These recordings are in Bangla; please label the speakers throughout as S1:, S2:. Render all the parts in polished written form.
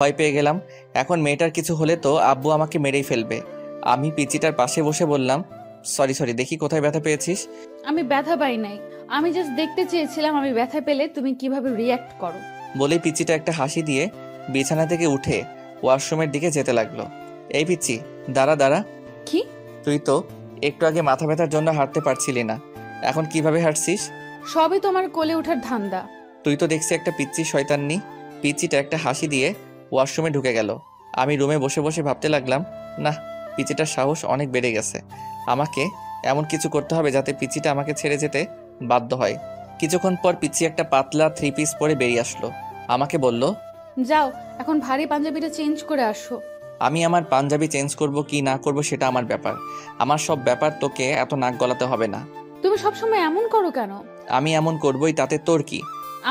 S1: ভয় পেয়ে গেলাম। এখন মেয়েটার কিছু হলে তো আব্বু আমাকে মেরেই ফেলবে। আমি পিচিটার পাশে বসে বললাম, সরি সরি, দেখি কোথায় ব্যথা পেয়েছিস।
S2: আমি ব্যথা পাই নাই, আমি জাস্ট দেখতে চেয়েছিলাম আমি ব্যথা পেলে তুমি কিভাবে রিয়্যাক্ট করো।
S1: বলেই পিচিটা একটা হাসি দিয়ে বিছানা থেকে উঠে ওয়াশরুমের দিকে যেতে লাগলো। এই পিচি, দাঁড়া দাঁড়া।
S2: কি?
S1: তুই তো একটু আগে মাথা ব্যথার জন্য হাঁটতে পারছিলি না, এখন কিভাবে হাঁটছিস?
S2: সবই তোমার কোলে ওঠার ধান্দা।
S1: তুই তো দেখছি একটা পিচ্চি শয়তাননি। পিচিটা একটা হাসি দিয়ে ওয়াশরুমে ঢুকে গেল। আমি রুমে বসে বসে ভাবতে লাগলাম, না, পিচিটার সাহস অনেক বেড়ে গেছে। আমাকে এমন কিছু করতে হবে যাতে পিচিটা আমাকে ছেড়ে যেতে বাধ্য হয়। কিছুক্ষণ পর পিচি একটা পাতলা 3 পিস পরে বেরিয়ে আসলো। আমাকে বলল,
S2: যাও এখন ভারী পাঞ্জাবিটা চেঞ্জ করে আসো।
S1: আমি আমার পাঞ্জাবি চেঞ্জ করব কি না করব সেটা আমার ব্যাপার। আমার সব ব্যাপার তোকে এত নাক গলাতে হবে না।
S2: তুমি সবসময় এমন করো কেন?
S1: আমি এমন করবই, তাতে তোর কি?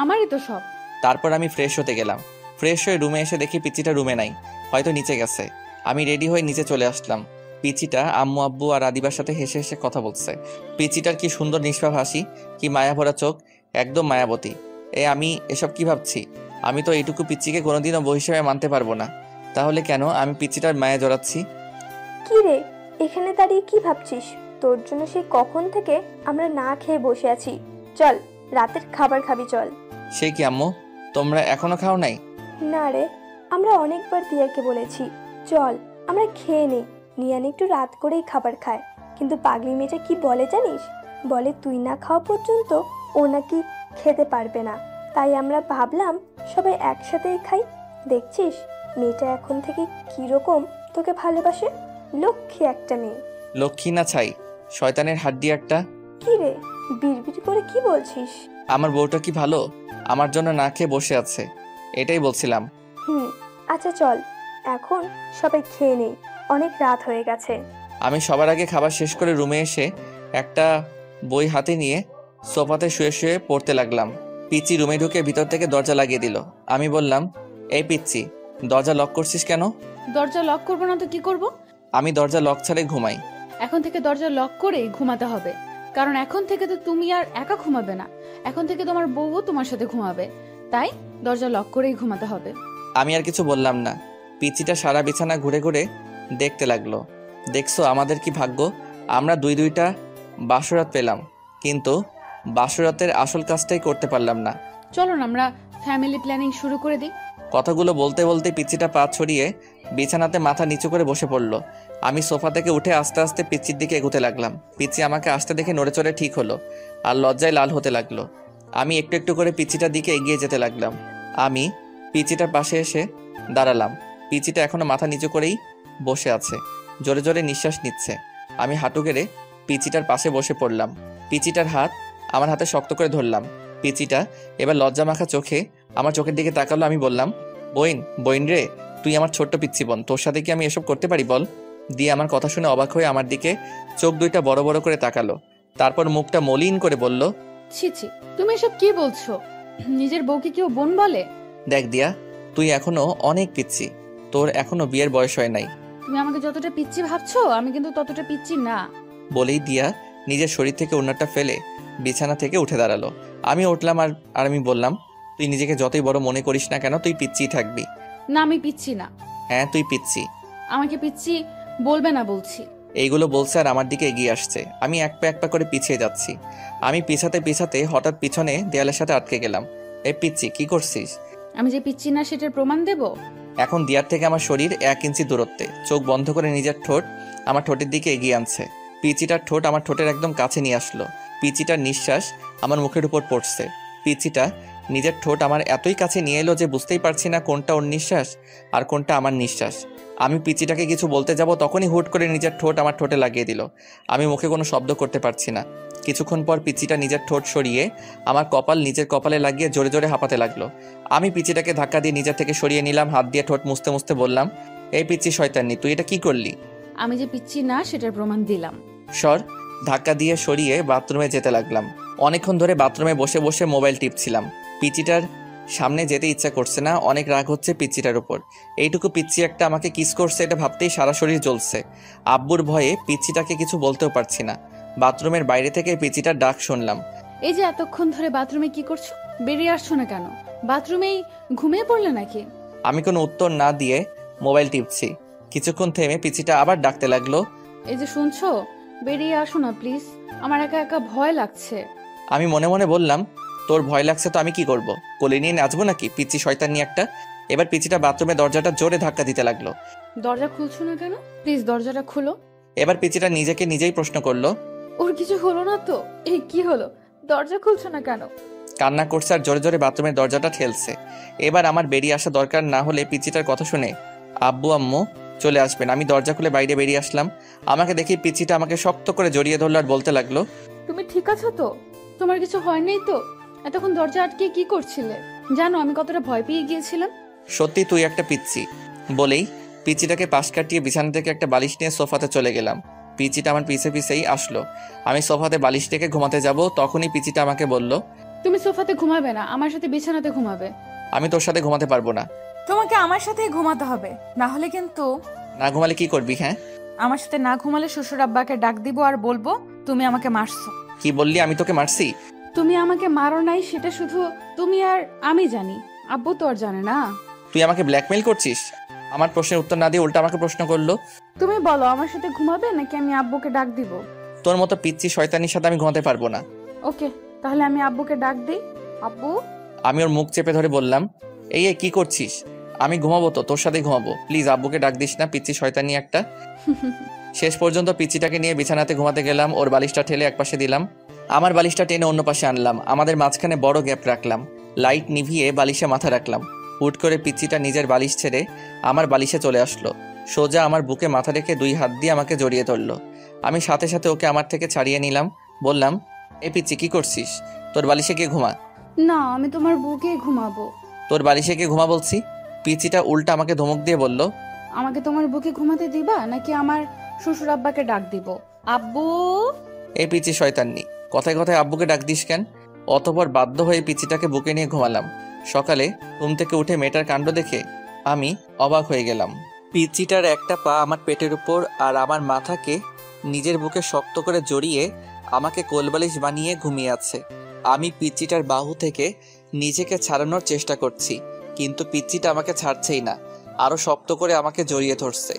S2: আমারই তো সব।
S1: তারপর আমি ফ্রেশ হতে গেলাম। ফ্রেশ হয়ে রুমে এসে দেখি পিচিটা রুমে নাই, হয়তো নিচে গেছে। আমি রেডি হয়ে নিচে চলে আসলাম। পিচিটা আম্মু আব্বু আর আদিবার সাথে হেসে হেসে কথা বলছে। পিচিটার কি সুন্দর নিষ্পাপ হাসি, কি মায়া ভরা চোখ, একদম মায়াবতী। আমি এসব কি ভাবছি? আমি তো এইটুকু পিচিকে কোনোদিনও বউ হিসেবে মানতে পারবো না। তাহলে কেন আমি পিচিটার মায়া জড়াচ্ছি?
S3: কি রে, এখানে দাঁড়িয়ে কি ভাবছিস? তোর জন্য সেই কখন থেকে আমরা না খেয়ে বসে আছি। চল, রাতের খাবার খাবি, চল।
S1: সে কি আম্মু, তোমরা এখনো খাও নাই?
S3: না রে, আমরা অনেকবার দিয়াকে বলেছি চল আমরা খেয়ে নেই, নিয়ান একটু রাত করেই খাবার খায়, কিন্তু পাগলি মেয়েটা কি বলে জানিস? বলে তুই না খাওয়া পর্যন্ত ও নাকি খেতে পারবে না। তাই আমরা ভাবলাম সবাই একসাথেই খাই। দেখছিস মেয়েটা এখন থেকে কিরকম তোকে ভালোবাসে। লক্ষ্মী একটা মেয়ে।
S1: লক্ষ্মী না ছাই, শয়তানের হাড্ডি একটা।
S3: কি রে, বিড়বিড় করে কি বলছিস?
S1: আমার বউটা কি ভালো, আমার জন্য না খেয়ে বসে আছে, এটাই বলছিলাম।
S3: আচ্ছা চল, এখন সবাই খেয়ে নেই, অনেক রাত হয়ে গেছে।
S1: আমি সবার আগে খাবার শেষ করে রুমে এসে একটা বই হাতে নিয়ে সোফাতে শুয়ে শুয়ে পড়তে লাগলাম। পিচি রুমে ঢুকে ভিতর থেকে দরজা লাগিয়ে দিল। আমি বললাম, এই পিচ্চি, দরজা লক করছিস কেন?
S2: দরজা লক করবো না তো কি করব?
S1: আমি দরজা লক ছাড়াই ঘুমাই।
S2: এখন থেকে দরজা লক করেই ঘুমাতে হবে, কারণ এখন থেকে তো তুমি আর একা ঘুমাবে না, এখন থেকে তোমার বউও তোমার সাথে ঘুমাবে। তাই দরজা লক করেই ঘুমাতে হবে।
S1: আমি আর কিছু বললাম না। পিচিটা সারা বিছানা ঘুরে ঘুরে দেখতে লাগলো। দেখছো আমাদের কি ভাগ্য, আমরা দুইটা বাসরাত পেলাম, কিন্তু বাসরাতের আসল কাজটাই করতে পারলাম না।
S2: চলো না আমরা ফ্যামিলি প্ল্যানিং শুরু করে দিই।
S1: কথাগুলো বলতে বলতে পিচিটা পা ছড়িয়ে বিছানাতে মাথা নিচু করে বসে পড়লো। আমি সোফা থেকে উঠে আস্তে আস্তে পিচির দিকে এগোতে লাগলাম। পিচি আমাকে আসতে দেখে নড়ে চড়ে ঠিক হলো আর লজ্জায় লাল হতে লাগলো। আমি একটু একটু করে পিচিটার দিকে এগিয়ে যেতে লাগলাম। আমি পিচিটার পাশে এসে দাঁড়ালাম। পিচিটা এখনো মাথা নিচু করেই বসে আছে, জোরে জোরে নিঃশ্বাস নিচ্ছে। আমি হাঁটু গেড়ে পিচিটার পাশে বসে পড়লাম। পিচিটার হাত আমার হাতে শক্ত করে ধরলাম। পিচিটা এবার লজ্জা মাখা চোখে আমার চোখের দিকে তাকালো। আমি বললাম, বইন বইন রে, তুই আমার ছোট্ট পিচ্ছি বোন, তোর সাথে কি আমি এসব করতে পারি বল? দিয়ে আমার কথা শুনে অবাক হয়ে আমার দিকে চোখ দুইটা বড় বড় করে তাকালো। তারপর মুখটা মলিন করে বলল,
S2: ছি ছি, তুমি এসব কি বলছো? নিজের বউকে কেউ বোন বলে?
S1: দেখ দিয়া, তুই এখনো অনেক পিচ্ছি, তোর এখনো বিয়ের বয়স হয় নাই।
S2: তুমি আমাকে যতটা পিচ্ছি ভাবছো আমি কিন্তু ততটা পিচ্ছি না।
S1: বলেই দিয়া নিজের শরীর থেকে ওড়নাটা ফেলে বিছানা থেকে উঠে দাঁড়ালো। আমি উঠলাম আর আর আমি বললাম, তুই নিজেকে যতই বড় মনে করিস না কেন, তুই পিচ্ছিই থাকবি।
S2: না আমি পিচ্ছি না।
S1: হ্যাঁ তুই পিচ্ছি।
S2: আমাকে পিচ্ছি বলবে না বলছি।
S1: এইগুলো বলছে আর আমার দিকে এগিয়ে আসছে। আমি এক পা করে পিছিয়ে যাচ্ছি। আমি পিছাতে পিছাতে হঠাৎ পিছনে দেয়ালের সাথে আটকে গেলাম। এই পিচ্ছি, কি করছিস?
S2: আমি যে পিচ্ছি না সেটার প্রমাণ দেব।
S1: এখন দিয়ার থেকে আমার শরীর 1 ইঞ্চি দূরত্বে। চোখ বন্ধ করে নিজের ঠোঁট আমার ঠোঁটের দিকে এগিয়ে আনছে। পিচিটার ঠোঁট আমার ঠোঁটের একদম কাছে নিয়ে আসলো। পিচিটার নিঃশ্বাস আমার মুখের উপর পড়ছে। পিচিটা নিজের ঠোঁট আমার এতই কাছে নিয়ে এলো যে বুঝতেই পারছি না কোনটা ওর নিঃশ্বাস আর কোনটা আমার নিঃশ্বাস। আমি পিচিটাকে কিছু বলতে যাব, তখনই হুট করে নিজের ঠোঁট আমার ঠোঁটে লাগিয়ে দিল। আমি মুখে কোনো শব্দ করতে পারছি না। কিছুক্ষণ পর পিচিটা নিজের ঠোঁট সরিয়ে আমার কপাল নিজের কপালে লাগিয়ে জোরে জোরে হাঁপাতে লাগলো। আমি পিচিটাকে ধাক্কা দিয়ে নিজের থেকে সরিয়ে নিলাম। হাত দিয়ে ঠোঁট মুছতে মুছতে বললাম, এই পিচি শয়তানি, তুই এটা কি করলি?
S2: আমি যে পিচ্ছি না সেটার প্রমাণ দিলাম।
S1: সর। ধাক্কা দিয়ে সরিয়ে বাথরুমে যেতে লাগলাম। অনেকক্ষণ ধরে বাথরুমে বসে বসে মোবাইল টিপছিলাম। পিচিটার সামনে যেতে ইচ্ছা করছে না, অনেক রাগ হচ্ছে পিচিটার উপর। এইটুকু পিচ্ছি একটা আমাকে কিস করছে, এটা ভাবতেই সারা শরীর জ্বলছে। আব্বুর ভয়ে পিচ্ছিটাকে কিছু বলতেও পারছি না। বাথরুমের বাইরে থেকে পিচিটার ডাক শুনলাম।
S2: এই যে এতক্ষণ ধরে বাথরুমে কি করছো? বেরিয়ে আসছো না কেন? বাথরুমেই ঘুমিয়ে পড়লে নাকি?
S1: আমি কোনো উত্তর না দিয়ে মোবাইল টিপছি। কিছুক্ষণ থেমে পিচিটা আবার ডাকতে লাগলো।
S2: এই যে শুনছো, বেরিয়ে আসো না প্লিজ, আমার একা একা ভয় লাগছে।
S1: আমি মনে মনে বললাম, তোর ভয় লাগছে তো আমি কি করব? কোলে নিয়ে নাচবো নাকি পিচ্ছি শয়তান নিয়ে একটা? এবার পিচিটা বাথরুমে দরজাটা জোরে ধাক্কা দিতে লাগলো।
S2: দরজা খুলছো না কেন? প্লিজ দরজাটা খুলো।
S1: এবার পিচিটা নিজেকে নিজেই প্রশ্ন করলো।
S2: ওর কিছু হলো না তো? এই কি হলো, দরজা খুলছো না কেন?
S1: কান্না করছে আর জোরে জোরে বাথরুমের দরজাটা ঠেলছে। এবার আমার বেরিয়ে আসা দরকার না হলে পিচিটার কথা শুনে আব্বু আম্মু চলে আসবেন। আমি দরজা খুলে বাইরে বেরিয়ে আসলাম। আমাকে দেখি পিচিটা আমাকে শক্ত করে জড়িয়ে ধরলো আর বলতে লাগলো,
S2: তুমি ঠিক আছো তো? তোমার কিছু হয়নি তো? এতক্ষণ দরজা আটকে কি করছিলে? জানো আমি কতটা ভয় পেয়ে গিয়েছিলাম।
S1: সত্যি তুই একটা পিচ্ছি। বলেই পিচিটাকে পাশ কাটিয়ে বিছানা থেকে একটা বালিশ নিয়ে সোফাতে চলে গেলাম। পিচিটা আমার পিছে পিছেই আসলো। আমি সোফাতে বালিশ থেকে ঘুমাতে যাব, তখনই পিচিটা আমাকে বলল,
S2: তুমি সোফাতে ঘুমাবে না, আমার সাথে বিছানাতে ঘুমাবে।
S1: আমি তোর সাথে ঘুমাতে পারবো না।
S4: তোমাকে আমার সাথেই ঘুমাতে হবে, না হলে কিন্তু
S1: না ঘুমালে কি করবি? হ্যাঁ,
S4: আমার সাথে না ঘুমালে শ্বশুর আব্বাকে ডাক দিব আর বলবো তুমি আমাকে মারছো।
S1: কি বললি? আমি তোকে মারছি?
S2: তুমি আমাকে মারো নাই সেটা শুধু তুমি আর আমি জানি, আব্বু তো আর জানে না।
S1: তুই আমাকে ব্ল্যাকমেইল করছিস? আমার প্রশ্নের উত্তর না দিয়ে উল্টা আমাকে প্রশ্ন করলো।
S2: তুমি বলো আমার সাথে ঘুমাবে নাকি আমি আব্বুকে ডাক দিব?
S1: তোর মতো পিচ্ছি শয়তানির সাথে আমি ঘুমাতে পারবো না।
S2: ওকে, তাহলে আমি আব্বুকে ডাক দিই। আব্বু।
S1: আমি ওর মুখ চেপে ধরে বললাম, এই কি করছিস? আমি ঘুমাবো তো, তোর সাথে ঘুমাবো। প্লিজ আব্বুকে ডাক দিস না, পিচ্ছি শয়তানি একটা। শেষ পর্যন্ত পিচ্চিটাকে নিয়ে বিছানাতে ঘুমাতে গেলাম। ওর বালিশটা ঠেলে একপাশে দিলাম, আমার বালিশটা টেনে অন্য পাশে আনলাম। আমাদের মাঝখানে বড় গ্যাপ রাখলাম। লাইট নিভিয়ে বালিশে মাথা রাখলাম। হুট করে পিচ্চিটা নিজের বালিশ ছেড়ে আমার বালিশে চলে আসলো। সোজা আমার বুকে মাথা রেখে 2 হাত দিয়ে আমাকে জড়িয়ে ধরলো। আমি সাথে সাথে ওকে আমার থেকে ছাড়িয়ে নিলাম। বললাম, এই পিচ্চি কি করছিস? তোর বালিশে গিয়ে ঘুমা।
S2: না, আমি তোমার বুকে ঘুমাবো।
S1: তোর বালিশে গিয়ে ঘুমা বলছি। পিচ্চিটা উল্টা আমাকে ধমক দিয়ে বলল,
S2: আমাকে তোমার বুকে ঘুমাতে দিবা নাকি আমার শ্বশুর আব্বাকে ডাক দিব? আব্বু।
S1: এই পিচ্চি শয়তান্নি, কথায় কথায় আব্বুকে ডাক দিস কেন? অতঃপর বাধ্য হয়ে পিচ্চিটাকে বুকে নিয়ে ঘুমালাম। সকালে ঘুম থেকে উঠে মেয়েটার কাণ্ড দেখে আমি অবাক হয়ে গেলাম। পিচ্চিটার একটা পা আমার পেটের উপর আর আমার মাথাকে নিজের বুকে শক্ত করে জড়িয়ে আমাকে কোলবালিশ বানিয়ে ঘুমিয়ে আছে। আমি পিচ্চিটার বাহু থেকে নিজেকে ছাড়ানোর চেষ্টা করছি, কিন্তু পিচ্চিটা আমাকে ছাড়ছেই না, আরো শক্ত করে আমাকে জড়িয়ে ধরছে।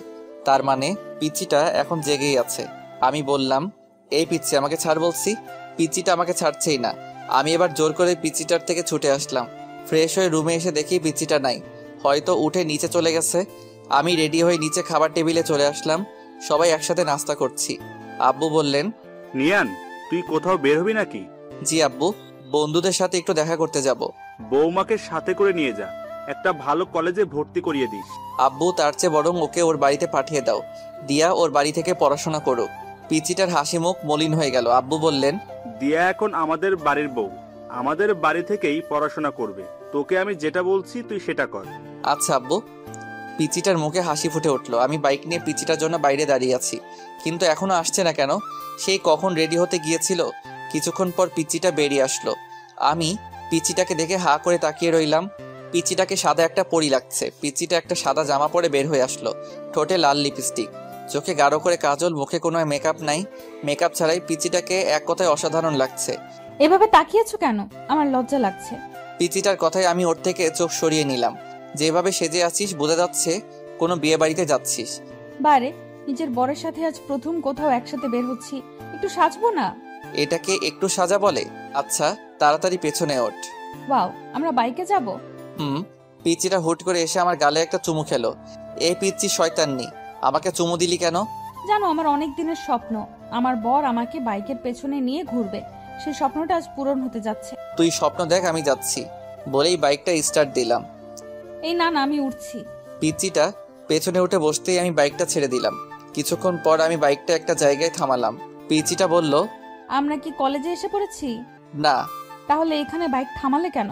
S1: তার মানে পিচ্চিটা এখন জেগেই আছে। আমি বললাম, এই পিচ্চি আমাকে ছাড় বলছি। পিচ্চিটা আমাকে ছাড়ছেই না। আমি এবার জোর করে পিচ্চিটার থেকে ছুটে আসলাম। ফ্রেশ হয়ে রুমে এসে দেখি পিচ্চিটা নাই, হয়তো উঠে নিচে চলে গেছে। আমি রেডি হয়ে নিচে খাবার টেবিলে চলে আসলাম। সবাই একসাথে নাস্তা করছি। আব্বু বললেন,
S5: নিয়ান, তুই কোথাও বের হবি নাকি?
S1: জি আব্বু, বন্ধুদের সাথে একটু দেখা করতে যাব।
S5: বৌমাকে সাথে করে নিয়ে যা, একটা ভালো কলেজে ভর্তি করিয়ে দিস।
S1: আব্বু, তার চেয়ে বরং ওকে ওর বাড়িতে পাঠিয়ে দাও, দিয়া ওর বাড়ি থেকে পড়াশোনা করুক। পিচিটার হাসি মুখ মলিন হয়ে গেল। আব্বু বললেন,
S5: দিয়া এখন আমাদের বাড়ির বউ, আমাদের বাড়ি থেকেই পড়াশোনা করবে। তোকে আমি যেটা বলছি তুই সেটা কর।
S1: আচ্ছা আব্বু। পিচিটার মুখে হাসি ফুটে উঠলো। আমি বাইক নিয়ে পিচিটার জন্য বাইরে দাঁড়িয়ে আছি, কিন্তু এখনো আসছে না কেন? সেই কখন রেডি হতে গিয়েছিল। কিছুক্ষণ পর পিচিটা বেরিয়ে আসলো। আমি পিচিটাকে দেখে হা করে তাকিয়ে রইলাম। পিচিটাকে সাদা একটা পরি লাগছে। পিচিটা একটা সাদা জামা পরে বের হয়ে আসলো, ঠোঁটে লাল লিপস্টিক, চোখে গাঢ় করে কাজল, মুখে কোনো মেকআপ নাই। মেকআপ ছাড়াই পিচিটাকে এক কথায় অসাধারণ লাগছে।
S4: এভাবে তাকিয়েছো কেন? আমার লজ্জা লাগছে।
S1: পিচিটার কথায় আমি ওর থেকে চোখ সরিয়ে নিলাম। যেভাবে সেজে আছিস বোঝা যাচ্ছে কোনো বিয়ে বাড়িতে যাচ্ছিস।
S4: বারে, নিজের বরের সাথে আজ প্রথম কোথাও একসাথে বের হচ্ছি, একটু সাজবো না?
S1: এটাকে একটু সাজা বলে? আচ্ছা তাড়াতাড়ি পেছনে ওঠ।
S4: ওয়াও, আমরা বাইকে যাব?
S1: পিচিটা হুট করে এসে আমার গালে একটা চুমু খেলো। এই পিচ্চি শয়তান্নি, আমাকে চুমু দিলি কেন?
S4: জানো, আমার অনেক দিনের স্বপ্ন আমার বর আমাকে বাইকের পেছনে নিয়ে ঘুরবে। সেই স্বপ্নটা আজ পূরণ হতে যাচ্ছে।
S1: তুই স্বপ্ন দেখ, আমি যাচ্ছি বলেই বাইকটা স্টার্ট দিলাম।
S4: এই না না, আমি উঠছি।
S1: পিচ্চিটা পেছনে উঠে বসতেই আমি বাইকটা ছেড়ে দিলাম। কিছুক্ষণ পর আমি বাইকটা একটা জায়গায় থামালাম। পিচ্চিটা বলল,
S4: আমরা কি কলেজে এসে পড়েছি?
S1: না।
S4: তাহলে এখানে বাইক থামালে কেন?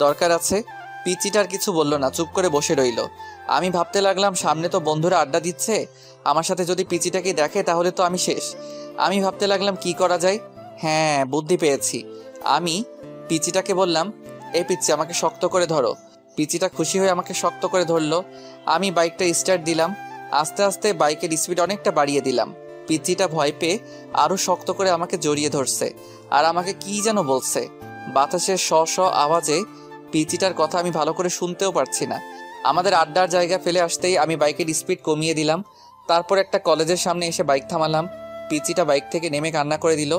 S1: দরকার আছে। পিচ্চিটার কিছু বলল না, চুপ করে বসে রইল। আমি ভাবতে লাগলাম, সামনে তো বন্ধুরা আড্ডা দিচ্ছে, আমার সাথে যদি পিচ্চিটাকে দেখে তাহলে তো আমি শেষ। আমি ভাবতে লাগলাম কি করা যায়। হ্যাঁ, বুদ্ধি পেয়েছি। আমি পিচ্চিটাকে বললাম, এই পিচ্চি আমাকে শক্ত করে ধরো। পিচ্চিটা খুশি হয়ে আমাকে শক্ত করে ধরলো। আমি বাইকটা স্টার্ট দিলাম। আস্তে আস্তে বাইকের স্পিড অনেকটা বাড়িয়ে দিলাম। পিচ্চিটা ভয় পেয়ে আরো শক্ত করে আমাকে জড়িয়ে ধরছে আর আমাকে কি যেন বলছে। বাতাসের শ শ আওয়াজে পিচিটার কথা আমি ভালো করে শুনতেও পারছি না। আমাদের আড্ডার জায়গা ফেলে আসতেই আমি বাইকের স্পিড কমিয়ে দিলাম। তারপর একটা কলেজের সামনে এসে বাইক থামালাম। পিচিটা বাইক থেকে নেমে কান্না করে দিল।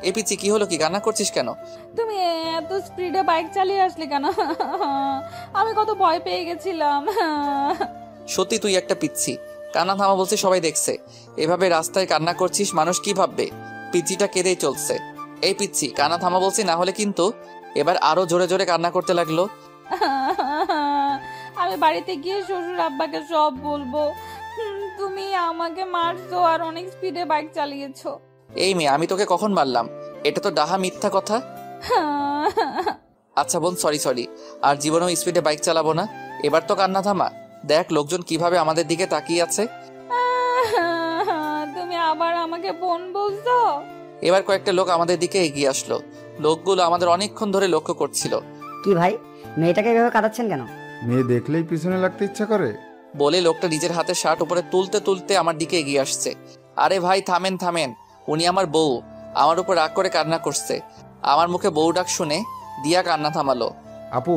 S1: এ পিচি, কি হলো? কি কান্না করছিস কেন?
S4: তুমি এত স্পিডে বাইক চালিয়ে আসলে কেন? আমি কত ভয় পেয়ে গেছিলাম।
S1: সত্যি তুই একটা পিচ্ছি। কান্না থামা বলছে, সবাই দেখছে। এভাবে রাস্তায় কান্না করছিস, মানুষ কি ভাববে? পিচিটা কেঁদেই চলছে। এই পিচ্ছি, কান্না থামা বলছি, না হলে কিন্তু। এবার আরো জোরে জোরে কান্না করতে লাগলো।
S4: আমি বাড়িতে গিয়ে শ্বশুর আব্বাকে সব বলবো। তুমি আমাকে মারছো আর অনেক স্পিডে বাইক চালিয়েছো।
S1: এই মেয়ে, আমি তোকে কখন মারলাম? এটা তো ডাহা মিথ্যা কথা। আচ্ছা বোন, সরি। আর জীবনেও স্পিডে বাইক চালাবো না। এবার তো কান্না থামা। দেখ লোকজন কিভাবে আমাদের দিকে তাকিয়ে আছে।
S4: তুমি আবার আমাকে বোন বলছো?
S1: এবার কয়েকটা লোক আমাদের দিকে এগিয়ে আসলো। লোকগুলো আমাদের অনেকক্ষণ ধরে লক্ষ্য করছিল।
S6: কি ভাই, মেয়েটাকে এভাবে কাঁদাচ্ছেন কেন?
S7: মেয়ে দেখলেই পিছনে লাগতে ইচ্ছা করে।
S1: বলে লোকটা নিজের হাতে শার্ট উপরে তুলতে তুলতে আমার দিকে এগিয়ে আসছে। আরে ভাই, থামেন। উনি আমার বউ। আমার উপর রাগ করে কান্না করছে। আমার মুখে বউ ডাক শুনে দিয়া কান্না থামালো।
S7: আপু,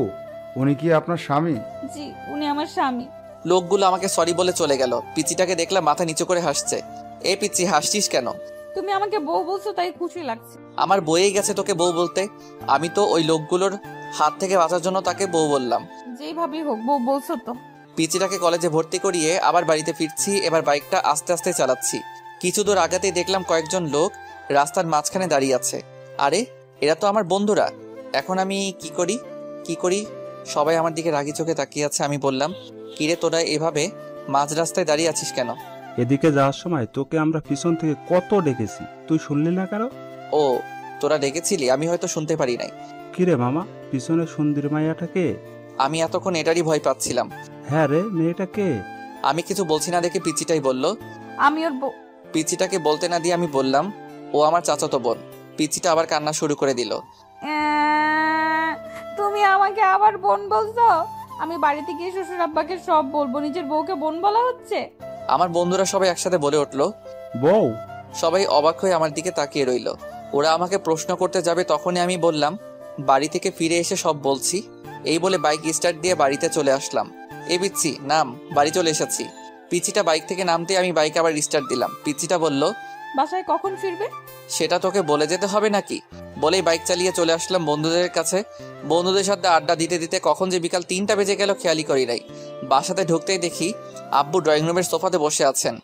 S7: উনি কি আপনার স্বামী?
S4: জি, উনি আমার স্বামী।
S1: লোকগুলো আমাকে সরি বলে চলে গেল। পিচিটাকে দেখলাম মাথা নিচু করে হাসছে। এই পিচি, হাসছিস কেন?
S4: তুমি আমাকে বউ বলছো তাই খুশি লাগছে।
S1: আমার বইয়ে গেছে তোকে বউ বলতে। আমি তো ওই লোকগুলোর হাত থেকে বাঁচার জন্য তাকে বউ বললাম।
S4: যেভাবেই হোক বউ বলছো তো।
S1: পিচিটাকে কলেজে ভর্তি করিয়ে আবার বাড়িতে ফিরছি। এবার বাইকটা আস্তে আস্তে চালাচ্ছি। কিছু দূর আগাতেই দেখলাম কয়েকজন লোক রাস্তার মাঝখানে দাঁড়িয়ে আছে। আরে, এরা তো আমার বন্ধুরা। এখন আমি কি করি? সবাই আমার দিকে রাগি চোখে তাকিয়ে আছে। আমি বললাম, কিরে তোরা এভাবে মাঝ রাস্তায় দাঁড়িয়ে আছিস কেন?
S8: এদিকে যাওয়ার সময় তোকে আমরা পিছন থেকে কত ডেকেছি, তুই শুনলি না কারো?
S1: ও, তোরা ডেকেছিলি, আমি হয়তো শুনতে পারি নাই।
S8: কিরে মামা, পিছনে সুন্দরী মাইয়াটাকে?
S1: আমি এতক্ষণ এটারই ভয় পাচ্ছিলাম।
S8: হ্যাঁ রে, মেয়েটাকে।
S1: আমি কিছু বলছি না দেখে পিচিটাই বলল।
S4: আমি ওর বউ।
S1: পিচিটাকে বলতে না দিয়ে আমি বললাম, ও আমার চাচাতো বোন। পিচিটা আবার কান্না শুরু করে দিল।
S4: তুমি আমাকে আবার বোন বলছো? আমি বাড়িতে গিয়ে শ্বশুর আব্বাকে সব বলবো। নিজের বউকে বোন বলা হচ্ছে?
S1: আমার বন্ধুরা সবাই একসাথে বলে উঠলো।
S8: বউ?
S1: সবাই অবাক হয়ে আমার দিকে তাকিয়ে রইল। ওরা আমাকে প্রশ্ন করতে যাবে, তখনই আমি বললাম, বাড়ি থেকে ফিরে এসে সব বলছি। এই বলে বাইক স্টার্ট দিয়ে বাড়িতে চলে আসলাম। এ পিচ্ছি, নাম, বাড়ি চলে এসেছি। পিচিটা বাইক থেকে নামতে আমি বাইক আবার স্টার্ট দিলাম। পিচিটা বলল,
S4: বাসায় কখন ফিরবে?
S1: সেটা তোকে বলে যেতে হবে নাকি? বলেই বাইক চালিয়ে চলে আসলাম বন্ধুদের কাছে। বন্ধুদের সাথে আড্ডা দিতে দিতে কখন যে বিকাল 3টা বেজে গেল খেয়ালই করি নাই। বাসাতে ঢুকতেই দেখি আব্বু ড্রয়িং রুমের সোফাতে বসে আছেন।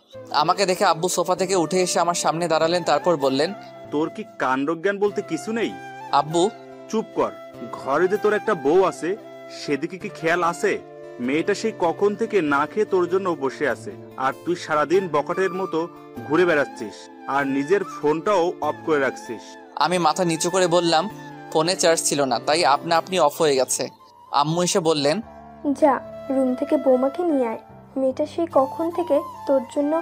S1: আমাকে দেখে আব্বু সোফা থেকে উঠে এসে আমার সামনে দাঁড়ালেন। তারপর বললেন,
S5: তোর কি কাণ্ডজ্ঞান বলতে কিছু নেই?
S1: আব্বু।
S5: চুপ কর। ঘরে যে তোর একটা বউ আছে, সেদিকে কি খেয়াল আছে? মেয়েটা সেই কখন থেকে না খেয়ে তোর জন্য বসে আছে, আর তুই সারাদিন বকাটের মতো ঘুরে বেড়াচ্ছিস, আর নিজের ফোনটাও অফ করে রাখছিস।
S1: আমি মাথা নিচু করে বললাম, ফোনে চার্জ ছিল না, তাই আপনি অফ হয়ে গেছে। আম্মু এসে বললেন,
S3: যা, রুম থেকে বৌমাকে নিয়ে আয়। মেয়েটা সেই কখন থেকে তোর জন্য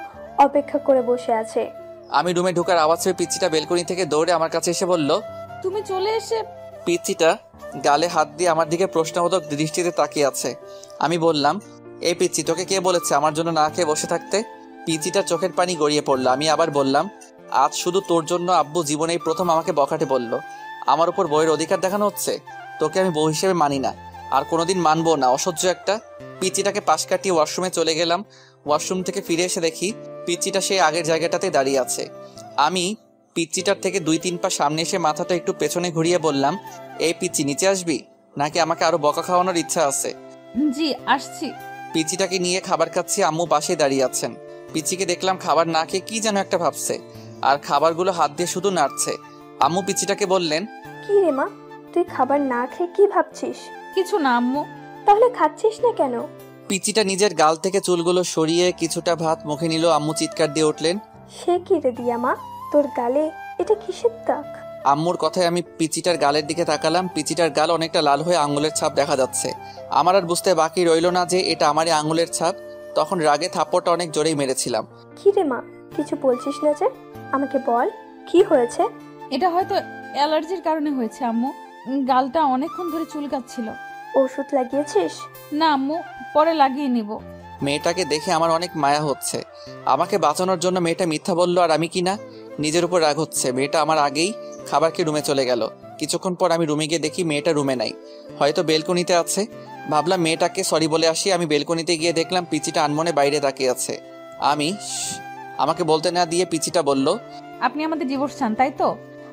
S3: অপেক্ষা করে বসে আছে।
S1: আমি রুমে ঢোকার আওয়াজ পেয়ে পিচ্চিটা বেলকনি থেকে দৌড়ে আমার কাছে এসে বলল।
S4: তুমি চলে এসে?
S1: পিচ্চিটা গালে হাত দিয়ে আমার দিকে প্রশ্নবোধক দৃষ্টিতে তাকিয়ে আছে। আমি বললাম, এই পিচ্চি, তোকে কে বলেছে আমার জন্য না খেয়ে বসে থাকতে? পিচ্চিটার চোখের পানি গড়িয়ে পড়লো। আমি আবার বললাম, আজ শুধু তোর জন্য আব্বু জীবনেই প্রথম আমাকে বকাটে বলল। আমার উপর বউয়ের অধিকার দেখানো হচ্ছে। তোকে আমি বউ হিসেবে মানি না, আর কোনোদিন মানবো না, অসহ্য একটা। পিচ্চিটাকে পাশ কাটিয়ে ওয়াশরুমে চলে গেলাম। ওয়াশরুম থেকে ফিরে এসে দেখি পিচ্চিটা সেই আগের জায়গাটাতে দাঁড়িয়ে আছে। আমি পিচ্চিটার থেকে 2-3 পা সামনে এসে মাথাটা একটু পেছনে ঘুরিয়ে বললাম, এই পিচ্চি, নিচে আসবি নাকি আমাকে আরো বকা খাওয়ানোর ইচ্ছা আছে?
S4: জি, আসছি।
S1: পিচ্চিটাকে নিয়ে খাবার খাচ্ছি। আম্মু পাশে দাঁড়িয়ে আছেন। পিচ্চিকে দেখলাম খাবার না খেয়ে কি যেন একটা ভাবছে, আর খাবারগুলো হাত দিয়ে শুধু নাড়ছে। আম্মু পিচ্চিটাকে বললেন,
S3: কি রে মা, তুই খাবার না খেয়ে কি ভাবছিস?
S4: কিছু না আম্মু।
S3: তাহলে খাচ্ছিস না কেন?
S1: পিচ্চিটা নিজের গাল থেকে চুলগুলো সরিয়ে কিছুটা ভাত মুখে নিল। আম্মু চিৎকার দিয়ে উঠলেন,
S3: সে কি রে দিয়া মা, তোর গালে এটা কিসের দাগ?
S1: আম্মুর কথায় আমি পিচিটার গালের দিকে তাকালাম। পিচিটার গাল অনেকটা লাল হয়ে আঙুলের ছাপ দেখা যাচ্ছে। আমার আর বুঝতে বাকি রইল না যে এটা আমারই আঙুলের ছাপ। তখন রাগে থাপ্পড়টা অনেক জোরেই মেরেছিলাম।
S3: কি রে মা, কিছু বলছিস না যে? আমাকে বল, কি হয়েছে?
S4: এটা হয়তো অ্যালার্জির কারণে হয়েছে আম্মু। গালটা অনেকক্ষণ ধরে চুলকাচ্ছিল।
S3: ওষুধ লাগিয়েছিস?
S4: না আম্মু, পরে লাগিয়ে নিব।
S1: মেয়েটাকে দেখে আমার অনেক মায়া হচ্ছে। আমাকে বাঁচানোর জন্য মেয়েটা মিথ্যা বললো, আর আমি কি না নিজের উপর রাগ হচ্ছে। মেয়েটা আমার আগেই খাবার খেয়ে রুমে চলে গেল। কিছুক্ষণ পর আমি রুমে গিয়ে দেখি মেয়েটা রুমে নাই, হয়তো বেলকনিতে আছে। ভাবলাম মেয়েটাকে সরি বলে আসি। আমি বেলকনিতে গিয়ে দেখলাম পিচিটা আনমনে বাইরে তাকিয়ে আছে। আমাকে বলতে না দিয়ে পিচিটা বলল,
S4: আপনি আমাদের ডিভোর্স চান তাই তো?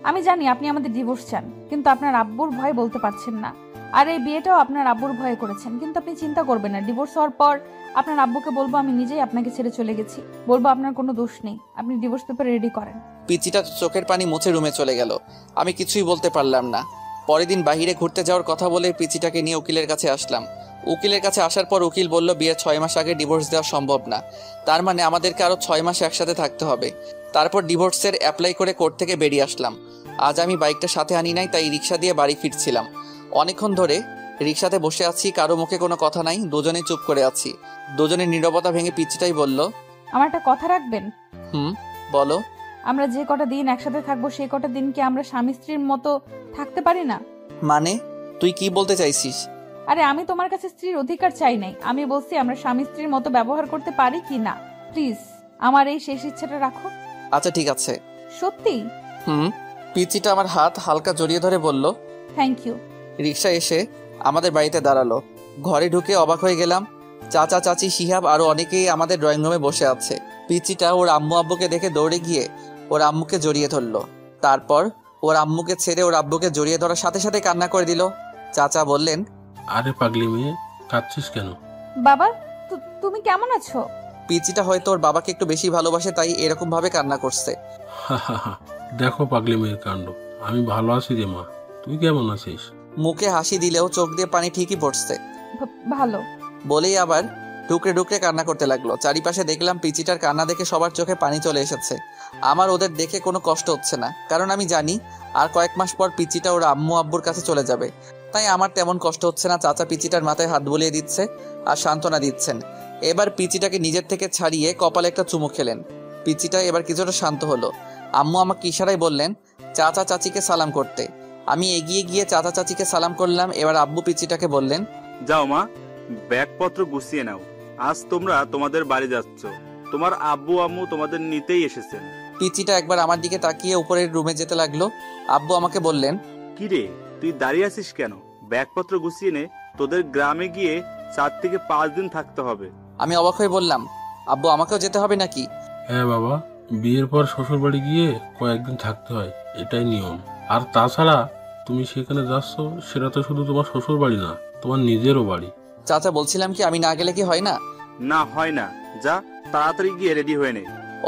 S4: আমি জানি আপনি আমাদের ডিভোর্স চান, কিন্তু আপনার আব্বুর ভয় বলতে পারছেন না। আর এই বিয়েটাও আপনার আব্বুর ভয়ে করেছেন, কিন্তু আপনি চিন্তা করবেন না। ডিভোর্স হওয়ার পর আপনার আব্বুকে বলবো আমি নিজেই আপনাকে ছেড়ে চলে গেছি, বলবো আপনার কোনো দোষ নেই। আপনি ডিভোর্স পেপার রেডি করেন।
S1: পিচিটা চোখের পানি মুছে রুমে চলে গেল। আমি কিছুই বলতে পারলাম না। পরের দিন বাইরে ঘুরতে যাওয়ার কথা বলে পিচিটাকে নিয়ে উকিলের কাছে আসলাম। উকিলের কাছে আসার পর উকিল বলল বিয়ের 6 মাস আগে ডিভোর্স দেওয়া সম্ভব না, তার মানে আমাদেরকে আরো 6 মাস একসাথে থাকতে হবে। তারপর ডিভোর্সের অ্যাপ্লাই করে কোর্ট থেকে বেরিয়ে আসলাম। আজ আমি বাইকটা সাথে আনি নাই, তাই রিক্সা দিয়ে বাড়ি ফিরছিলাম। অনেকক্ষণ ধরে রিক্সাতে বসে আছি, কারো মুখে কোনো কথা নাই, দুজনেই চুপ করে আছি। দুজনের নীরবতা ভেঙে পিচিটাই বলল,
S4: আমার একটা কথা রাখবেন।
S1: বলো।
S4: আমরা যে কটা দিন একসাথে থাকবো সেই কটা দিন কি আমরা স্বামী স্ত্রীর মতো থাকতে পারি না?
S1: মানে তুই কি বলতে চাইছিস?
S4: আরে আমি তোমার কাছে স্ত্রীর অধিকার চাই নাই, আমি বলছি আমরা স্বামী স্ত্রীর মতো ব্যবহার করতে পারি কি না। প্লিজ আমার এই শেষ ইচ্ছাটা রাখো।
S1: আচ্ছা ঠিক আছে।
S4: সত্যি?
S1: পিচিটা আমার হাত হালকা জড়িয়ে ধরে বলল,
S4: থ্যাংক ইউ।
S1: রিক্সা এসে আমাদের বাড়িতে দাঁড়ালো। ঘরে ঢুকে অবাক হয়ে গেলাম। চাচা চাচি শিহাব আরো অনেকেই আমাদের ড্রয়িং রুমে বসে আছে। পিচিটা ওর আম্মু আব্বুকে দেখে দৌড়ে গিয়ে ওর আম্মুকে জড়িয়ে ধরলো। তারপর ওর আম্মুকে ছেড়ে ওর আব্বুকে জড়িয়ে ধরার সাথে সাথে কান্না করে দিল। চাচা বললেন,
S9: আরে পাগলি মেয়ে, কাঁদছিস কেন?
S4: বাবা তুমি কেমন আছো?
S1: পিচিটা হয়তো ওর বাবাকে একটু বেশি ভালোবাসে, তাই এরকম ভাবে কান্না করছে।
S9: দেখো পাগলি মেয়ের কাণ্ড। আমি ভালো আছি রে মা, তুই কেমন আছিস?
S1: মুখে হাসি দিলেও চোখ দিয়ে পানি ঠিকই পড়ছে।
S4: ভালো
S1: বলেই আবার ডুকরে ডুকরে কান্না করতে লাগলো। চারিপাশে দেখলাম পিচিটার কান্না দেখে সবার চোখে পানি চলে এসেছে। আমার ওদের দেখে কোনো কষ্ট হচ্ছে না, কারণ আমি জানি আর কয়েক মাস পর পিচিটা ওর আম্মু আব্বুর কাছে চলে যাবে, তাই আমার তেমন কষ্ট হচ্ছে না। চাচা পিচিটার মাথায় হাত বুলিয়ে দিচ্ছে আর সান্ত্বনা দিচ্ছেন। এবার পিচিটাকে নিজের থেকে ছাড়িয়ে কপালে একটা চুমু খেলেন। পিচিটা এবার কিছুটা শান্ত হলো। আম্মু আমাকে ইশারায় বললেন চাচা চাচিকে সালাম করতে। আমি এগিয়ে গিয়ে চাচা চাচিকে সালাম করলাম। এবার আব্বু পিচিটাকে বললেন,
S5: যাও মা, ব্যাগপত্র গুছিয়ে নাও, আজ তোমরা তোমাদের বাড়ি যাচ্ছ। তোমার আব্বু আম্মু তোমাদের নিতেই এসেছেন।
S1: পিচিটা একবার আমার দিকে তাকিয়ে উপরের রুমে যেতে লাগলো। আব্বু আমাকে বললেন,
S5: কি রে, তুই দাঁড়িয়ে আছিস কেন? ব্যাগপত্র গুছিয়ে নে, তোদের গ্রামে গিয়ে 4 থেকে 5 দিন থাকতে হবে।
S1: আমি অবাক হয়ে বললাম, আব্বু আমাকেও যেতে হবে নাকি?
S9: হ্যাঁ বাবা, বিয়ের পর শ্বশুর বাড়ি গিয়ে কয়েকদিন থাকতে হয়, এটাই নিয়ম। আর তাছাড়া তুমি সেখানে যাচ্ছ, সেটা তো শুধু তোমার শ্বশুর বাড়ি না, তোমার নিজেরও বাড়ি।
S1: চাচা বলছিলাম কি আমি না গেলে কি হয় না?
S5: না হয় না, যা তাড়াতাড়ি গিয়ে রেডি হয়ে নে।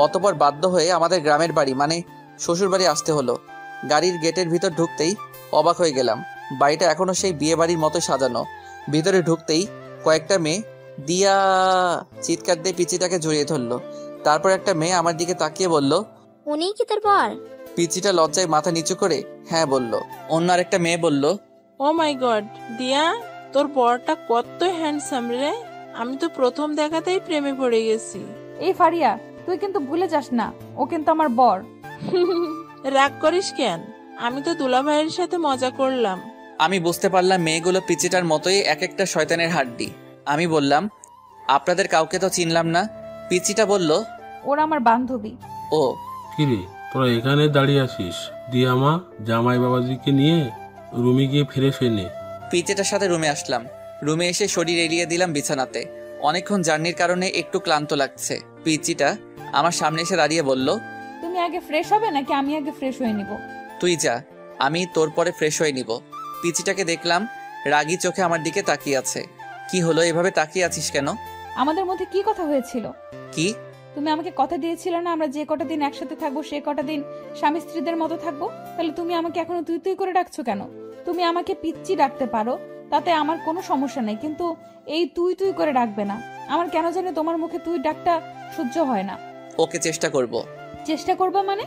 S1: অতপর বাধ্য হয়ে আমাদের গ্রামের বাড়ি মানে শ্বশুর বাড়ি আসতে হলো। গাড়ির গেটের ভিতর ঢুকতেই অবাক হয়ে গেলাম। বাড়িটা এখনো সেই বিয়ে বাড়ির মতো সাজানো। ভিতরে ঢুকতেই কয়েকটা মেয়ে দিয়া চিৎকার দিয়ে পিচিটাকে জড়িয়ে ধরলো। তারপর একটা মেয়ে আমার দিকে তাকিয়ে বলল,
S10: উনি কি তোর বর?
S1: পিচিটা লজ্জায় মাথা নিচু করে হ্যাঁ বলল। অন্য আরেকটা মেয়ে বলল,
S11: ও মাই গড দিয়া, তোর বরটা কত হ্যান্ডসাম রে, আমি তো প্রথম দেখাতেই প্রেমে পড়ে গেছি।
S4: এই ফারিয়া, তুই কিন্তু ভুলে যাস না ও কিন্তু আমার বর।
S11: রাগ করিস কেন? আমি তো দুলাভাইয়ের সাথে মজা করলাম।
S1: আমি বুঝতে পারলাম মেয়েগুলো পিচিটার মতোই এক একটা শয়তানের হাড্ডি। আমি বললাম, আপনাদের কাউকে তো চিনলাম না। পিচিটা বলল,
S4: ওরা আমার বান্ধবী।
S1: ও
S9: কিরে, তোরা এখানে দাঁড়িয়ে আছিস? দিয়া মা, জামাই বাবাজিকে নিয়ে রুমে গিয়ে ফ্রেশ হয়ে নে।
S1: পিচিটার সাথে রুমে আসলাম। রুমে এসে শরীর এড়িয়ে দিলাম বিছানাতে। অনেকক্ষণ জার্নির কারণে একটু ক্লান্ত লাগছে। পিচিটা আমার সামনে এসে দাঁড়িয়ে বলল,
S4: তুমি আগে ফ্রেশ হবে নাকি আমি আগে ফ্রেশ হয়ে নিব?
S1: তুই যা, আমি তোর পরে ফ্রেশ হয়ে নিব। পিচিটাকে দেখলাম রাগী চোখে আমার দিকে তাকিয়ে আছে। কি হলো, এভাবে তাকিয়ে আছিস কেন?
S4: আমাদের মধ্যে কি কথা হয়েছিল?
S1: কি?
S4: তুমি আমাকে কথা দিয়েছিলে না আমরা যে কটা দিন একসাথে থাকবো সে কটা দিন স্বামী স্ত্রীদের মতো থাকবো। তাহলে তুমি আমাকে এখনো তুই তুই করে ডাকছো কেন? তুমি আমাকে পিচ্চি ডাকতে পারো, তাতে আমার কোনো সমস্যা নেই, কিন্তু এই তুই তুই করে ডাকবে না। আমার কেন জানি তোমার মুখে তুই ডাকটা সহ্য হয় না।
S1: ওকে চেষ্টা করব।
S4: চেষ্টা করবা মানে?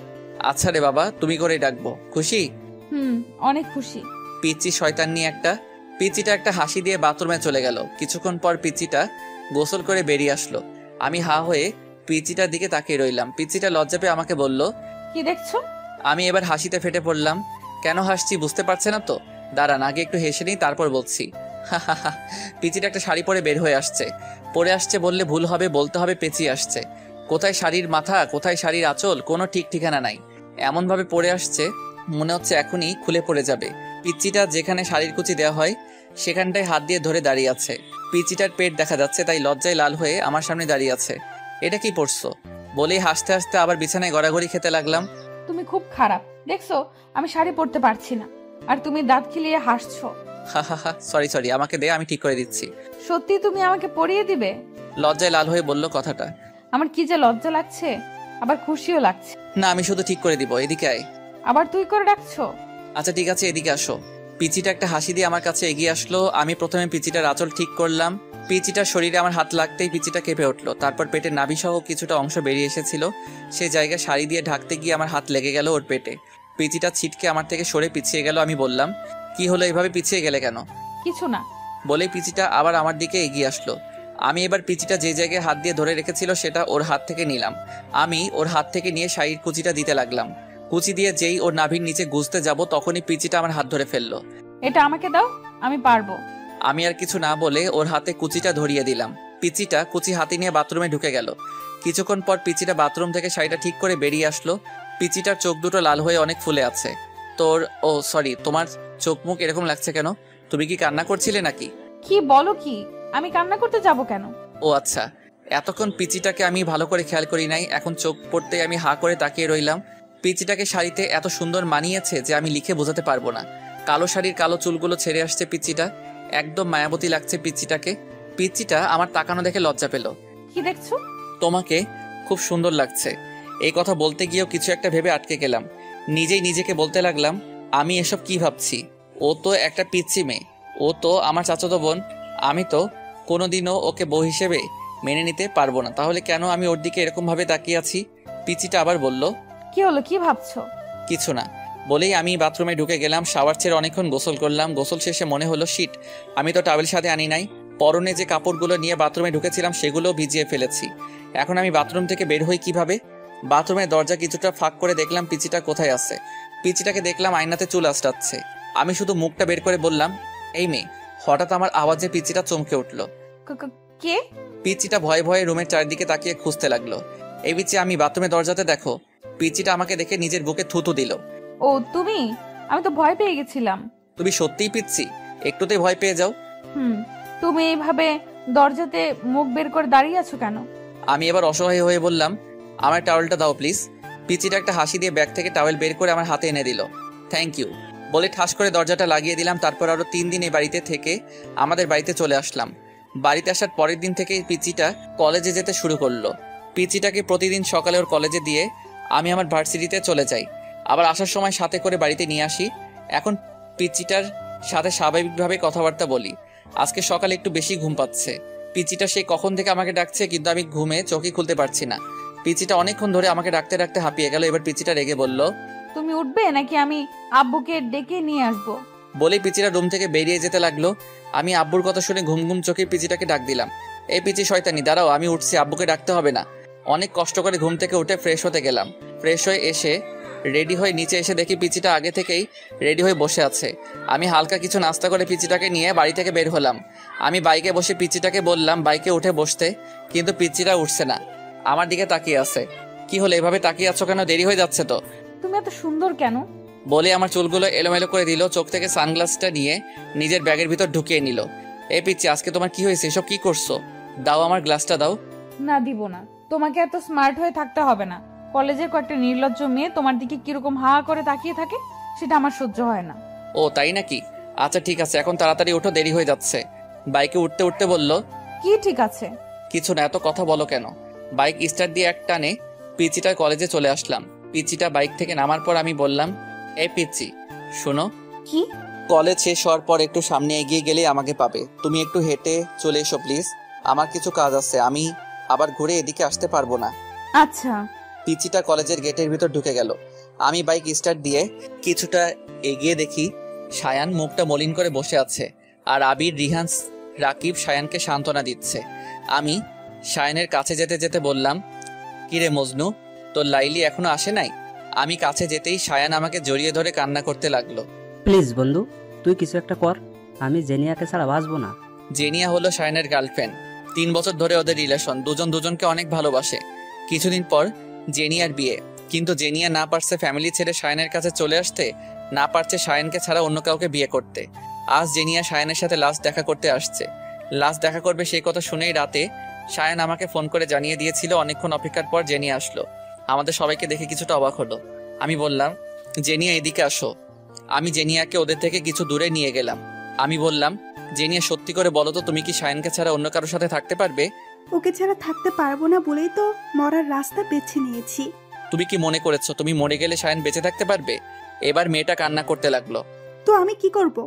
S1: আচ্ছা রে বাবা, তুমি করে ডাকবো। খুশি?
S4: অনেক খুশি।
S1: পিচি শয়তান নিয়ে একটা। পিচিটা একটা হাসি দিয়ে বাথরুমে চলে গেল। কিছুক্ষণ পর পিচিটা গোসল করে বেরিয়ে আসলো। আমি হা হয়ে পিচিটার দিকে তাকিয়ে রইলাম। পিচিটা লজ্জা পেয়ে আমাকে বলল,
S4: কি দেখছো?
S1: আমি এবার হাসিতে ফেটে পড়লাম। কেন হাসছি বুঝতে পারছে না তো? দাঁড়ান, আগে একটু হেসে নিই তারপর বলছি। পিচিটা একটা শাড়ি পরে বের হয়ে আসছে। পরে আসছে বললে ভুল হবে, বলতে হবে পেঁচিয়ে আসছে। কোথায় শাড়ির মাথা, কোথায় শাড়ির আঁচল, কোনো ঠিক ঠিকানা নাই। এমনভাবে পরে আসছে মনে হচ্ছে এখনই খুলে পড়ে যাবে। পিচ্চিটা যেখানে শাড়ির কুচি দেওয়া হয় সেখানটায় হাত দিয়ে ধরে দাঁড়িয়ে আছে। পিচ্চিটার পেট দেখা যাচ্ছে, তাই লজ্জায় লাল হয়ে আমার সামনে দাঁড়িয়ে আছে। এটা কি পড়ছো বলেই হাসতে হাসতে আবার বিছানায় গড়াগড়ি খেতে লাগলাম।
S4: তুমি খুব খারাপ, দেখছো আমি শাড়ি পরতে পারছি না আর তুমি দাঁত খিলিয়ে হাসছো।
S1: হা হা হা, সরি, আমাকে দে, আমি ঠিক করে দিচ্ছি।
S4: সত্যি তুমি আমাকে পরিয়ে দিবে?
S1: লজ্জায় লাল হয়ে বলল কথাটা।
S4: আমার কি যে লজ্জা লাগছে, আবার খুশিও লাগছে।
S1: না, আমি শুধু ঠিক করে দিব, এদিকে আয়।
S4: আবার তুই করে ডাকছো?
S1: আচ্ছা ঠিক আছে, এদিকে আসো। পিচিটা একটা হাসি দিয়ে আমার কাছে এগিয়ে আসলো। আমি প্রথমে পিচিটার আঁচল ঠিক করলাম। পিচিটার শরীরে আমার হাত লাগতেই পিচিটা কেঁপে উঠলো। তারপর পেটের নাভিসহ কিছুটা অংশ বেরিয়ে এসেছিল, সেই জায়গায় শাড়ি দিয়ে ঢাকতে গিয়ে আমার হাত লেগে গেল ওর পেটে। পিচিটা ছিটকে আমার থেকে সরে পিছিয়ে গেল। আমি বললাম, কি হলো, এভাবে পিছিয়ে গেলে কেন?
S4: কিছু না
S1: বলে পিচিটা আবার আমার দিকে এগিয়ে আসলো। আমি এবার পিচিটা যে জায়গায় হাত দিয়ে ধরে রেখেছিল সেটা ওর হাত থেকে নিলাম। আমি ওর হাত থেকে নিয়ে শাড়ির কুচিটা দিতে লাগলাম। কুচি দিয়ে যেই ওর নাভির নিচে গুজতে যাব তখনই পিচিটা আমার হাত ধরে ফেললো।
S4: এটা আমাকে দাও, আমি পারবো।
S1: আমি আর কিছু না বলে ওর হাতে কুচিটা ধরিয়ে দিলাম। পিচিটা কুচি হাতে নিয়ে বাথরুমে ঢুকে গেল। কিছুক্ষণ পর পিচিটা বাথরুম থেকে শাড়িটা ঠিক করে বেরিয়ে আসলো। পিচিটার চোখ দুটো লাল হয়ে অনেক ফুলে আছে। সরি, তোমার চোখ মুখ এরকম লাগছে কেন? তুমি কি কান্না করছিলে নাকি?
S4: কি বলো কি? আমি কান্না করতে যাব কেন?
S1: ও আচ্ছা, এতক্ষণ পিচিটাকে আমি ভালো করে খেয়াল করি নাই। এখন চোখ পড়তে আমি হা করে তাকিয়ে রইলাম। পিচিটাকে শাড়িতে এত সুন্দর মানিয়েছে যে আমি লিখে বোঝাতে পারবো না। কালো শাড়ির কালো চুলগুলো ছেড়ে আসছে পিচিটা, একদম মায়াবতী লাগছে পিচিটাকে। পিচিটা আমার তাকানো দেখে লজ্জা পেল।
S4: কি দেখছো?
S1: তোমাকে খুব সুন্দর লাগছে। এই কথা বলতে গিয়েও কিছু একটা ভেবে আটকে গেলাম। নিজেই নিজেকে বলতে লাগলাম, আমি এসব কি ভাবছি? ও তো একটা পিচ্চি মেয়ে, ও তো আমার চাচাতো বোন। আমি তো কোনোদিনও ওকে বউ হিসেবে মেনে নিতে পারবো না। তাহলে কেন আমি ওর দিকে এরকম ভাবে তাকিয়ে আছি? পিচিটা আবার বলল,
S4: কি হলো, কি ভাবছো?
S1: কিছু না বলেই আমি বাথরুমে ঢুকে গেলাম। শাওয়ার ছেড়ে অনেকক্ষণ গোসল করলাম। গোসল শেষে মনে হলো, শিট, আমি তো টাওয়েল সাথে আনি নাই। পরনে যে কাপড়গুলো নিয়ে বাথরুমে ঢুকেছিলাম সেগুলো ভিজিয়ে ফেলেছি। এখন আমি বাথরুম থেকে বের হই কিভাবে? বাথরুমের দরজা কিছুটা ফাঁক করে দেখলাম পিচিটা কোথায় আছে। পিচিটাকে দেখলাম আয়নাতে চুল আঁচড়াচ্ছে। আমি শুধু মুখটা বের করে বললাম, এই মেয়ে। হঠাৎ আমার আওয়াজে পিচিটা চমকে উঠলো।
S4: কে?
S1: পিচিটা ভয়ে ভয়ে রুমের চারিদিকে তাকিয়ে খুঁজতে লাগলো। এই পিচি, আমি বাথরুমের দরজাতে দেখো। পিচিটা আমাকে দেখে নিজের বুকে থুতু দিল।
S4: ও তুমি? আমি তো ভয় পেয়ে গেছিলাম।
S1: তুমি সত্যিই পিচ্ছি? একটুতেই ভয় পেয়ে যাও?
S4: তুমি এইভাবে দরজাতে মুখ বের করে দাঁড়িয়ে আছো কেন?
S1: আমি এবার অসহায় হয়ে বললাম, আমার টাওয়েলটা দাও প্লিজ। পিচিটা একটা হাসি দিয়ে ব্যাগ থেকে টাওয়েল বের করে আমার হাতে এনে দিল। থ্যাংক ইউ বলে ঠাস করে দরজাটা লাগিয়ে দিলাম। তারপর আরো 3 দিন এই বাড়িতে থেকে আমাদের বাড়িতে চলে আসলাম। বাড়িতে আসার পরের দিন থেকে পিচিটা কলেজে যেতে শুরু করলো। পিচিটাকে প্রতিদিন সকালে ওর কলেজে দিয়ে আমি আমার ভার্সিটিতে চলে যাই। আবার আসার সময় সাথে করে বাড়িতে নিয়ে আসি। এখন পিচিটার সাথে স্বাভাবিকভাবে কথাবার্তা বলি। আজকে সকালে একটু বেশি ঘুম পাচ্ছে। পিচিটা সেই কখন থেকে আমাকে ডাকছে, কিন্তু আমি ঘুমে চোখই খুলতে পারছি না। পিচিটা অনেকক্ষণ ধরে আমাকে ডাকতে ডাকতে হাঁপিয়ে গেল। এবার পিচিটা রেগে বলল,
S4: তুমি উঠবে নাকি আমি আব্বুকে ডেকে নিয়ে আসবো?
S1: বলেই পিচিটা রুম থেকে বেরিয়ে যেতে লাগলো। আমি আব্বুর কথা শুনে ঘুম ঘুম চোখে পিচিটাকে ডাক দিলাম, এই পিচি শয়তানি, দাঁড়াও, আমি উঠছি, আব্বুকে ডাকতে হবে না। অনেক কষ্ট করে ঘুম থেকে উঠে ফ্রেশ হতে গেলাম। ফ্রেশ হয়ে এসে রেডি হয়ে নিচে এসে দেখি পিচিটা আগে থেকেই রেডি হয়ে বসে আছে। আমি হালকা কিছু নাস্তা করে পিচিটাকে নিয়ে বাড়ি থেকে বের হলাম। আমি বাইকে বসে পিচিটাকে বললাম বাইকে উঠে বসতে, কিন্তু পিচিটা উঠছে না, আমার দিকে তাকিয়ে আছে। কি হলো, এভাবে তাকিয়ে আছো কেন? দেরি হয়ে যাচ্ছে তো।
S4: তুমি এত সুন্দর কেন?
S1: বলে আমার চুলগুলো এলোমেলো করে দিল। চোখ থেকে সানগ্লাসটা নিয়ে নিজের ব্যাগের ভিতর ঢুকিয়ে নিল। এই পিচ্ছি, আজকে তোমার কি হয়েছে? এসব কি করছো? দাও, আমার গ্লাসটা দাও।
S4: না, দিব না। তোমাকে এত স্মার্ট হয়ে থাকতে হবে না। কলেজের কয়েকটা নির্লজ্জ মেয়ে তোমার দিকে কিরকম হা করে তাকিয়ে থাকে সেটা আমার সহ্য হয় না।
S1: ও তাই নাকি? আচ্ছা ঠিক আছে, এখন তাড়াতাড়ি ওঠো, দেরি হয়ে যাচ্ছে। বাইকে উঠতে উঠতে বলল,
S4: কি ঠিক আছে?
S1: কিছু না, এত কথা বলো কেন? বাইক স্টার্ট দিয়ে এক টানে পিচিটার কলেজে চলে আসলাম। পিচিটা বাইক থেকে নামার পর আমি বললাম, এই পিচি শোনো।
S4: কি?
S1: কলেজ শেষ হওয়ার পর একটু সামনে এগিয়ে গেলে আমাকে পাবে। তুমি একটু হেঁটে চলে এসো প্লিজ, আমার কিছু কাজ আছে, আমি আবার ঘুরে এদিকে আসতে পারবো না।
S4: আচ্ছা।
S1: পিচিটা কলেজের গেটের ভিতর ঢুকে গেল। আমি বাইক স্টার্ট দিয়ে কিছুটা এগিয়ে দেখি সায়ান মুখটা মলিন করে বসে আছে, আর আবির, রিহান, রাকিব সায়ানকে সান্ত্বনা দিচ্ছে। আমি সায়ানের কাছে যেতে যেতে বললাম, কিরে মজনু, তোর লাইলি এখনো আসে নাই? আমি কাছে যেতেই সায়ান আমাকে জড়িয়ে ধরে কান্না করতে লাগলো।
S6: প্লিজ বন্ধু, তুই কিছু একটা কর, আমি জেনিয়াকে ছাড়া বাঁচবো না।
S1: জেনিয়া হলো সায়ানের গার্লফ্রেন্ড। 3 বছর ধরে ওদের রিলেশন, দুজন দুজনকে অনেক ভালোবাসে। কিছুদিন পর জেনিয়ার বিয়ে। কিন্তু জেনিয়া না পারছে ফ্যামিলি ছেড়ে শায়নের কাছে চলে আসতে, না পারছে শায়নকে ছাড়া অন্য কাউকে বিয়ে করতে। আজ জেনিয়া শায়নের সাথে লাস্ট দেখা করতে আসছে। লাস্ট দেখা করবে সেই কথা শুনেই রাতে শায়ন আমাকে ফোন করে জানিয়ে দিয়েছিল। অনেকক্ষণ অপেক্ষার পর জেনিয়া আসলো। আমাদের সবাইকে দেখে কিছুটা অবাক হলো। আমি বললাম, জেনিয়া এদিকে আসো। আমি জেনিয়াকে ওদের থেকে কিছু দূরে নিয়ে গেলাম। আমি বললাম, জেনিয়া সত্যি করে বলো তো, তুমি কি শায়নকে ছাড়া অন্য কারোর সাথে থাকতে পারবে?
S10: ওকে ছাড়া থাকতে পারবো না বলেই তো মরার রাস্তা বেছে নিয়েছি।
S1: তুমি কি মনে করেছো তুমি মরে গেলে শায়ন বেঁচে থাকতে পারবে? এবার মেয়েটা কান্না করতে লাগলো।
S10: তো আমি কি করব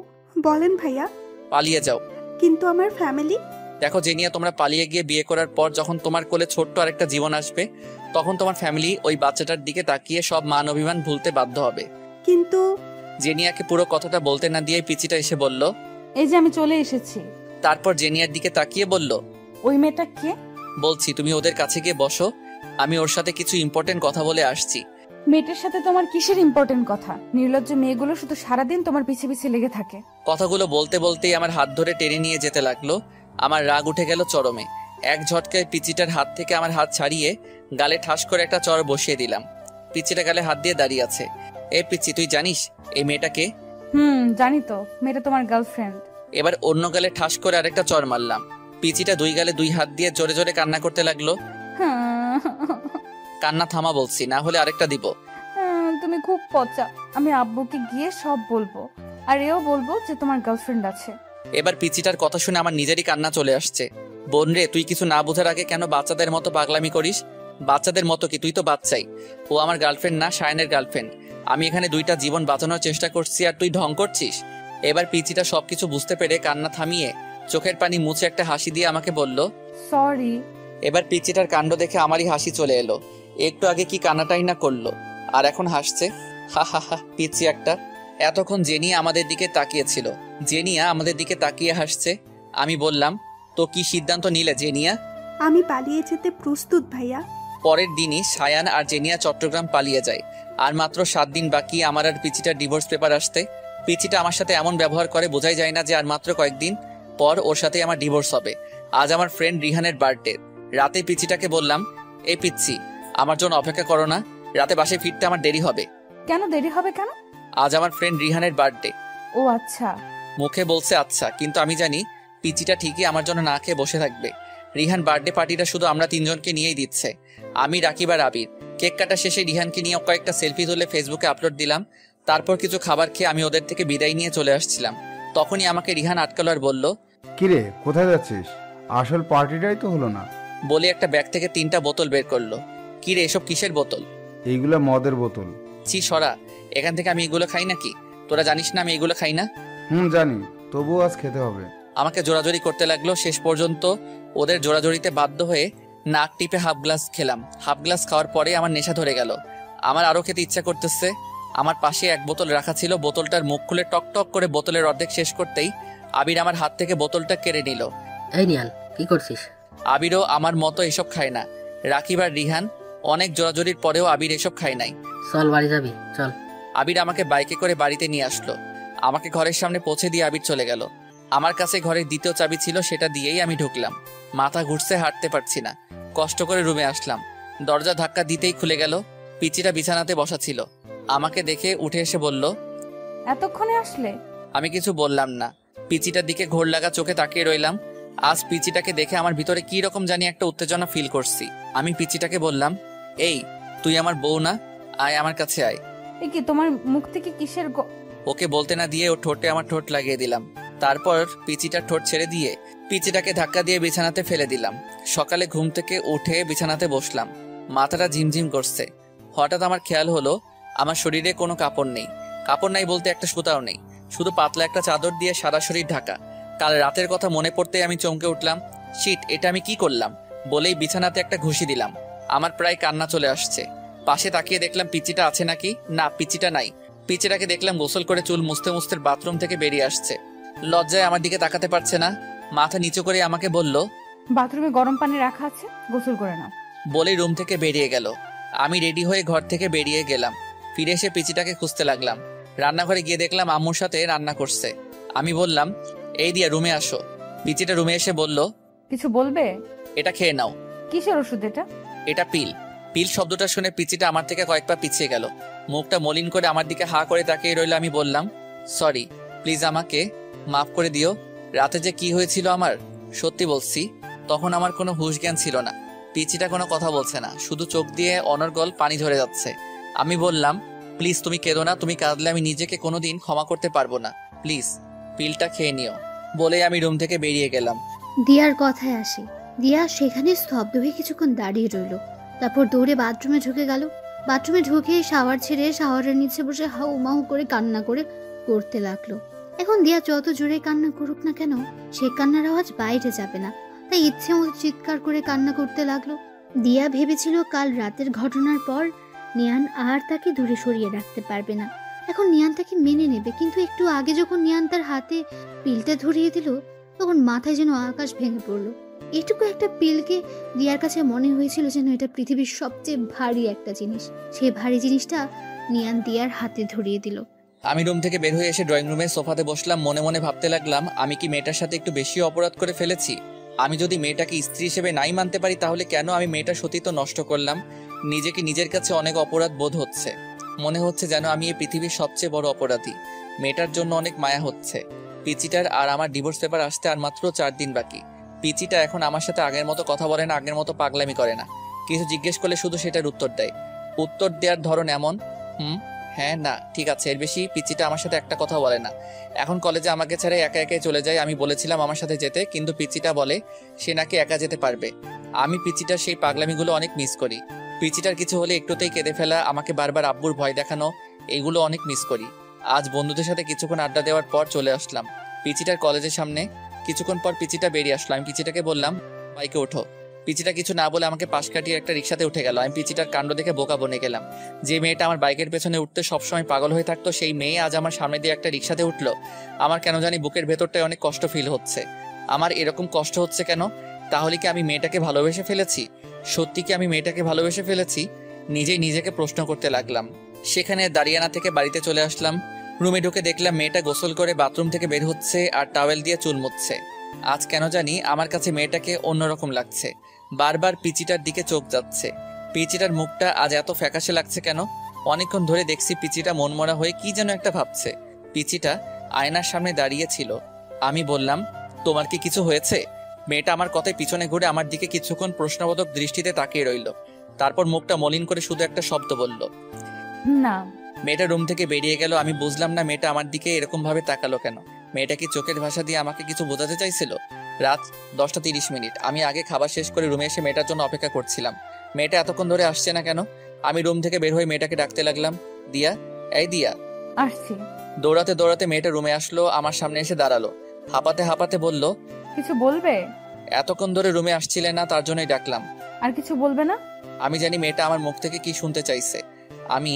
S10: বলেন ভাইয়া?
S1: পালিয়ে যাও।
S10: কিন্তু আমার ফ্যামিলি?
S1: দেখো জেনিয়া, তোমরা পালিয়ে গিয়ে বিয়ে করার পর যখন তোমার কোলে ছোট্ট আরেকটা জীবন আসবে, তখন তোমার ফ্যামিলি ওই বাচ্চাটার দিকে তাকিয়ে সব মান অভিমান ভুলতে বাধ্য হবে।
S10: কিন্তু
S1: জেনিয়াকে পুরো কথাটা বলতে না দিয়ে পিচিটা এসে বলল,
S4: এই যে আমি চলে এসেছি।
S1: তারপর জেনিয়ার দিকে তাকিয়ে বলল,
S4: ওই মেয়েটা কে?
S1: বলছি তুমি ওদের কাছে গিয়ে বসো, আমি ওর সাথে কিছু ইম্পর্টেন্ট কথা বলে আসছি।
S4: মেয়েটার সাথে তোমার কিসের ইম্পর্টেন্ট কথা? নির্লজ্জ মেয়েগুলো শুধু সারাদিন তোমার পিছে পিছে লেগে থাকে।
S1: কথাগুলো বলতে বলতেই আমার হাত ধরে টেনে নিয়ে যেতে লাগলো। আমার রাগ উঠে গেল চরমে। এক ঝটকায় পিচিটার হাত থেকে আমার হাত ছাড়িয়ে গালে ঠাস করে একটা চর বসিয়ে দিলাম। পিচিটা গালে হাত দিয়ে দাঁড়িয়ে আছে। এ পিচি, তুই জানিস এই মেয়েটাকে?
S4: জানি তো, মেয়েটা তোমার গার্লফ্রেন্ড।
S1: এবার অন্য গালে ঠাস করে আরেকটা চর মারলাম। পিচিটা দুই গালে দুই হাত দিয়ে জোরে জোরে কান্না করতে লাগলো। কান্না থামা বলছি, না হলে আরেকটা দিব।
S4: তুমি খুব পচা। আমি আব্বুকে গিয়ে সব বলবো, আর এও বলবো যে তোমার গার্লফ্রেন্ড আছে।
S1: এবার পিচিটার কথা শুনে আমার নিজেরই কান্না চলে আসছে। বোন রে, তুই কিছু না বোঝার আগে কেন বাচ্চাদের মতো পাগলামি করিস? বাচ্চাদের মতো কি, তুই তো বাচ্চাই। ও আমার গার্লফ্রেন্ড না, শায়নের গার্লফ্রেন্ড। আমি এখানে দুইটা জীবন বাঁচানোর চেষ্টা করছি আর তুই ঢং করছিস। এবার পিচিটা সবকিছু বুঝতে পেরে কান্না থামিয়ে চোখের পানি মুছে একটা হাসি দিয়ে আমাকে বলল,
S4: সরি।
S1: এবার পিচিটার কাণ্ড দেখে আমারই হাসি চলে এলো। একটু আগে কি কান্নাটাই না করলো, আর এখন হাসছে। হা হা হা, পিচি একটা। এতক্ষণ জেনিয়া আমাদের দিকে তাকিয়েছিল। জেনিয়া আমাদের দিকে তাকিয়ে হাসছে। আমি বললাম, তো কি সিদ্ধান্ত নিলে জেনিয়া?
S10: আমি পালিয়ে যেতে প্রস্তুত ভাইয়া।
S1: পরের দিনই শায়ান আর জেনিয়া চট্টগ্রাম পালিয়ে যায়। আর মাত্র 7 দিন বাকি আমার আর পিচিটার ডিভোর্স পেপার আসতে। পিচিটা আমার সাথে এমন ব্যবহার করে বোঝাই যায় না যে আর মাত্র কয়েকদিন পর ওর সাথে আমার ডিভোর্স হবে। আজ আমার ফ্রেন্ড রিহানের বার্থডে। রাতে পিচিটাকে বললাম, এই পিচ্ছি, আমার জন্য অপেক্ষা করো না, রাতে বাসায় ফিরতে আমার দেরি হবে।
S4: কেন দেরি হবে কেন?
S1: আজ আমার ফ্রেন্ড রিহানের বার্থডে।
S4: ও আচ্ছা।
S1: মুখে বলছে আচ্ছা, কিন্তু আমি জানি পিচিটা ঠিকই আমার জন্য না খেয়ে বসে থাকবে। রিহান বার্থডে পার্টিটা শুধু আমরা 3 জনকে নিয়েই দিচ্ছে, আমি, রাকিব আর আবির। কেক কাটা শেষে রিহানকে নিয়ে কয়েকটা সেলফি তুলে ফেসবুকে আপলোড দিলাম। তারপর কিছু খাবার খেয়ে আমি ওদের থেকে বিদায় নিয়ে চলে আসছিলাম। তখনই আমাকে রিহান আটকালো আর বলল,
S7: কিরে কোথায় যাচ্ছিস? আসল পার্টিটাই তো হলো না।
S1: বলে একটা ব্যাগ থেকে 3টা বোতল বের করলো। কিরে, এসব কিসের বোতল?
S7: এইগুলা মদের বোতল।
S1: ছি সরা, এখান থেকে আমি এগুলো খাই নাকি? তোরা জানিস না আমি এগুলো খাই না?
S7: জানি, তবুও আজ খেতে হবে।
S1: আমাকে জোরাজোরি করতে লাগলো। শেষ পর্যন্ত ওদের জোরাজোরিতে বাধ্য হয়ে নাক টিপে হাফ গ্লাস খেলাম। হাফ গ্লাস খাওয়ার পরে আমার নেশা ধরে গেল। আমার আরো খেতে ইচ্ছা করতেছে। আমার পাশে এক বোতল রাখা ছিল। বোতলটার মুখ খুলে টক টক করে বোতলের অর্ধেক শেষ করতেই আবির আমার হাত থেকে বোতলটা কেড়ে নিল।
S12: এই নিয়ান, কি করছিস?
S1: আবিরও আমার মতো এসব খায় না। রাকিব আর রিহান অনেক জোরাজোরির পরেও আবির এসব খায় নাই।
S12: চল বাড়ি যাবি, চল।
S1: আবির আমাকে বাইকে করে বাড়িতে নিয়ে আসলো। আমাকে ঘরের সামনে পৌঁছে দিয়ে আবির চলে গেল। আমার কাছে ঘরের দ্বিতীয় চাবি ছিল, সেটা দিয়েই আমি ঢুকলাম। মাথা ঘুরছে, হাঁটতে পারছি না। কষ্ট করে রুমে আসলাম। দরজা ধাক্কা দিতেই খুলে গেল। পিচিটা বিছানাতে বসা ছিল। আমাকে দেখে উঠে এসে বলল,
S4: এতক্ষণে আসলে?
S1: আমি কিছু বললাম না। পিচিটার দিকে ঘোর লাগা চোখে তাকিয়ে রইলাম। আজ পিচিটাকে দেখে আমার ভিতরে কি রকম জানি একটা উত্তেজনা ফিল করছি। আমি পিচিটাকে বললাম, এই তুই আমার বউ না? আয় আমার কাছে আয়।
S4: এ কি, তোমার মুখ থেকে কিসের?
S1: ওকে বলতে না দিয়ে ও ঠোঁটে আমার ঠোঁট লাগিয়ে দিলাম। তারপর পিচিটার ঠোঁট ছেড়ে দিয়ে পিচিটাকে ধাক্কা দিয়ে বিছানাতে ফেলে দিলাম। সকালে ঘুম থেকে উঠে বিছানাতে বসলাম। মাথাটা ঝিমঝিম করছে। হঠাৎ আমার খেয়াল হলো আমার শরীরে কোনো কাপড় নেই। কাপড় নাই বলতে একটা সুতাও নেই, শুধু পাতলা একটা চাদর দিয়ে সারা শরীর ঢাকা। কাল রাতের কথা মনে পড়তেই আমি চমকে উঠলাম। শিট, এটা আমি কি করলাম? বলেই বিছানাতে একটা ঘুষি দিলাম। আমার প্রায় কান্না চলে আসছে। পাশে তাকিয়ে দেখলাম পিচিটা আছে নাকি। না, পিচিটা নাই। পিচিটাকে দেখলাম গোসল করে চুল মুছতে মুছতে বাথরুম থেকে বেরিয়ে আসছে। লজ্জায় আমার দিকে তাকাতে পারছে না। মাথা নিচু করে আমাকে বলল,
S4: বাথরুমে গরম পানি রাখা আছে, গোসল করে নাও।
S1: বলেই রুম থেকে বেরিয়ে গেল। আমি রেডি হয়ে ঘর থেকে বেরিয়ে গেলাম। ফিরে এসে পিচিটাকে খুঁজতে লাগলাম। রান্নাঘরে গিয়ে দেখলাম আম্মুর সাথে রান্না করছে। আমি বললাম, এই দিয়া রুমে আসো। পিচিটা রুমে এসে বলল,
S4: কিছু বলবে?
S1: এটা খেয়ে নাও।
S4: কিসের ওষুধ এটা?
S1: এটা পিল। পিল শব্দটা শুনে পিচিটা আমার থেকে কয়েক পা পিছিয়ে গেল। মুখটা মলিন করে আমার দিকে হা করে তাকিয়ে রইল। আমি বললাম, সরি, প্লিজ আমাকে মাফ করে দিও। রাতে যে কি হয়েছিল আমার, সত্যি বলছি তখন আমার কোনো হুঁশ জ্ঞান ছিল না। পিচিটা কোনো কথা বলছে না, শুধু চোখ দিয়ে অনর্গল পানি ঝরে যাচ্ছে। আমি বললাম, প্লিজ তুমি কেঁদো না, তুমি কাঁদলে আমি নিজেকে কোনোদিন ক্ষমা করতে পারবো না, প্লিজ পিলটা খেয়ে নিও। বলে আমি রুম থেকে বেরিয়ে গেলাম।
S13: দিয়ার কথায় আসি। দিয়া সেখানে স্তব্ধ হয়ে কিছুক্ষণ দাঁড়িয়ে রইল, তারপর দৌড়ে বাথরুমে ঢুকে গেল। বাথরুমে ঢুকে শাওয়ার ছেড়ে শাওয়ারের নিচে বসে হাউ মাউ করে কান্না করতে লাগলো। এখন দিয়া যত জোরে কান্না করুক না কেন, সে কান্নার আওয়াজ বাইরে যাবে না, তাই ইচ্ছে মতো চিৎকার করে কান্না করতে লাগলো। দিয়া ভেবেছিল কাল রাতের ঘটনার পর নিয়ান আর তাকে দূরে সরিয়ে রাখতে পারবে না। এখন নিয়ান তাকে মেনে নেবে, কিন্তু একটু আগে যখন নিয়ান তার হাতে পিলটা ধরিয়ে দিল, তখন মাথায় যেন আকাশ ভেঙে পড়লো। এটুকু একটা পিলকে দিয়ার কাছে মনে হয়েছিল যেন এটা পৃথিবীর সবচেয়ে ভারী একটা জিনিস। সেই ভারী জিনিসটা নিয়ান দিয়ার হাতে ধরিয়ে দিল।
S1: আমি রুম থেকে বের হয়ে এসে ড্রয়িং রুমে সোফাতে বসলাম। মনে মনে ভাবতে লাগলাম, আমি কি মেয়েটার সাথে একটু বেশি অপরাধ করে ফেলেছি? আমি যদি মেয়েটাকে স্ত্রী হিসেবে নাই মানতে পারি, তাহলে কেন আমি মেয়েটার সতীত্ব নষ্ট করলাম? নিজেকে নিজের কাছে অনেক অপরাধ বোধ হচ্ছে। মনে হচ্ছে যেন আমি এই পৃথিবীর সবচেয়ে বড় অপরাধী। মেয়েটার জন্য অনেক মায়া হচ্ছে। পিচিটার আর আমার ডিভোর্স পেপার আসতে আর মাত্র 4 দিন বাকি। পিচিটা এখন আমার সাথে আগের মতো কথা বলে না, আগের মতো পাগলামি করে না। কিছু জিজ্ঞেস করলে শুধু সেটার উত্তর দেয়। উত্তর দেওয়ার ধরন এমন, হ্যাঁ, না, ঠিক আছে, এর বেশি পিচিটা আমার সাথে একটা কথা বলে না। এখন কলেজে আমাকে ছেড়ে একা একাই চলে যায়। আমি বলেছিলাম আমার সাথে যেতে, কিন্তু পিচিটা বলে সে নাকি একা যেতে পারবে। আমি পিচিটার সেই পাগলামিগুলো অনেক মিস করি। পিচিটার কিছু হলে একটুতেই কেঁদে ফেলা, আমাকে বারবার আব্বুর ভয় দেখানো, এগুলো অনেক মিস করি। আজ বন্ধুদের সাথে কিছুক্ষণ আড্ডা দেওয়ার পর চলে আসলাম পিচিটার কলেজের সামনে। কিছুক্ষণ পর পিচিটা বেরিয়ে আসলো। আমি পিচিটাকে বললাম, বাইকে ওঠো। পিচিটা কিছু না বলে আমাকে পাশ কাটিয়ে একটা রিক্সাতে উঠে গেল। আমি পিচিটার কাণ্ড দেখে বোকা বনে গেলাম। যে মেয়েটা আমার বাইকের পেছনে উঠতে সবসময় পাগল হয়ে থাকতো, সেই মেয়ে আজ আমার সামনে দিয়ে একটা রিক্সাতে উঠলো। আমার কেন জানি বুকের ভেতরটায় অনেক কষ্ট ফিল হচ্ছে। আমার এরকম কষ্ট হচ্ছে কেন? তাহলে কি আমি মেয়েটাকে ভালোবেসে ফেলেছি? সত্যি কি আমি মেয়েটাকে ভালোবেসে ফেলেছি? নিজেই নিজেকে প্রশ্ন করতে লাগলাম। সেখানে দাঁড়িয়ানা থেকে বাড়িতে চলে আসলাম। রুমে ঢুকে দেখলাম মেয়েটা গোসল করে বাথরুম থেকে বের হচ্ছে আর টাওয়েল দিয়ে চুল মুছছে। আজ কেন জানি আমার কাছে মেয়েটাকে অন্যরকম লাগছে। বারবার পিচিটার দিকে চোখ যাচ্ছে। পিচিটার মুখটা আজ এত ফ্যাকাশে লাগছে কেন? অনেকক্ষণ ধরে দেখছি পিচিটা মনমরা হয়ে কি যেন একটা ভাবছে। পিচিটা আয়নার সামনে দাঁড়িয়ে ছিল। আমি বললাম, তোমার কি কিছু হয়েছে? মেয়েটা আমার কথায় পিছনে ঘুরে আমার দিকে কিছুক্ষণ প্রশ্নবোধক দৃষ্টিতে তাকিয়ে রইল। তারপর মুখটা মলিন করে শুধু একটা শব্দ বলল,
S4: না।
S1: মেয়েটা রুম থেকে বেরিয়ে গেল। আমি বুঝলাম না মেয়েটা আমার দিকে এরকম ভাবে তাকালো কেন। মেয়েটা কি চোখের ভাষা দিয়ে আমাকে কিছু বোঝাতে চাইছিল? রাত 10:30। আমি আগে খাবার শেষ করে রুমে এসে মেয়েটার জন্য অপেক্ষা করছিলাম। মেয়েটা এতক্ষণ ধরে আসছে না কেন? আমি রুম থেকে বের হয়ে মেয়েটাকে ডাকতে লাগলাম, দিয়া, এই দিয়া।
S4: আসছি।
S1: দৌড়াতে দৌড়াতে মেয়েটা রুমে আসলো, আমার সামনে এসে দাঁড়ালো। হাঁপাতে হাঁপাতে বলল,
S4: কিছু বলবে?
S1: এতক্ষণ ধরে রুমে আসছিলে না, তার জন্যই ডাকলাম।
S4: আর কিছু বলবে না?
S1: আমি জানি মেয়েটা আমার মুখ থেকে কি শুনতে চাইছে। আমি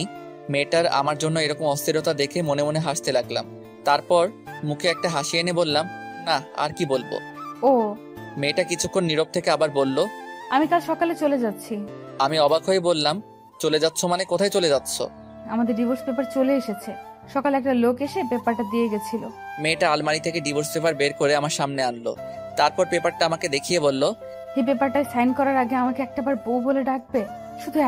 S1: মেয়েটার আমার জন্য এরকম অস্থিরতা দেখে মনে মনে হাসতে লাগলাম। তারপর মুখে একটা হাসি এনে বললাম, না, আর কি বলবো।
S4: ও।
S1: মেয়েটা কিছুক্ষণ নীরব থেকে আবার বলল,
S4: আমি কাল সকালে চলে যাচ্ছি।
S1: আমি অবাক হয়ে বললাম, চলে যাচ্ছ মানে? কোথায় চলে যাচ্ছ?
S4: আমাদের ডিভোর্স পেপার চলে এসেছে। সকালে একটা লোক এসে পেপারটা দিয়ে গেছিল।
S1: মেয়েটা আলমারি থেকে ডিভোর্স পেপার বের করে আমার সামনে আনলো। তারপর পেপারটা আমাকে দেখিয়ে বলল,
S4: এই পেপারটায় সাইন করার আগে আমাকে একটাবার বউ বলে ডাকবে। শুধু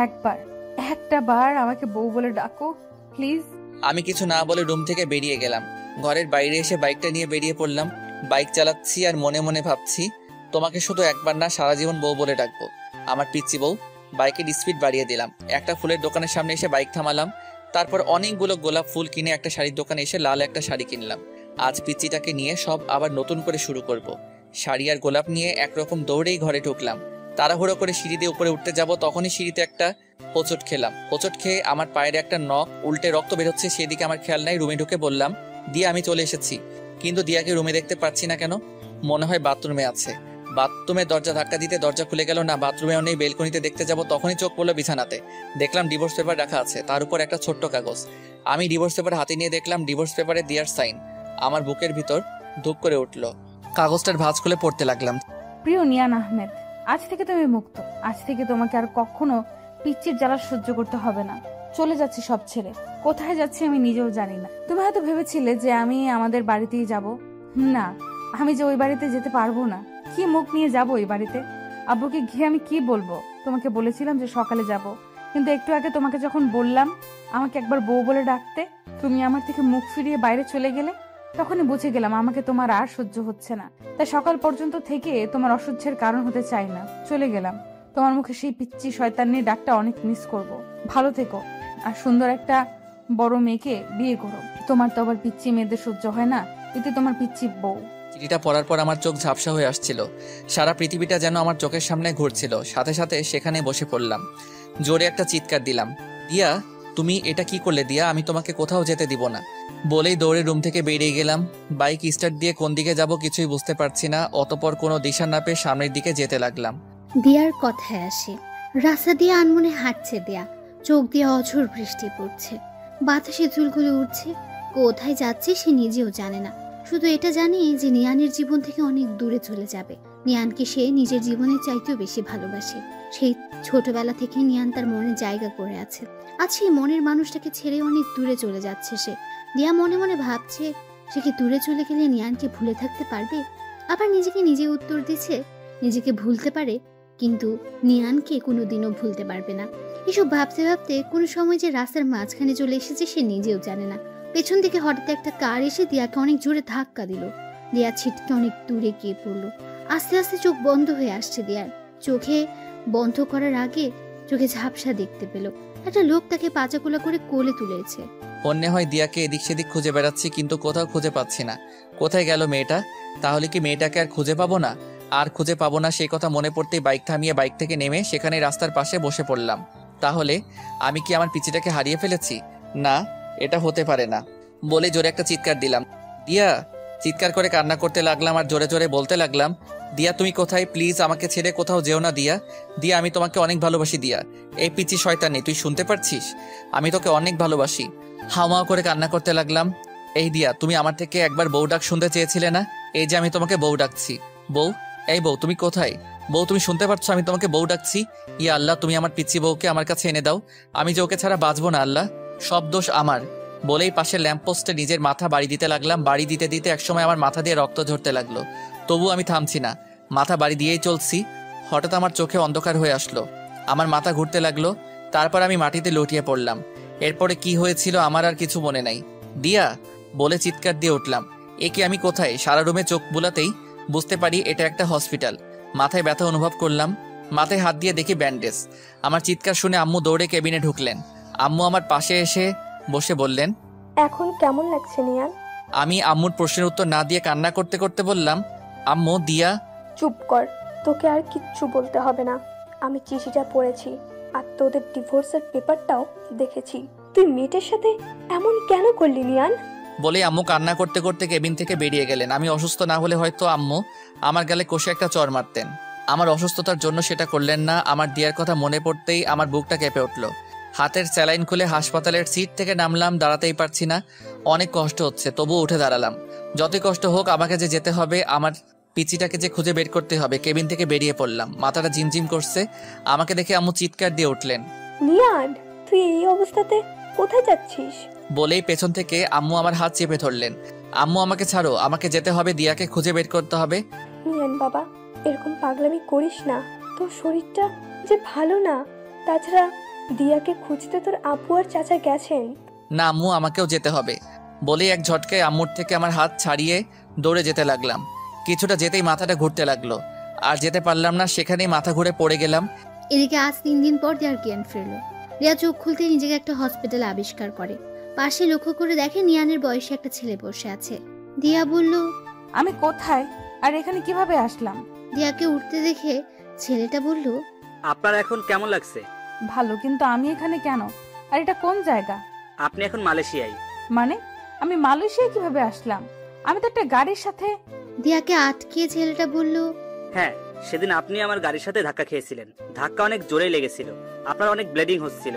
S4: একটা বার আমাকে বউ বলে ডাকো প্লিজ।
S1: আমি কিছু না বলে রুম থেকে বেরিয়ে গেলাম। ঘরের বাইরে এসে বাইকটা নিয়ে বেরিয়ে পড়লাম। বাইক চালাচ্ছি আর মনে মনে ভাবছি, তোমাকে শুধু একবার না, সারা জীবন বউ বলে ডাকবো। আমার পিচ্চি বউ। বাইকের স্পিড বাড়িয়ে দিলাম। একটা ফুলের দোকানের সামনে এসে বাইক থামালাম। তারপর অনেকগুলো গোলাপ ফুল কিনে একটা শাড়ির দোকানে এসে লাল একটা শাড়ি কিনলাম। আজ পিচ্চিটাকে নিয়ে সব আবার নতুন করে শুরু করব। শাড়ি আর গোলাপ নিয়ে একরকম দৌড়েই ঘরে ঢুকলাম। তাড়াহুড়ো করে সিঁড়ি দিয়ে উপরে উঠতে যাব, তখনই সিঁড়িতে একটা হোঁচট খেলাম। হোঁচট খেয়ে আমার পায়ের একটা নখ উল্টে রক্ত বেরোচ্ছে, সেদিকে আমার খেয়াল নাই। রুমে ঢুকে বললাম, দিয়া, আমি চলে এসেছি। কিন্তু দিয়াকে রুমে দেখতে পাচ্ছি না কেন? মনে হয় বাথরুমে আছে। বাথরুমের দরজা ধাক্কা দিতে দরজা খুলে গেল না। বাথরুমেও নেই। বেলকনিতে দেখতে যাব, তখনই চোখ পড়লো বিছানাতে। দেখলাম ডিভোর্স পেপার রাখা আছে, তার উপর একটা ছোট্ট কাগজ। আমি ডিভোর্স পেপার হাতে নিয়ে দেখলাম ডিভোর্স পেপারে দিয়ার সাইন। আমার বুকের ভিতর ধুপ করে উঠলো। কাগজটার ভাঁজ খুলে পড়তে লাগলাম।
S4: প্রিয় নিয়ান আহমেদ, আজ থেকে তুমি মুক্ত। আজ থেকে তোমাকে আর কখনো পিচ্চির জ্বালা সহ্য করতে হবে না। চলে যাচ্ছি সব ছেড়ে। কোথায় যাচ্ছি আমি নিজেও জানি না। তুমি হয়তো ভেবেছিলে যে আমি আমাদের বাড়িতেই যাব। না, আমি যে ওই বাড়িতে যেতে পারবো না। কি মুখ নিয়ে যাব ওই বাড়িতে? আব্বুকে গিয়ে আমি কি বলবো? তোমাকে বলেছিলাম যে সকালে যাব, কিন্তু একটু আগে তোমাকে যখন বললাম আমাকে একবার বউ বলে ডাকতে, তুমি আমার থেকে মুখ ফিরিয়ে বাইরে চলে গেলে, তখনই বুঝে গেলাম আমাকে তোমার আর সহ্য হচ্ছে না। তাই সকাল পর্যন্ত থেকে তোমার অসহ্যের কারণ হতে চাই না, চলে গেলাম। তোমার মুখে সেই পিচ্চি শয়তানের ডাকটা অনেক মিস করব। ভালো থেকো, আর সুন্দর একটা বড় মেয়েকে বিয়ে করো। তোমার তো আবার পিচ্চি মেয়েদের সহ্য হয় না, এতে তোমার পিচ্চি বউ।
S1: চিঠিটা পড়ার পর আমার চোখ ঝাপসা হয়ে আসছিল, সারা পৃথিবীটা যেন আমার চোখের সামনে ঘুরছিল। সাথে সাথে সেখানে বসে পড়লাম, জোরে একটা চিৎকার দিলাম, দিয়া তুমি এটা কি করলে দিয়া? আমি তোমাকে কোথাও যেতে দিব না। বলেই দৌড়ে রুম থেকে বেরিয়ে গেলাম। বাইক স্টার্ট দিয়ে কোন দিকে যাব কিছুই বুঝতে পারছি না। অতপর কোনো দিশা না পেয়ে সামনের দিকে যেতে লাগলাম।
S13: দিয়ার কথায় আসে, রাস্তা দিয়ে আনমনে হাঁটছে দেয়া, চোখ দিয়ে অঝোর বৃষ্টি পড়ছে, বাতাসে চুলগুলো উঠছে। কোথায় যাচ্ছে সে নিজেও জানে না, শুধু এটা জানে যে নিয়ানের জীবন থেকে অনেক দূরে চলে যাবে। নিয়ানকে সে নিজের জীবনের চাইতেও বেশি ভালোবাসে। সেই ছোটবেলা থেকে নিয়ান তার মনে জায়গা করে আছে। আজ সেই মনের মানুষটাকে ছেড়ে অনেক দূরে চলে যাচ্ছে সে। দিয়া মনে মনে ভাবছে, সে কি দূরে চলে গেলে নিয়ানকে ভুলে থাকতে পারবে? আবার নিজেকে নিজে উত্তর দিচ্ছে, নিজেকে ভুলতে পারে কিন্তু নিয়ানকে কোনোদিনও ভুলতে পারবে না। এসব ভাবতে ভাবতে কোনো সময় যে রাস্তার মাঝখানে চলে এসেছে সে নিজেও জানে না। পেছন থেকে হঠাৎ একটা কার এসে দিয়াকে অনেক জোরে ধাক্কা দিল। দিয়া ছিটকে অনেক দূরে গিয়ে পড়লো। আস্তে আস্তে চোখ বন্ধ হয়ে আসছে দিয়ার। চোখে বন্ধ করার আগে চোখে ঝাপসা দেখতে পেল, একটা লোক তাকে পাচাকোলা করে কোলে তুলেছে।
S1: অন্যে হয় দিয়াকে এদিক সেদিক খুঁজে বেড়াচ্ছি, কিন্তু কোথাও খুঁজে পাচ্ছি না। কোথায় গেল মেয়েটা? তাহলে কি মেয়েটাকে আর খুঁজে পাবো না? আর খুঁজে পাবো না সেই কথা মনে পড়তেই বাইক থামিয়ে বাইক থেকে নেমে সেখানে রাস্তার পাশে বসে পড়লাম। তাহলে আমি কি আমার পিচিটাকে হারিয়ে ফেলেছি? না, এটা হতে পারে না। বলে জোরে একটা চিৎকার দিলাম, দিয়া। চিৎকার করে কান্না করতে লাগলাম আর জোরে জোরে বলতে লাগলাম, দিয়া তুমি কোথায়? প্লিজ আমাকে ছেড়ে কোথাও যেও না দিয়া। দিয়া আমি তোমাকে অনেক ভালোবাসি দিয়া। এই পিচি শয়তানি, তুই শুনতে পারছিস? আমি তোকে অনেক ভালোবাসি। হাওয়া করে কান্না করতে লাগলাম। এই দিয়া, তুমি আমার থেকে একবার বউ ডাক শুনতে চেয়েছিলে না? এই যে আমি তোমাকে বউ ডাকছি। বউ, এই বউ তুমি কোথায়? বউ তুমি শুনতে পারছো আমি তোমাকে বউ ডাকছি? ইয়া আল্লাহ, তুমি আমার পিচ্ছি বউকে আমার কাছে এনে দাও। আমি যে ওকে ছাড়া বাঁচবো না আল্লাহ, সব দোষ আমার। বলেই পাশের ল্যাম্পপোস্টে নিজের মাথা বাড়ি দিতে লাগলাম। বাড়ি দিতে দিতে একসময় আমার মাথা দিয়ে রক্ত ঝরতে লাগলো, তবু আমি থামছি না, মাথা বাড়ি দিয়েই চলছি। হঠাৎ আমার চোখে অন্ধকার হয়ে আসলো, আমার মাথা ঘুরতে লাগলো। তারপর আমি মাটিতে লুটিয়ে পড়লাম। এরপরে কি হয়েছিল আমার আর কিছু মনে নাই। দিয়া বলে চিৎকার দিয়ে উঠলাম, এ কি? আমি কোথায়? সারা রুমে চোখ বুলাতেই বুঝতে পারি এটা একটা হসপিটাল। মাথায় ব্যথা অনুভব করলাম, মাথায় হাত দিয়ে দেখি ব্যান্ডেজ। আমার চিৎকার শুনে আম্মু দৌড়ে কেবিনে ঢুকলেন। আম্মু আমার পাশে এসে বসে বললেন,
S3: এখন কেমন লাগছে নিয়ান?
S1: আমি আম্মুর প্রশ্নের উত্তর না দিয়ে কান্না করতে করতে বললাম, আম্মু দিয়া।
S3: চুপ কর, তোকে আর কিচ্ছু বলতে হবে না। আমি চিঠিটা পড়েছি আর তোদের ডিভোর্সের পেপারটাও দেখেছি। তুই মেয়েটার সাথে এমন কেন করলি নিয়ান?
S1: বলে আম্মু কান্না করতে করতে কেবিন থেকে বেরিয়ে গেলেন। আমি অসুস্থ না হলে হয়তো আম্মু আমার গালে কষে একটা চড় মারতেন। আমার অসুস্থতার জন্য সেটা করলেন না। আমার দিয়ার কথা মনে পড়তেই আমার বুকটা কেঁপে উঠল। হাতের স্যালাইন খুলে হাসপাতালের সিট থেকে নামলাম। দাঁড়াতেই পারছি না, অনেক কষ্ট হচ্ছে, তবুও উঠে দাঁড়ালাম। যতই কষ্ট হোক আমাকে যে যেতে হবে, আমার পিচিটাকে যে খুঁজে বের করতে হবে। কেবিন থেকে বেরিয়ে পড়লাম, মাথাটা ঝিমঝিম করছে। আমাকে দেখে আম্মু চিৎকার দিয়ে উঠলেন,
S3: নিয়ান তুই এই অবস্থাতে কোথায় যাচ্ছিস?
S1: বলেই পেছন থেকে আম্মু আমার হাত চেপে ধরলেন। আম্মু আমাকে ছাড়ো, আমাকে যেতে হবে, দিয়াকে খুঁজে বের করতে হবে।
S3: নিয়ান বাবা, এরকম পাগলামি করিস না, তোর শরীরটা যে ভালো না। তাছাড়া দিয়াকে খুঁজতে তোর আপু আর চাচা গেছেন।
S1: না আম্মু, আমাকেও যেতে হবে। বলে এক ঝটকায় আম্মুর থেকে আমার হাত ছাড়িয়ে দৌড়ে যেতে লাগলাম। কিছুটা যেতেই মাথাটা ঘুরতে লাগলো, আর যেতে পারলাম না, সেখানেই মাথা ঘুরে পড়ে গেলাম।
S13: এদিকে আজ 3 দিন পর দিয়ার জ্ঞান ফিরলো। রিয়া চোখ খুলতে নিজেকে একটা হসপিটাল আবিষ্কার করে। পাশে লক্ষ্য করে দেখে নিয়ানের বয়সে একটা ছেলে বসে আছে। দিয়া বলল,
S4: আমি কোথায় আর এখানে কিভাবে আসলাম?
S13: দিয়াকে উঠতে দেখে ছেলেটা বলল,
S6: আপনার এখন কেমন লাগছে?
S4: ভালো, কিন্তু আমি এখানে কেন? আর এটা কোন জায়গা?
S6: আপনি এখন মালয়েশিয়ায়।
S4: মানে আমি মালয়েশিয়ায় কিভাবে আসলাম? আমি তো একটা গাড়ির সাথে।
S13: দিয়াকে আটকিয়ে ছেলেটা বলল,
S6: হ্যাঁ, সেদিন আপনি আমার গাড়ির সাথে ধাক্কা খেয়েছিলেন। ধাক্কা অনেক জোরে লেগেছিল, আপনার অনেক ব্লিডিং হচ্ছিল।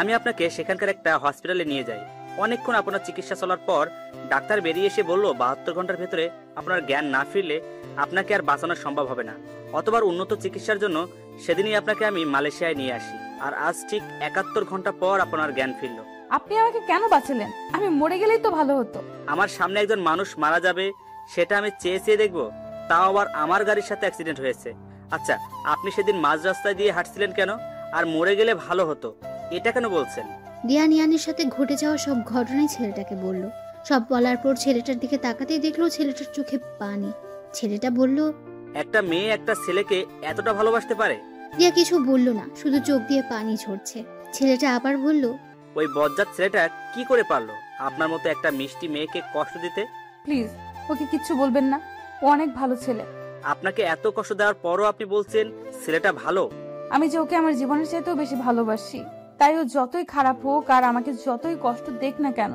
S6: আমি আপনাকে সেখানকার একটা হসপিটালে নিয়ে যাই। অনেকক্ষণ আপনার চিকিৎসা চলার পর ডাক্তার বেরিয়ে এসে বলল 72 ঘন্টার ভেতরে আপনার জ্ঞান না ফিরলে আপনাকে আর বাঁচানো সম্ভব হবে না। অতবার উন্নত চিকিৎসার জন্য সেদিনই আপনাকে আমি মালয়েশিয়ায় নিয়ে আসি। আর আজ ঠিক 71 ঘন্টা পর আপনার জ্ঞান ফিরল।
S4: আপনি আমাকে কেন বাঁচালেন? আমি মরে গেলেই তো ভালো হতো।
S6: আমার সামনে একজন মানুষ মারা যাবে সেটা আমি চেয়ে চেয়ে দেখবো? তাও আবার আমার গাড়ির সাথে অ্যাক্সিডেন্ট হয়েছে। আচ্ছা, আপনি সেদিন মাঝ রাস্তায় দিয়ে হাঁটছিলেন কেন? আর মরে গেলে ভালো হতো, এটা কেন বলছেন?
S13: দিয়া নিয়ানের সাথে ঘটে যাওয়া সব ঘটনাই ছেলেটাকে বলল। সব বলার পর ছেলেটার দিকে তাকাতেই দেখলো ছেলেটার চোখে পানি। ছেলেটা বলল,
S6: একটা মেয়ে একটা ছেলেকে এতটা ভালোবাসতে পারে?
S13: দিয়া কিছু বলল না, শুধু চোখ দিয়ে পানি ঝরছে। ছেলেটা আবার বলল,
S6: ওই বজ্জাত ছেলেটা কি করে পারলো আপনার মতো একটা মিষ্টি মেয়েকে কষ্ট দিতে?
S4: প্লিজ ওকে কিচ্ছু বলবেন না, ও অনেক ভালো ছেলে।
S6: আপনাকে এত কষ্ট দেওয়ার পরও আপনি বলছেন ছেলেটা ভালো?
S4: আমি যে ওকে আমার জীবনের চাইতেও বেশি ভালোবাসি, তাই ও যতই খারাপ হোক আর আমাকে যতই কষ্ট দেখ না কেন,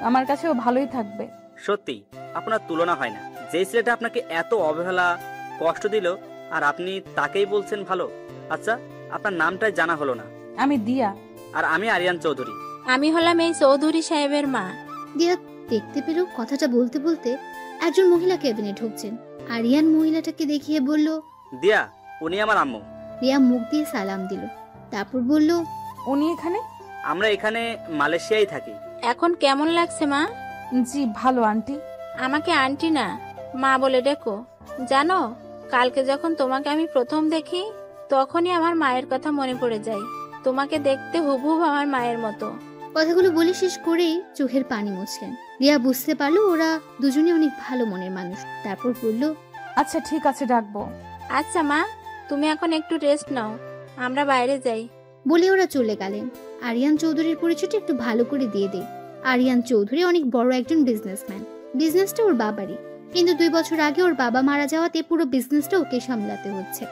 S4: আমার কাছে ও ভালোই থাকবে।
S6: সত্যি আপনার তুলনা হয় না। যে ছেলেটা আপনাকে এত অবহেলা কষ্ট দিল আর আপনি তাকেই বলছেন ভালো। আচ্ছা, আপনার নামটাই জানা হলো না।
S4: আমি দিয়া।
S6: আর আমি আরিয়ান চৌধুরী।
S11: আমি হলাম এই চৌধুরী সাহেবের মা।
S13: দিয়া দেখতে পেল কথাটা বলতে বলতে একজন মহিলা কেবিনে ঢুকছেন। আরিয়ান মহিলাটাকে দেখিয়ে বলল,
S6: দিয়া, উনি আমার আম্মু।
S13: দিয়া মুখ দিয়ে সালাম দিল, তারপর বলল,
S4: উনি এখানে?
S6: আমরা এখানে মালয়েশিয়ায় থাকি।
S11: এখন কেমন লাগছে মা?
S4: জি ভালো আন্টি।
S11: আমাকে আন্টি না, মা বলে ডেকো। জানো, কালকে যখন তোমাকে আমি প্রথম দেখি তখনই আমার মায়ের কথা মনে পড়ে যায়। তোমাকে দেখতে হুবহুব আমার মায়ের মতো।
S13: কথাগুলো বলে শেষ করেই চোখের পানি মুছলেন। রিয়া বুঝতে পারলো ওরা দুজনে অনেক ভালো মনের মানুষ। তারপর বলল,
S4: আচ্ছা ঠিক আছে, ডাকবো।
S11: আচ্ছা মা, তুমি এখন একটু রেস্ট নাও, আমরা বাইরে যাই।
S13: বলে ওরা চলে গেলেন। আরিয়ান চৌধুরীর পরিচয়টা একটু ভালো করে দিয়ে দেয়। আরিয়ান চৌধুরী অনেক বড় একজন বিজনেসম্যান। বিজনেসটা ওর বাবারই, কিন্তু 2 বছর আগে ওর বাবা মারা যাওয়াতে পুরো বিজনেসটা ওকে সামলাতে হচ্ছে।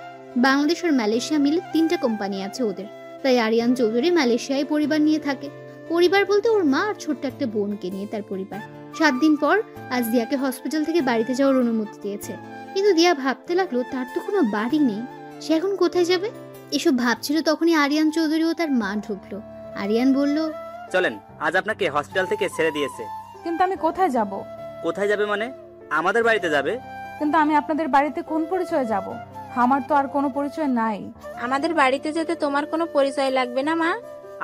S13: বাংলাদেশ আর মালয়েশিয়া মিলে 3টা কোম্পানি আছে ওদের, তাই আরিয়ান চৌধুরী মালয়েশিয়ায় পরিবার নিয়ে থাকে। পরিবার বলতে ওর মা আর ছোট্ট একটা বোনকে নিয়ে তার পরিবার। 7 দিন পর আজ দিয়াকে হসপিটাল থেকে বাড়িতে যাওয়ার অনুমতি দিয়েছে, কিন্তু দিয়া ভাবতে লাগলো তার তো কোনো বাড়ি নেই, সে এখন কোথায় যাবে। এসব ভাবছিল তখনই আরিয়ান চৌধুরী ও তার মা ঢুকলো। আরিয়ান বলল,
S6: চলেন, আজ আপনাকে হসপিটাল থেকে ছেড়ে দিয়েছে।
S4: কিন্তু আমি কোথায় যাব?
S6: কোথায় যাবে মানে? আমাদের বাড়িতে যাবে।
S4: কিন্তু আমি আপনাদের বাড়িতে কোন পরিচয়ে যাব? আমার তো আর কোনো পরিচয় নাই।
S11: আমাদের বাড়িতে যেতে তোমার কোনো পরিচয় লাগবে না মা।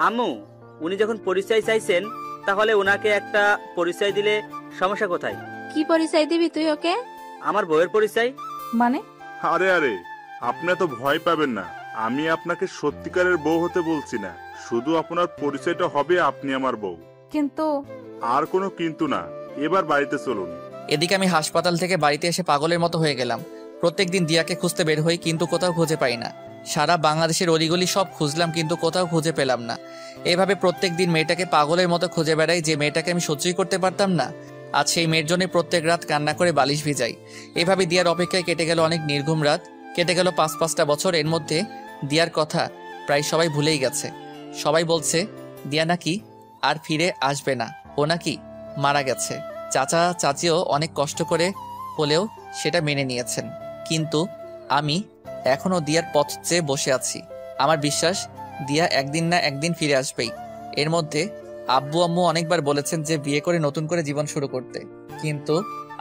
S6: আম্মু, উনি যখন পরিচয় চাইছেন তাহলে ওনাকে একটা পরিচয় দিলে সমস্যা কোথায়?
S11: কি পরিচয় দিবি তুই ওকে?
S6: আমার বউয়ের পরিচয়।
S4: মানে?
S5: আরে আরে, আপনি তো ভয় পাবেন না। আমি আপনাকে সত্যিকারের বউ হতে বলছি না, শুধু আপনার পরিচয়টা হবে আপনি আমার বউ।
S4: কিন্তু
S5: আর কোনো কিন্তু না, এবার বাড়িতে চলুন।
S1: এদিকে আমি হাসপাতাল থেকে বাড়িতে এসে পাগলের মতো হয়ে গেলাম। প্রত্যেকদিন দিয়াকে খুঁজতে বের হই, কিন্তু কোথাও খুঁজে পাই না। সারা বাংলাদেশের অলিগলি সব খুঁজলাম, কিন্তু কোথাও খুঁজে পেলাম না। এভাবে প্রত্যেকদিন মেয়েটাকে পাগলের মতো খুঁজে বেড়াই, যে মেয়েটাকে আমি সহ্যই করতে পারতাম না। আজ সেই মেয়ের জন্য প্রত্যেক রাত কান্না করে বালিশ ভিজাই। এভাবে দিয়ার অপেক্ষায় কেটে গেল অনেক নির্ঘুম রাত, কেটে গেল 5-5টা বছর। এর মধ্যে দিয়ার কথা প্রায় সবাই ভুলেই গেছে। সবাই বলছে দিয়া নাকি আর ফিরে আসবে না, ও নাকি মারা গেছে। চাচা চাচিও অনেক কষ্ট করে হলেও সেটা মেনে নিয়েছেন, কিন্তু আমি এখনো দিয়ার পথ চেয়ে বসে আছি। আমার বিশ্বাস দিয়া একদিন না একদিন ফিরে আসবেই। এর মধ্যে আব্বু আম্মু অনেকবার বলেছেন যে বিয়ে করে নতুন করে জীবন শুরু করতে, কিন্তু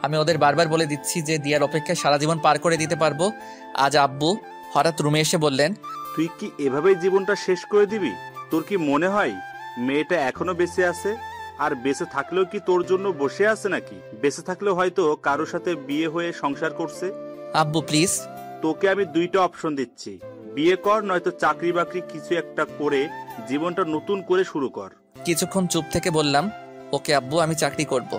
S1: আমি ওদের বারবার বলে দিচ্ছি যে দিয়ার অপেক্ষায় সারা জীবন পার করে দিতে পারবো। আজ আব্বু হঠাৎ রুমে এসে বললেন,
S5: তুই কি এভাবেই জীবনটা শেষ করে দিবি? তোর কি মনে হয় মেয়েটা এখনো বেঁচে আছে? আর বেঁচে থাকলেও কি তোর জন্য বসে আছে নাকি? বেঁচে থাকলেও হয়তো কারোর সাথে বিয়ে হয়ে সংসার করছে।
S1: আব্বু প্লিজ,
S5: তোকে আমি 2টা অপশন দিচ্ছি, বিয়ে কর নয়তো চাকরি বাকরি কিছু একটা করে জীবনটা নতুন করে শুরু কর।
S1: কিছুক্ষণ চুপ থেকে বললাম, ওকে আব্বু, আমি চাকরি করব।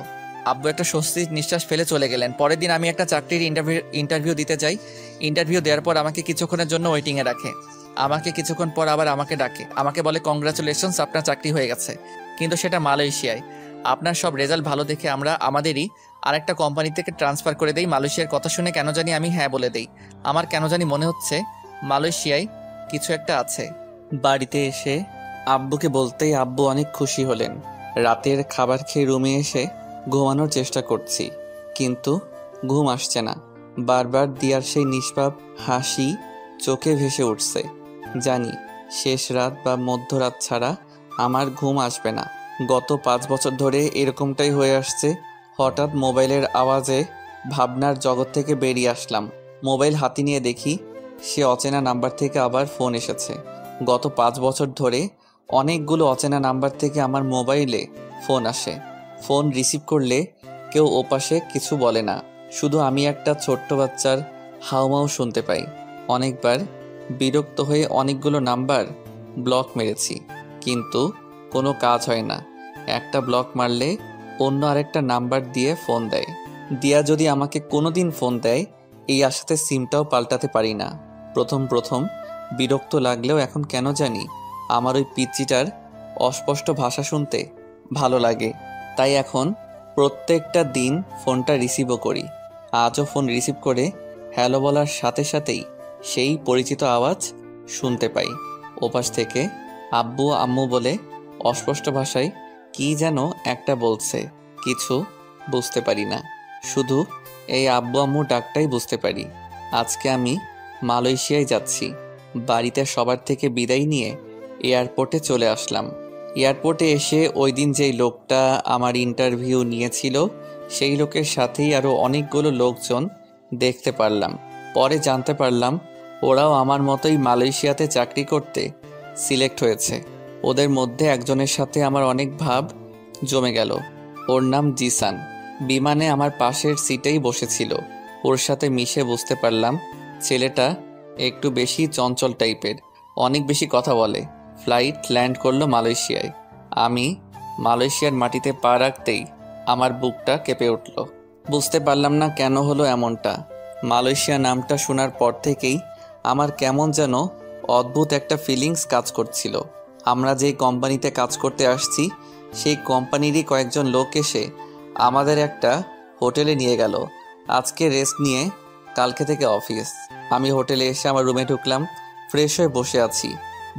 S1: আব্বু একটা স্বস্তির নিঃশ্বাস ফেলে চলে গেলেন। পরের দিন আমি একটা চাকরির ইন্টারভিউ দিতে যাই। ইন্টারভিউ দেওয়ার পর আমাকে কিছুক্ষণের জন্য ওয়েটিংয়ে রাখে। আমাকে কিছুক্ষণ পর আবার আমাকে ডাকে, আমাকে বলে কংগ্রাচুলেশনস, আপনার চাকরি হয়ে গেছে, কিন্তু সেটা মালয়েশিয়ায়। আপনার সব রেজাল্ট ভালো দেখে আমরা আমাদেরই আরেকটা কোম্পানি থেকে ট্রান্সফার করে দেই। মালয়েশিয়ার কথা শুনে কেন জানি আমি হ্যাঁ বলে দেই। আমার কেন জানি মনে হচ্ছে মালয়েশিয়ায় কিছু একটা আছে। বাড়িতে এসে আব্বুকে বলতেই আব্বু অনেক খুশি হলেন। রাতের খাবার খেয়ে রুমে এসে ঘুমানোর চেষ্টা করছি, কিন্তু ঘুম আসছে না। বারবার দিয়ার সেই নিষ্পাপ হাসি চোখে ভেসে উঠছে। জানি শেষ রাত বা মধ্যরাত ছাড়া আমার ঘুম আসবে না। গত 5 বছর ধরে এরকমটাই হয়ে আসছে। হঠাৎ মোবাইলের আওয়াজে ভাবনার জগৎ থেকে বেরিয়ে আসলাম। মোবাইল হাতে নিয়ে দেখি সে অচেনা নাম্বার থেকে আবার ফোন এসেছে। গত 5 বছর ধরে অনেকগুলো অচেনা নাম্বার থেকে আমার মোবাইলে ফোন আসে। ফোন রিসিভ করলে কেউ ওপাশে কিছু বলে না, শুধু আমি একটা ছোট্ট বাচ্চার হাউমাউ শুনতে পাই। অনেকবার বিরক্ত হয়ে অনেকগুলো নাম্বার ব্লক মেরেছি, কিন্তু কোনো কাজ হয় না। একটা ব্লক মারলে অন্য আরেকটা নাম্বার দিয়ে ফোন দেয়। দিয়া যদি আমাকে কোনোদিন ফোন দেয়, এই আশাতে সিমটাও পাল্টাতে পারি না। প্রথম প্রথম বিরক্ত লাগলেও এখন কেন জানি আমার ওই পিচ্চিটার অস্পষ্ট ভাষা শুনতে ভালো লাগে। তাই এখন প্রত্যেকটা দিন ফোনটা রিসিভও করি। আজও ফোন রিসিভ করে হ্যালো বলার সাথে সাথেই সেই পরিচিত আওয়াজ শুনতে পাই। ওপাশ থেকে আব্বু আম্মু বলে অস্পষ্ট ভাষায় কি যেন একটা বলছে, কিছু বুঝতে পারি না। শুধু এই আব্বু আম্মু ডাকটাই বুঝতে পারি। আজকে আমি মালয়েশিয়ায় যাচ্ছি। বাড়িতে সবার থেকে বিদায় নিয়ে এয়ারপোর্টে চলে আসলাম। এয়ারপোর্টে এসে ওই দিন যেই লোকটা আমার ইন্টারভিউ নিয়েছিল সেই লোকের সাথেই আরও অনেকগুলো লোকজন দেখতে পারলাম। পরে জানতে পারলাম ওরাও আমার মতোই মালয়েশিয়াতে চাকরি করতে সিলেক্ট হয়েছে। ওদের মধ্যে একজনের সাথে আমার অনেক ভাব জমে গেল। ওর নাম জিসান। বিমানে আমার পাশের সিটেই বসেছিল। ওর সাথে মিশে বুঝতে পারলাম ছেলেটা একটু বেশি চঞ্চল টাইপের, অনেক বেশি কথা বলে। ফ্লাইট ল্যান্ড করলো মালয়েশিয়ায়। আমি মালয়েশিয়ার মাটিতে পা রাখতেই আমার বুকটা কেঁপে উঠল। বুঝতে পারলাম না কেন হলো এমনটা। মালয়েশিয়া নামটা শোনার পর থেকেই আমার কেমন যেন অদ্ভুত একটা ফিলিংস কাজ করছিল। আমরা যেই কোম্পানিতে কাজ করতে আসছি সেই কোম্পানিরই কয়েকজন লোক এসে আমাদের একটা হোটেলে নিয়ে গেল। আজকে রেস্ট নিয়ে কালকে থেকে অফিস। আমি হোটেলে এসে আমার রুমে ঢুকলাম। ফ্রেশ হয়ে বসে আছি।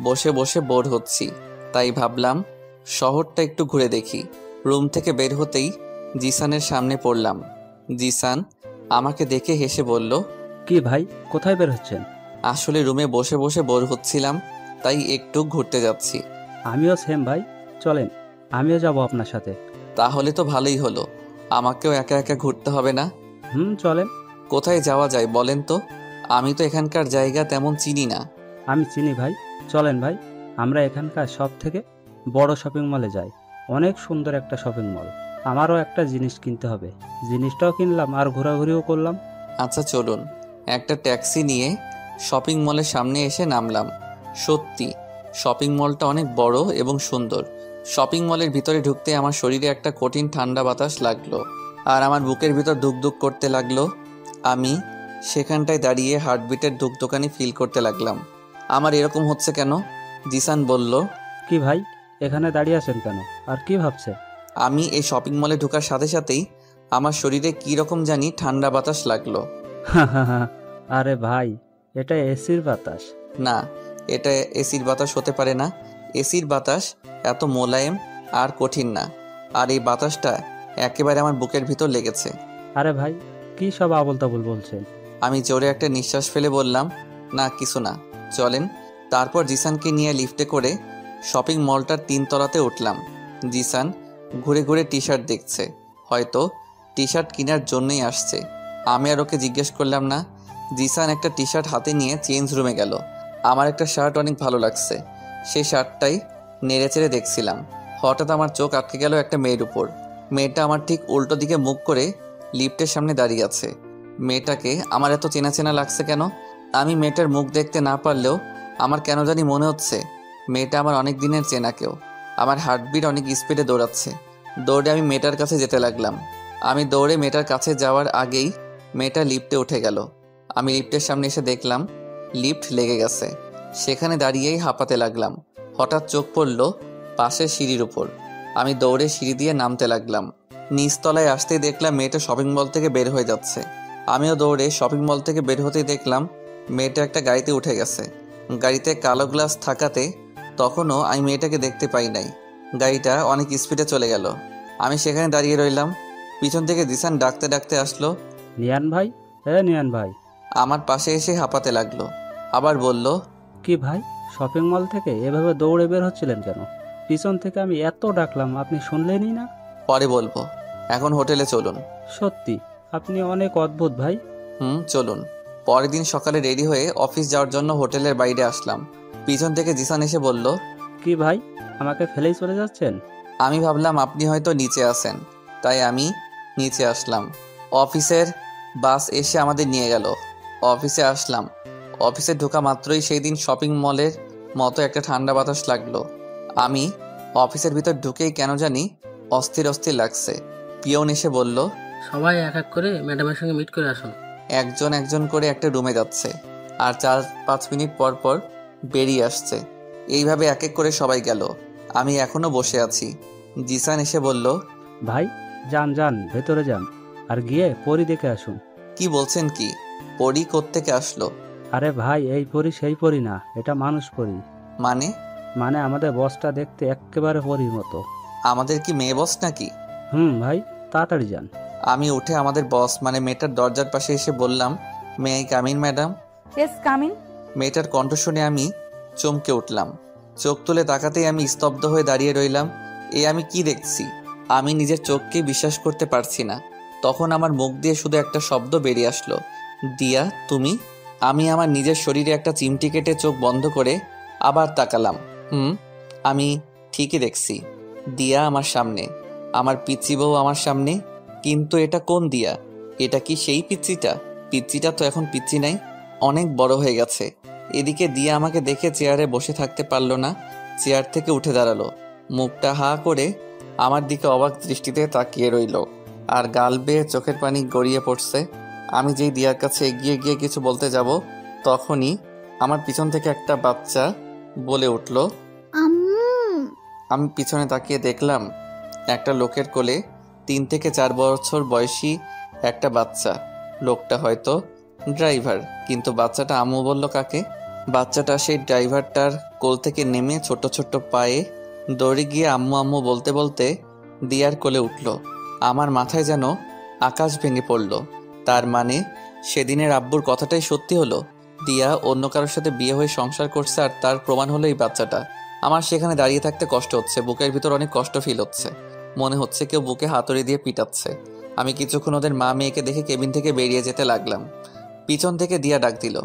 S1: বসে বসে বোর হচ্ছি, তাই ভাবলাম শহরটা একটু ঘুরে দেখি। রুম থেকে বের হতেই জিসানের সামনে পড়লাম। জিসান আমাকে দেখে হেসে বলল,
S14: কি ভাই, কোথায় বের হচ্ছেন?
S1: আসলে রুমে বসে বসে বোর হচ্ছিলাম, তাই একটু ঘুরতে যাচ্ছি।
S14: আমিও সেম ভাই, চলেন আমিও যাব আপনার সাথে।
S1: তাহলে তো ভালোই হলো, আমাকেও একা একা ঘুরতে হবে না।
S14: চলেন।
S1: কোথায় যাওয়া যায় বলেন তো? আমি তো এখানকার জায়গা তেমন চিনি না।
S14: আমি চিনি ভাই, চলেন ভাই, আমরা এখানকার সব থেকে বড় শপিং মলে যাই। অনেক সুন্দর একটা শপিং মল। আমারও একটা জিনিস কিনতে হবে, জিনিসটাও কিনলাম আর ঘোরাঘুরিও করলাম।
S1: আচ্ছা চলুন। একটা ট্যাক্সি নিয়ে শপিং মলের সামনে এসে নামলাম। সত্যি শপিং মলটা অনেক বড় এবং সুন্দর। শপিং মলের ভিতরে ঢুকতে আমার শরীরে একটা কঠিন ঠান্ডা বাতাস লাগলো আর আমার বুকের ভিতর দুকদুক করতে লাগলো। আমি সেখানটায় দাঁড়িয়ে হার্টবিটের দুকদুকানি ফিল করতে লাগলাম। আমার এরকম হচ্ছে কেন? জিসান বলল,
S14: কি ভাই এখানে দাঁড়িয়ে আছেন কেন, আর কি ভাবছে?
S1: আমি এই শপিং মলে ঢোকার সাথে সাথেই আমার শরীরে কি রকম জানি ঠান্ডা বাতাস লাগলো।
S14: আরে ভাই, এটা এসির বাতাস।
S1: না, এটা এসির বাতাস হতে পারে না। এসির বাতাস এত মোলায়েম আর কঠিন না। আর এই বাতাসটা একেবারে আমার বুকের ভিতর লেগেছে।
S14: আরে ভাই, কি সব আবল তাবল বলছেন?
S1: আমি জোরে একটা নিঃশ্বাস ফেলে বললাম, না কিছু না, চলেন। তারপর জিসানকে নিয়ে লিফটে করে শপিং মলটার 3 তলাতে উঠলাম। জিসান ঘুরে ঘুরে টি শার্ট দেখছে, হয়তো টি শার্ট কেনার জন্যই আসছে। আমি আর ওকে জিজ্ঞেস করলাম না। জিসান একটা টি শার্ট হাতে নিয়ে চেঞ্জ রুমে গেল। আমার একটা শার্ট অনেক ভালো লাগছে, সেই শার্টটাই নেড়ে চেড়ে দেখছিলাম। হঠাৎ আমার চোখ আটকে গেল একটা মেয়ের উপর। মেয়েটা আমার ঠিক উল্টো দিকে মুখ করে লিফটের সামনে দাঁড়িয়ে আছে। মেয়েটাকে আমার এত চেনা চেনা লাগছে কেন? আমি মেয়েটার মুখ দেখতে না পারলেও আমার কেন জানি মনে হচ্ছে মেয়েটা আমার অনেক দিনের চেনা কেউ। আমার হার্টবিট অনেক স্পিডে দৌড়াচ্ছে। দৌড়ে আমি মেয়েটার কাছে যেতে লাগলাম। আমি দৌড়ে মেয়েটার কাছে যাওয়ার আগেই মেয়েটা লিফটে উঠে গেল। আমি লিফটের সামনে এসে দেখলাম লিফট লেগে গেছে। সেখানে দাঁড়িয়েই হাঁপাতে লাগলাম। হঠাৎ চোখ পড়ল পাশের সিঁড়ির উপর। আমি দৌড়ে সিঁড়ি দিয়ে নামতে লাগলাম। নিচতলায় আসতেই দেখলাম মেয়েটা শপিং মল থেকে বের হয়ে যাচ্ছে। আমিও দৌড়ে শপিং মল থেকে বের হতেই দেখলাম মেয়েটা একটা গাড়িতে উঠে গেছে। গাড়িতে কালো গ্লাস থাকাতে তখনও আমি মেয়েটাকে দেখতে পাই নাই। গাড়িটা অনেক স্পিডে চলে গেল। আমি সেখানে দাঁড়িয়ে রইলাম। পিছন থেকে জিসান ডাকতে ডাকতে আসলো,
S14: নিয়ান ভাই, নিয়ান ভাই।
S1: আমার পাশে এসে হাঁপাতে লাগলো। আবার বলল,
S14: কি ভাই, শপিং মল থেকে এভাবে দৌড়ে বের হচ্ছিলেন কেন? পিছন থেকে আমি এত ডাকলাম, আপনি শুনলেনই না।
S1: পরে বলবো, এখন হোটেলে চলুন।
S14: সত্যি আপনি অনেক অদ্ভুত ভাই।
S1: চলুন। পরের দিন সকালে রেডি হয়ে অফিস যাওয়ার জন্য হোটেলের বাইরে আসলাম। পিছন থেকে জিসান এসে বলল,
S14: কি ভাই, আমাকে ফেলেই চলে যাচ্ছেন?
S1: আমি ভাবলাম আপনি হয়তো নিচে আছেন, তাই আমি নিচে আসলাম। অফিসের বাস এসে আমাদের নিয়ে গেল। অফিসে আসলাম। অফিসে ঢোকা মাত্রই সেই দিন শপিং মলের মতো একটা ঠান্ডা বাতাস লাগলো। আমি অফিসের ভিতর ঢুকেই কেন জানি অস্থির অস্থির লাগছে। পিয়ন এসে বলল,
S12: সবাই এক এক করে ম্যাডামের সঙ্গে মিট করে আসুন।
S1: একজন একজন করে একটা রুমে যাচ্ছে আর 4-5 মিনিট পর পর বেরিয়ে আসছে। এইভাবে এক এক করে সবাই গেল। আমি এখনো বসে আছি। জিসান এসে বলল,
S14: ভাই যান যান ভেতরে যান, আর গিয়ে পরি দেখে আসুন।
S1: কি বলছেন কি? পরি কোত্থেকে আসলো?
S14: আরে ভাই, এই পরি সেই পরি না, এটা মানুষ পরি।
S1: মানে
S14: আমাদের বসটা দেখতে একেবারে পরির মতো।
S1: আমাদের কি মেয়ে বস নাকি?
S14: ভাই তাড়াতাড়ি যান।
S1: আমি উঠে আমাদের বস মানে মেয়েটার দরজার পাশে এসে বললাম, may I come in madam?
S4: Yes, come in.
S1: মেয়েটার কণ্ঠ শুনে আমি চমকে উঠলাম। চোখ তুলে তাকাতেই আমি স্তব্ধ হয়ে দাঁড়িয়ে রইলাম। আমি কি দেখছি? আমি নিজের চোখকে বিশ্বাস করতে পারছি না। তখন আমার মুখ দিয়ে শুধু একটা শব্দ বেরিয়ে আসলো, দিয়া তুমি? আমি আমার নিজের শরীরে একটা চিমটি কেটে চোখ বন্ধ করে আবার তাকালাম। আমি ঠিকই দেখছি, দিয়া আমার সামনে, আমার পিচ্চি বউ আমার সামনে। কিন্তু এটা কোন দিয়া? এটা কি সেই পিচ্চিটা? পিচ্চিটা তো এখন পিচ্চি নাই, অনেক বড় হয়ে গেছে। এদিকে দিয়া আমাকে দেখে চেয়ারে বসে থাকতে পারলো না, চেয়ার থেকে উঠে দাঁড়ালো। মুখটা হা করে আমার দিকে অবাক দৃষ্টিতে তাকিয়ে রইল, আর গাল বেয়ে চোখের পানি গড়িয়ে পড়ছে। আমি যেই দিয়ার কাছে এগিয়ে গিয়ে কিছু বলতে যাব, তখনই আমার পিছন থেকে একটা বাচ্চা বলে উঠল, আমি পিছনে তাকিয়ে দেখলাম একটা লোকের কোলে 3 থেকে 4 বছর বয়সী একটা বাচ্চা। লোকটা হয়তো ড্রাইভার, কিন্তু বাচ্চাটা আম্মু বলল কাকে? বাচ্চাটা সেই ড্রাইভারটার কোল থেকে নেমে ছোট ছোট পায়ে দৌড়ে গিয়ে আম্মু আম্মু বলতে বলতে দিয়ার কোলে উঠল। আমার মাথায় যেন আকাশ ভেঙে পড়ল। তার মানে সেদিনের আব্বুর কথাটাই সত্যি হলো। দিয়া অন্য কারোর সাথে বিয়ে হয়ে সংসার করছে, আর তার প্রমাণ হলো এই বাচ্চাটা। আমার সেখানে দাঁড়িয়ে থাকতে কষ্ট হচ্ছে, বুকের ভিতর অনেক কষ্ট ফিল হচ্ছে। মনে হচ্ছে কেউ বুকে হাতুড়ি দিয়ে পিটাচ্ছে। আমি কিছুক্ষণ ওদের মা মেয়েকে দেখে কেবিন থেকে বেরিয়ে যেতে লাগলাম। পিছন থেকে দিয়া ডাক দিল,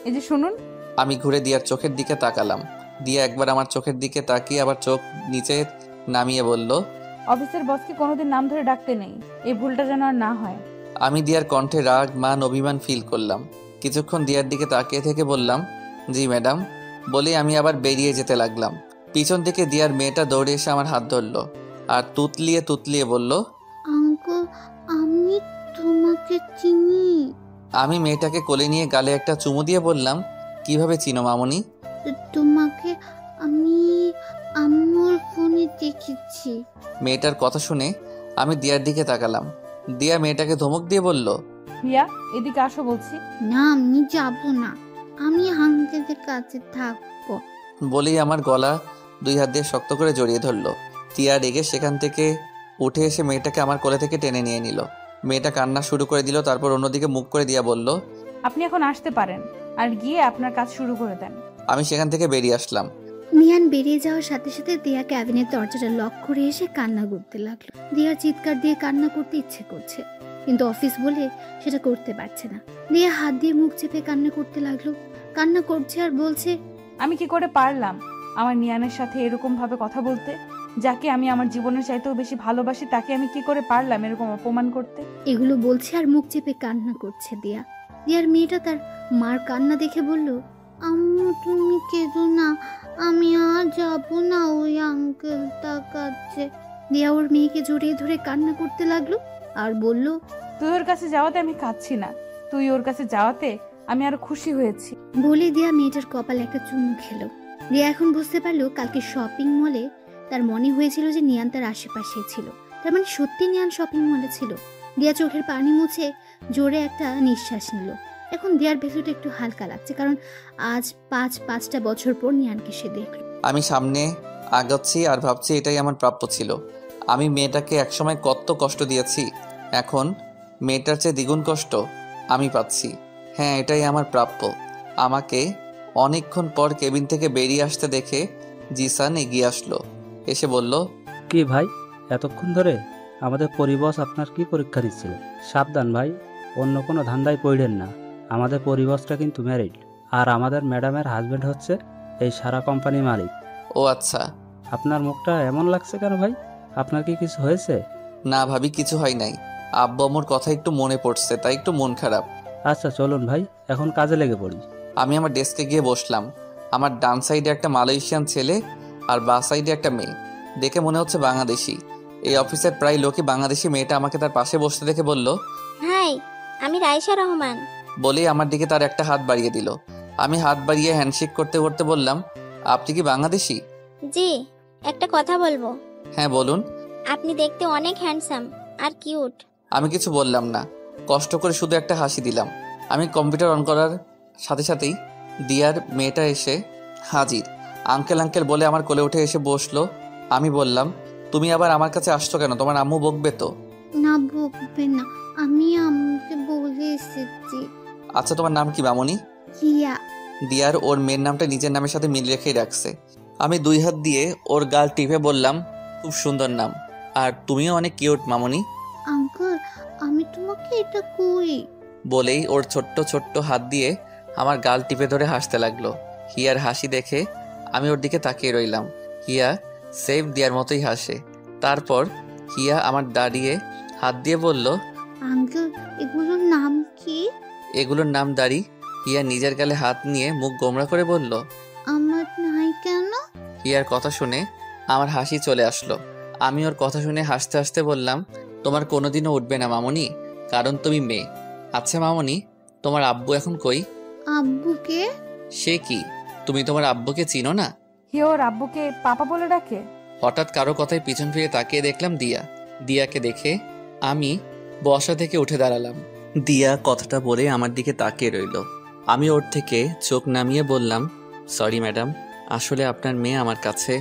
S4: এই যে শুনুন।
S1: আমি ঘুরে দিয়ার চোখের দিকে তাকালাম। দিয়া একবার আমার চোখের দিকে তাকিয়ে আবার চোখ নিচে নামিয়ে বলল,
S4: অফিসের বসকে কোনোদিন নাম ধরে ডাকতে নেই, এই ভুলটা যেন আর না হয়।
S1: আমি দিয়ার কণ্ঠে রাগ মান অভিমান ফিল করলাম। কিছুক্ষণ দিয়ার দিকে তাকিয়ে থেকে বললাম, জি ম্যাডাম, বলে আমি আবার বেরিয়ে যেতে লাগলাম। পিছন থেকে দিয়ার মেয়েটা দৌড়ে এসে আমার হাত ধরলো আর তুতলিয়ে তুতলিয়ে বলল,
S13: আঙ্কেল আমি তোমাকে চিনি।
S1: আমি মেয়েটাকে কোলে নিয়ে গালে একটা চুমু দিয়ে বললাম, কিভাবে চিনো মামুনি?
S13: তোমাকে আমি আম্মুর ফোনে দেখেছি।
S1: মেয়েটার কথা শুনে আমি দিয়ার দিকে তাকালাম। দিয়া মেয়েটাকে ধমক দিয়ে বলল,
S4: রিয়া এদিকে আসো বলছি।
S13: না আমি যাব না, আমি আঙ্কেলের কাছে থাকবো।
S1: বলেই আমার গলা 2 হাত দিয়ে শক্ত করে জড়িয়ে ধরলো। তিয়া রেগে সেখান থেকে উঠে এসে মেয়েটাকে আমার কোলে থেকে টেনে নিয়ে নিল। মেয়েটা কান্না শুরু করে দিল। তারপর অন্যদিকে মুখ করে দিয়া বলল,
S4: আপনি এখন আসতে পারেন, আর গিয়ে আপনার কাজ শুরু করে দেন।
S1: আমি সেখান থেকে বেরিয়ে আসলাম।
S13: নিয়ান বেরিয়ে যাওয়ার সাথে সাথে দিয়া ক্যাবিনের দরজাটা লক করে এসে কান্না করতে লাগলো। দিয়ার চিৎকার দিয়ে কান্না করতে ইচ্ছে করছে, কিন্তু অফিস বলে সেটা করতে পারছে না। দিয়া হাত দিয়ে মুখ চেপে কান্না করতে লাগলো। কান্না করছে আর বলছে,
S4: আমি কি করে পারলাম আমার নিয়ানের সাথে এরকম ভাবে কথা বলতে? যাকে আমি আমার জীবনের চাইতেও বেশি ভালোবাসি, তাকে আমি কি করে পারলাম এরকম অপমান করতে?
S13: এগুলো বলছে আর মুখ চেপে কান্না করছে দিয়া। দিয়ার মেয়েটা তার মার কান্না দেখে বলল, আম্মু তুমি কেঁদো না, আমি আর যাবো না ওই আঙ্কেলটার কাছে। দিয়া ওর মেয়েকে জড়িয়ে ধরে কান্না করতে লাগলো আর বলল,
S4: তুই ওর কাছে যাওয়াতে আমি কাঁদছি না, তুই ওর কাছে যাওয়াতে আমি আরো খুশি হয়েছি।
S13: বলে দিয়া মেয়েটার কপালে একটা চুমু খেলো। দিয়া এখন বুঝতে পারলো কালকে শপিং মলে তার মনে হয়েছিল যে নিয়ান তার আশেপাশে ছিল, তার মানে সত্যি নিয়ান শপিং মলে ছিল। দিয়া চোখের পানি মুছে জোরে একটা নিঃশ্বাস নিল। এখন দিয়ার ভেতরটা একটু হালকা লাগছে, কারণ আজ 5-5টা বছর পর নিয়ানকে সে দেখল।
S1: আমি সামনে আগাচ্ছি আর ভাবছি এটাই আমার প্রাপ্য ছিল। আমি মেয়েটাকে একসময় কত কষ্ট দিয়েছি, এখন মেয়েটার চেয়ে দ্বিগুণ কষ্ট আমি পাচ্ছি। হ্যাঁ, এটাই আমার প্রাপ্য। আমাকে অনেকক্ষণ পর কেবিন থেকে বেরিয়ে আসতে দেখে জিসান এগিয়ে আসলো, এসে বলল,
S14: কি ভাই এতক্ষণ ধরে? আমাদের পরিবস আপনার কি পরীক্ষা নিচ্ছিল? সাবধান ভাই, অন্য কোনো ধান্দায় পড়লেন না। আমাদের পরিবসটা কিন্তু ম্যারিড, আর আমাদের ম্যাডামের হাজব্যান্ড হচ্ছে এই সারা কোম্পানির মালিক।
S1: ও আচ্ছা।
S14: আপনার মুখটা এমন লাগছে কেন ভাই? আপনার কি কিছু হয়েছে?
S1: না ভাবি, কিছু হয় নাই। আব্বু আম্মুর কথা একটু মনে পড়ছে, তাই একটু মন খারাপ।
S14: আচ্ছা চলুন ভাই, এখন কাজে লেগে পড়ি।
S1: আমি আমার ডেস্কে গিয়ে বসলাম। আমার ডান সাইডে একটা মালয়েশিয়ান ছেলে আর বাঁ সাইডে একটা মেয়ে। দেখে মনে হচ্ছে বাংলাদেশি। এই অফিসের প্রায় লোকই বাংলাদেশি। মেয়েটা আমাকে তার পাশে বসতে দেখে বলল,
S15: হাই, আমি রাইসা রহমান।
S1: বলেই আমার দিকে তার একটা হাত বাড়িয়ে দিল। আমি হাত বাড়িয়ে হ্যান্ডশেক করতে করতে বললাম, আপনি কি বাংলাদেশি?
S15: জি, একটা কথা বলবো।
S1: হ্যাঁ বলুন।
S15: আপনি দেখতে অনেক হ্যান্ডসাম আর কিউট।
S1: আমি কিছু বললাম না, কষ্ট করে শুধু একটা হাসি দিলাম। আমি কম্পিউটার অন করার সাথে সাথেই দিয়ার মেয়েটা এসে হাজির। আঙ্কেল আঙ্কেল বলে আমার কোলে উঠে এসে বসলো। আমি বললাম, তুমি আবার আমার কাছে আসছো কেন? তোমার আম্মু বকবে তো?
S13: না, বকবে না, আমি আম্মুকে বলে এসেছি।
S1: আচ্ছা, তোমার নাম কি মামনি?
S13: হিয়া।
S1: দিয়ার ওর মেয়ের নামটা নিজের নামের সাথে মিল রেখেই রাখছে। আমি 2 হাত দিয়ে ওর গাল টিপে বললাম, খুব সুন্দর নাম, আর তুমিও অনেক কিউট মামনি।
S13: আঙ্কেল, আমি তোমাকে এটা কই?
S1: বলেই ওর ছোট্ট ছোট্ট হাত দিয়ে আমার গাল টিপে ধরে হাসতে লাগলো। হিয়ার হাসি দেখে আমি ওর দিকে তাকিয়ে রইলাম। হিয়া সেফ দিয়ার মতোই হাসে। তারপর হিয়া আমার দাঁড়িয়ে হাত দিয়ে বলল,
S13: আঙ্কেল, এগুলোর নাম কি?
S1: এগুলোর নাম দাড়ি। হিয়া নিজের গালে হাত নিয়ে মুখ গোমড়া করে বলল,
S13: আমার নাই কেন?
S1: হিয়ার কথা শুনে আমার হাসি চলে আসলো। আমি ওর কথা শুনে হাসতে হাসতে বললাম, তোমার কোনোদিনও উঠবে না মামনি, কারণ তুমি মেয়ে। আচ্ছা মামনি, তোমার আব্বু এখন কই?
S13: আব্বুকে?
S1: সে কি, তুমি তোমার আব্বুকে চিনো না?
S4: হিয়া ওর আব্বুকে পাপা বলে ডাকে।
S1: হঠাৎ কারো কথায় পিছন ফিরে তাকিয়ে দেখলাম দিয়া। দিয়াকে দেখে আমি বসা থেকে উঠে দাঁড়ালাম। দিয়া কথাটা বলে আমার দিকে তাকিয়ে রইল। আমি ওর থেকে চোখ নামিয়ে বললাম, সরি ম্যাডাম, আসলে আপনার মেয়ে আমার কাছে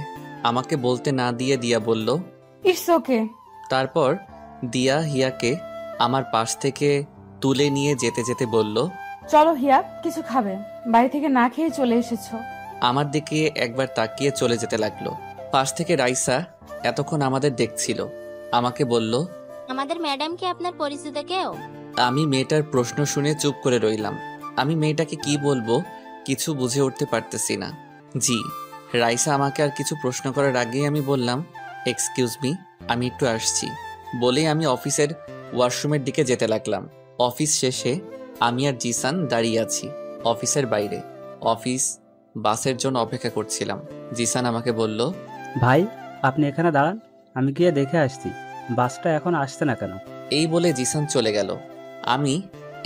S1: আমাকে বলতে না দিয়ে দিয়া বলল,
S4: ইটস ওকে।
S1: তারপর দিয়া হিয়াকে আমার পাশ থেকে তুলে নিয়ে যেতে যেতে বলল,
S4: চলো হিয়া, কিছু খাবে? বাড়ি থেকে না খেয়ে চলে এসেছো।
S1: আমার দিকে একবার তাকিয়ে চলে যেতে লাগলো। পাশ থেকে রাইসা এতক্ষণ আমাদের দেখছিল। আমাকে বলল,
S15: আমাদের ম্যাডাম কি আপনার পরিচিত কেউ?
S1: আমি মেয়েটার প্রশ্ন শুনে চুপ করে রইলাম। আমি মেয়েটাকে কি বলবো কিছু বুঝে উঠতে পারতেছি না। জি। রাইসা আমাকে আর কিছু প্রশ্ন করার আগেই আমি বললাম, এক্সকিউজ মি, আমি একটু আসছি। বলেই আমি অফিসের ওয়াশরুমের দিকে যেতে লাগলাম। অফিস শেষে আমি আর জিসান দাঁড়িয়ে আছি অফিসের বাইরে। অফিস বাসের জন্য অপেক্ষা করছিলাম। জিসান আমাকে বলল,
S14: ভাই, আপনি এখানে দাঁড়ান, আমি গিয়ে দেখে আসছি বাসটা এখন আসছে না কেন।
S1: এই বলে জিসান চলে গেল। আমি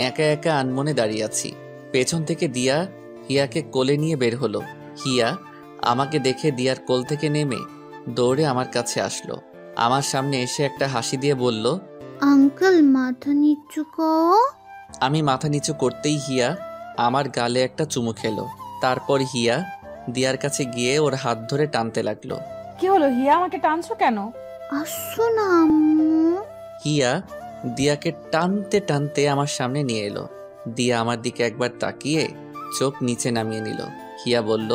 S1: একা একা আনমনে দাঁড়িয়ে আছি। পেছন থেকে দিয়া হিয়াকে কোলে নিয়ে বের হলো। হিয়া আমাকে দেখে দিয়ার কোল থেকে নেমে দৌড়ে আমার কাছে আসলো। আমার সামনে এসে একটা হাসি দিয়ে বলল,
S13: আঙ্কেল, মাথা নিচু কর।
S1: আমি মাথা নিচু করতেই হিয়া আমার গালে একটা চুমু খেলো। তারপর হিয়া দিয়ার কাছে গিয়ে ওর হাত ধরে টানতে লাগলো।
S4: কি হলো হিয়া, আমাকে টানছো কেন?
S13: আসো না আম্মু।
S1: হিয়া দিয়াকে টানতে টানতে আমার সামনে নিয়ে এলো। দিয়া আমার দিকে একবার তাকিয়ে চোখ নিচে নামিয়ে নিল। হিয়া বলল,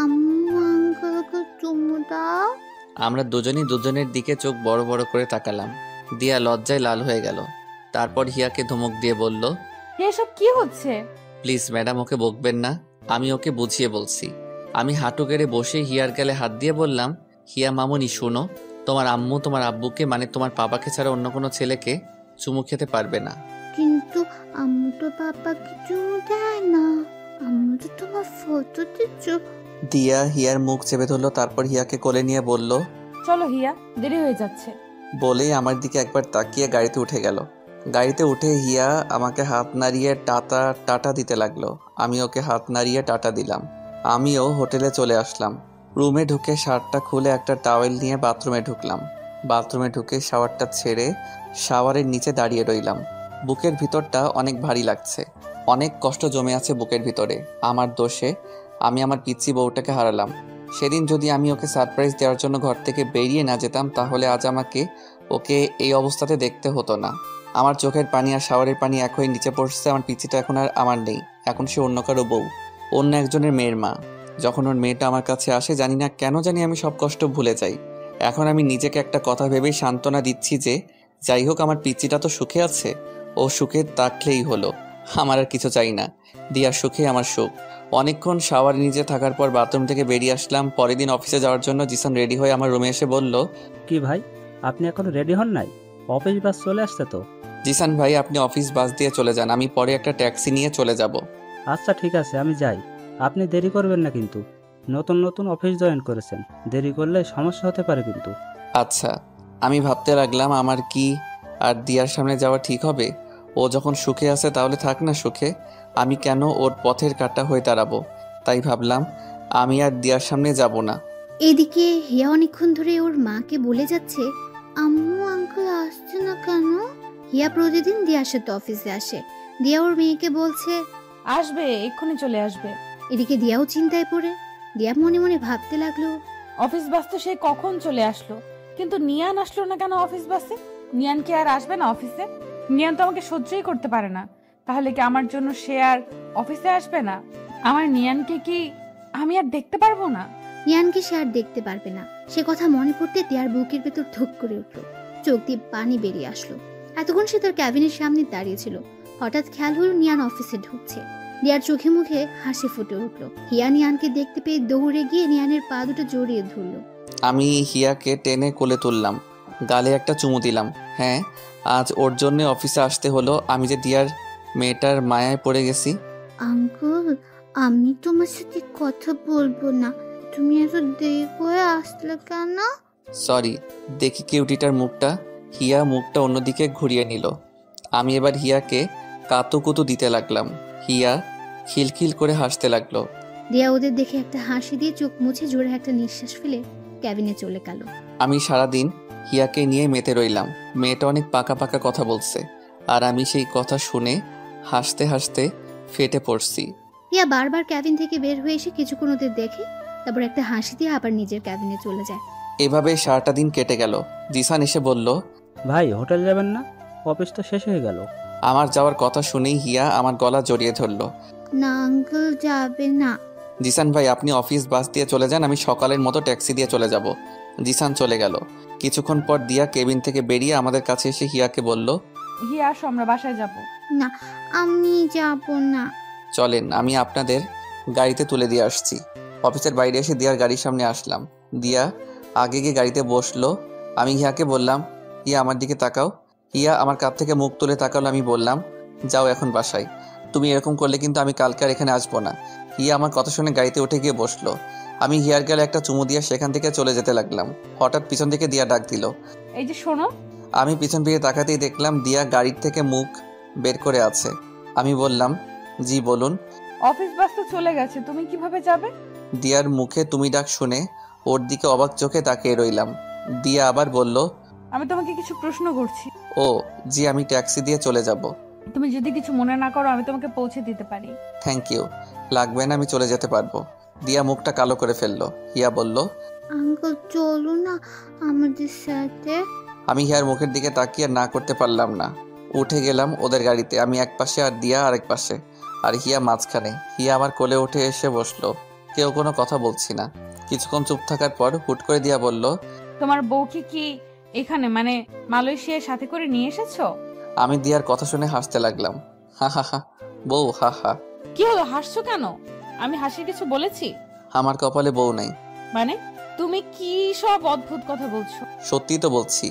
S13: আম্মু, আঙ্কেলকে চুমু দাও।
S1: আমরা দুজনই দুজনের দিকে চোখ বড় বড় করে তাকালাম। দিয়া লজ্জায় লাল হয়ে গেল। তারপর হিয়াকে ধমক দিয়ে বলল,
S4: এসব কি হচ্ছে?
S1: প্লিজ ম্যাডাম, ওকে বকবেন না, আমি ওকে বুঝিয়ে বলছি। আমি হাঁটু গেড়ে বসে হিয়ার গালে হাত দিয়ে বললাম, হিয়া মামুনি শোনো, তোমার আম্মু তোমার আব্বুকে মানে তোমার পাপাকে ছাড়া অন্য কোনো ছেলেকে চুমু খেতে পারবে না।
S13: কিন্তু আম্মু তো পাপাকে চুমু দেয় না, আম্মু তো তোমার ফটো দিচ্ছ।
S1: দিয়া হিয়ার মুখ চেপে ধরলো। তারপর হিয়াকে কোলে নিয়ে বলল,
S4: চলো হিয়া, দেরি হয়ে যাচ্ছে।
S1: বলেই আমার দিকে একবার তাকিয়ে গাড়িতে উঠে গেল। গাড়িতে উঠে হিয়া আমাকে হাত নাড়িয়ে টাটা দিতে লাগলো। আমি ওকে হাত নাড়িয়ে টাটা দিলাম। আমিও হোটেলে চলে আসলাম। রুমে ঢুকে শার্টটা খুলে একটা টাওয়েল নিয়ে বাথরুমে ঢুকলাম। বাথরুমে ঢুকে শাওয়ারটা ছেড়ে শাওয়ারের নিচে দাঁড়িয়ে রইলাম। বুকের ভিতরটা অনেক ভারী লাগছে। অনেক কষ্ট জমে আছে বুকের ভিতরে। আমার দোষে আমি আমার পিচ্চি বউটাকে হারালাম। সেদিন যদি আমি ওকে সারপ্রাইজ দেওয়ার জন্য ঘর থেকে বেরিয়ে না যেতাম, তাহলে আজ আমাকে ওকে এই অবস্থাতে দেখতে হতো না। আমার চোখের পানি আর শাওয়ারের পানি এক হয়ে নিচে পড়ছে। আমার পিচ্চিটা এখন আর আমার নেই, এখন সে অন্য কারো বউ, অন্য একজনের মেয়ের মা। যখন ওর মেয়েটা আমার কাছে আসে, জানি না কেন জানি আমি সব কষ্ট ভুলে যাই। এখন আমি নিজেকে একটা কথা ভেবেই সান্ত্বনা দিচ্ছি যে যাই হোক, আমার পিচ্চিটা তো সুখে আছে, ও সুখে থাকলেই হলো, আমার আর কিছু চাই না। দিয়ার সুখে আমার সুখ। অনেকক্ষণ শাওয়ার নিচে থাকার পর বাথরুম থেকে বেরিয়ে আসলাম। পরের দিন অফিসে যাওয়ার জন্য জিসান রেডি হয়ে আমার রুমে এসে বলল,
S14: কি ভাই, আপনি এখনো রেডি হন নাই? অফিস বাস চলে আসছে তো।
S1: জিসান ভাই, আপনি অফিস বাস দিয়ে চলে যান, আমি পরে একটা ট্যাক্সি নিয়ে চলে যাব।
S14: আচ্ছা ঠিক আছে, আমি যাই। আপনি দেরি করবেন না কিন্তু। নতুন নতুন অফিস জয়েন করেছেন, দেরি করলে সমস্যা হতে পারে কিন্তু।
S1: আচ্ছা, আমি ভাবতে লাগলাম আমার কি আর দিয়ার সামনে যাওয়া ঠিক হবে? ও যখন সুখে আছে তাহলে থাক না সুখে, আমি কেন ওর পথের কাঁটা হয়ে দাঁড়াবো? তাই ভাবলাম আমি আর দিয়ার সামনে যাব না।
S13: এদিকে হিয়া অনেকক্ষণ ধরে ওর মাকে বলে যাচ্ছে, আম্মু আঙ্কেল আসছে না কেন? হিয়া প্রতিদিন দিয়ার সাথে অফিসে আসে। দিয়া ওর মেয়েকে বলছে
S4: আসবে, এক্ষুনি চলে আসবে।
S13: এদিকে দিয়াও চিন্তায় পড়ে। দিয়া মনে মনে ভাবতে লাগলো,
S4: অফিস বাস তো সে কখন চলে আসলো, কিন্তু নিয়ান আসলো না কেন অফিস বাসে? নিয়ান কি আর আসবে না অফিসে? নিয়ান তো আমাকে সহ্যই করতে পারে না, তাহলে কি আমার জন্য সে আর অফিসে আসবে না? আমার নিয়ানকে কি আমি আর দেখতে পারবো না?
S13: নিয়ানকে সে আর দেখতে পারবে না, সে কথা মনে পড়তে দিয়ার বুকের ভেতর ধুক করে উঠলো, চোখ দিয়ে পানি বেরিয়ে আসলো। এতক্ষণ সে তার ক্যাবিনের সামনে দাঁড়িয়েছিল, হঠাৎ খেয়াল হলো নিয়ান অফিসে ঢুকছে। দিয়ার চোখে মুখে হাসি ফুটে উঠলো। হিয়া নিয়ানকে দেখতে পেয়ে দৌড়ে গিয়ে নিয়ানের পা দুটো জড়িয়ে ধরলো।
S1: আমি হিয়াকে টেনে কোলে তুললাম, গালে একটা চুমু দিলাম। হ্যাঁ, আজ ওর জন্য অফিসে আসতে হলো। আমি যে দিয়ার মেয়েটার মায়ায় পড়ে গেছি।
S13: আঙ্কেল, আমি তোমার সাথে কথা বলবো না, তুমি এত দেরি করে আসলে কেন?
S1: সরি। দেখি কিউটিটার মুখটা। হিয়া মুখটা অন্যদিকে ঘুরিয়ে নিল। আমি এবার হিয়াকে কাতুকুতু দিতে লাগলাম। হিয়া খিলখিল করে হাসতে লাগলো।
S13: দিয়া ওদের দেখে একটা হাসি দিয়ে চোখ মুছে জোরে একটা নিঃশ্বাস ফেলে ক্যাবিনে চলে গেল।
S1: আমি সারাদিন হিয়াকে নিয়ে মেতে রইলাম। মেয়েটা অনেক পাকা পাকা কথা বলছে, আর আমি সেই কথা শুনে হাসতে হাসতে ফেটে পড়ছি।
S13: হিয়া বারবার ক্যাবিন থেকে বের হয়ে এসে কিছুক্ষণ ওদের দেখে, তারপর একটা হাসি দিয়ে আবার নিজের ক্যাবিনে চলে যায়।
S1: এভাবে সারাটা দিন কেটে গেল। জিসান এসে বলল,
S14: ভাই হোটেল যাবেন না? অফিস তো শেষ হয়ে গেল।
S1: আমার যাওয়ার কথা শুনেই হিয়া আমার গলা জড়িয়ে ধরলো।
S13: না আঙ্কেল, যাবে না।
S1: জিসান ভাই, আপনি অফিস বাস দিয়ে চলে যান, আমি সকালের মতো ট্যাক্সি দিয়ে চলে যাব। জিসান চলে গেল। কিছুক্ষণ পর দিয়া কেবিন থেকে বেরিয়ে আমাদের কাছে এসে হিয়াকে বলল,
S4: হিয়া আসো, আমরা বাসায় যাব।
S13: না, আমি যাব না।
S1: চলেন, আমি আপনাদের গাড়িতে তুলে দিয়ে আসছি। অফিসের বাইরে এসে দিয়ার গাড়ির সামনে আসলাম। দিয়া আগে গিয়ে গাড়িতে বসলো। আমি হিয়াকে বললাম, হিয়া আমার দিকে তাকাও। হিয়া আমার কাছ থেকে মুখ তুলে তাকালো। আমি বললাম, যাও এখন বাসায়। তুমি এরকম করলে কিন্তু আমি কালকে আর এখানে আসবো না। হিয়া আমার কথা শুনে গাড়িতে উঠে গিয়ে বসলো। আমি হিয়ার গালে একটা চুমু দিয়ে সেখান থেকে চলে যেতে লাগলাম। হঠাৎ পিছন থেকে দিয়া ডাক দিল,
S4: এই যে শোনো।
S1: আমি পিছন ফিরে তাকাতেই দেখলাম দিয়া গাড়ির থেকে মুখ বের করে আছে। আমি বললাম, জি বলুন।
S4: অফিস বাস তো চলে গেছে, তুমি কিভাবে যাবে?
S1: দিয়ার মুখে তুমি ডাক শুনে ওর দিকে অবাক চোখে তাকিয়ে রইলাম। দিয়া আবার বলল,
S4: আমি তোমাকে কিছু প্রশ্ন করছি।
S1: ও জি, আমি ট্যাক্সি দিয়ে চলে যাব।
S4: তুমি যদি কিছু মনে না করো, আমি তোমাকে পৌঁছে দিতে পারি।
S1: থ্যাংক ইউ, লাগবে না, আমি চলে যেতে পারবো। দিয়া মুখটা কালো করে ফেললো। হিয়া বলল,
S13: আঙ্কেল চলো না আমাদের সাথে।
S1: আমি হিয়ার মুখের দিকে তাকিয়ে না করতে পারলাম না। উঠে গেলাম ওদের গাড়িতে। আমি এক পাশে আর দিয়া আরেক পাশে, আর হিয়া মাঝখানে। হিয়া আমার কোলে উঠে এসে বসলো। কেউ কোনো কথা বলছি না। কিছুক্ষণ চুপ থাকার পর হুট করে দিয়া বলল,
S4: তোমার বউকে কি এখানে মানে মালয়েশিয়ার সাথে করে নিয়ে এসেছো?
S1: আমি দিয়ার কথা শুনে হাসতে লাগলাম। হা হা হা, বউ হা হা।
S4: কি হলো, হাসছো কেন? আমি হাসির কিছু বলেছি?
S1: আমার কপালে বউ নাই।
S4: মানে তুমি কি সব অদ্ভুত কথা বলছো?
S1: সত্যি তো বলছি,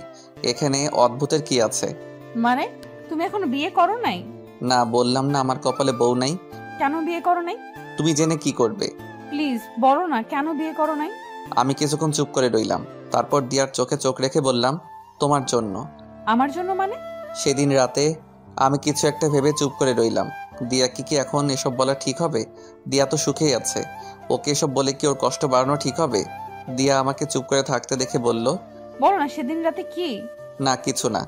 S1: এখানে অদ্ভুতের কি আছে?
S4: মানে তুমি এখনো বিয়ে করো নাই?
S1: না, বললাম না আমার কপালে বউ নাই।
S4: কেন বিয়ে করো নাই?
S1: তুমি জেনে কি করবে?
S4: প্লিজ বলো না, কেন বিয়ে করো নাই?
S1: আমি কিছুক্ষণ চুপ করে রইলাম। তারপর দিয়ার চোখে চোখ রেখে বললাম, তোমার জন্য।
S4: আমার জন্য মানে?
S1: সেদিন রাতে আমি কিছু একটা ভেবে চুপ করে রইলাম। দিয়া কি এখন এসব বলা ঠিক হবে? দিয়া তো সুখেই আছে, ওকে এসব বলে কি ওর কষ্ট বাড়ানো ঠিক হবে? দিয়া আমাকে চুপ করে থাকতে দেখে বলল,
S4: বলো না সেদিন রাতে কি?
S1: না কিছু না।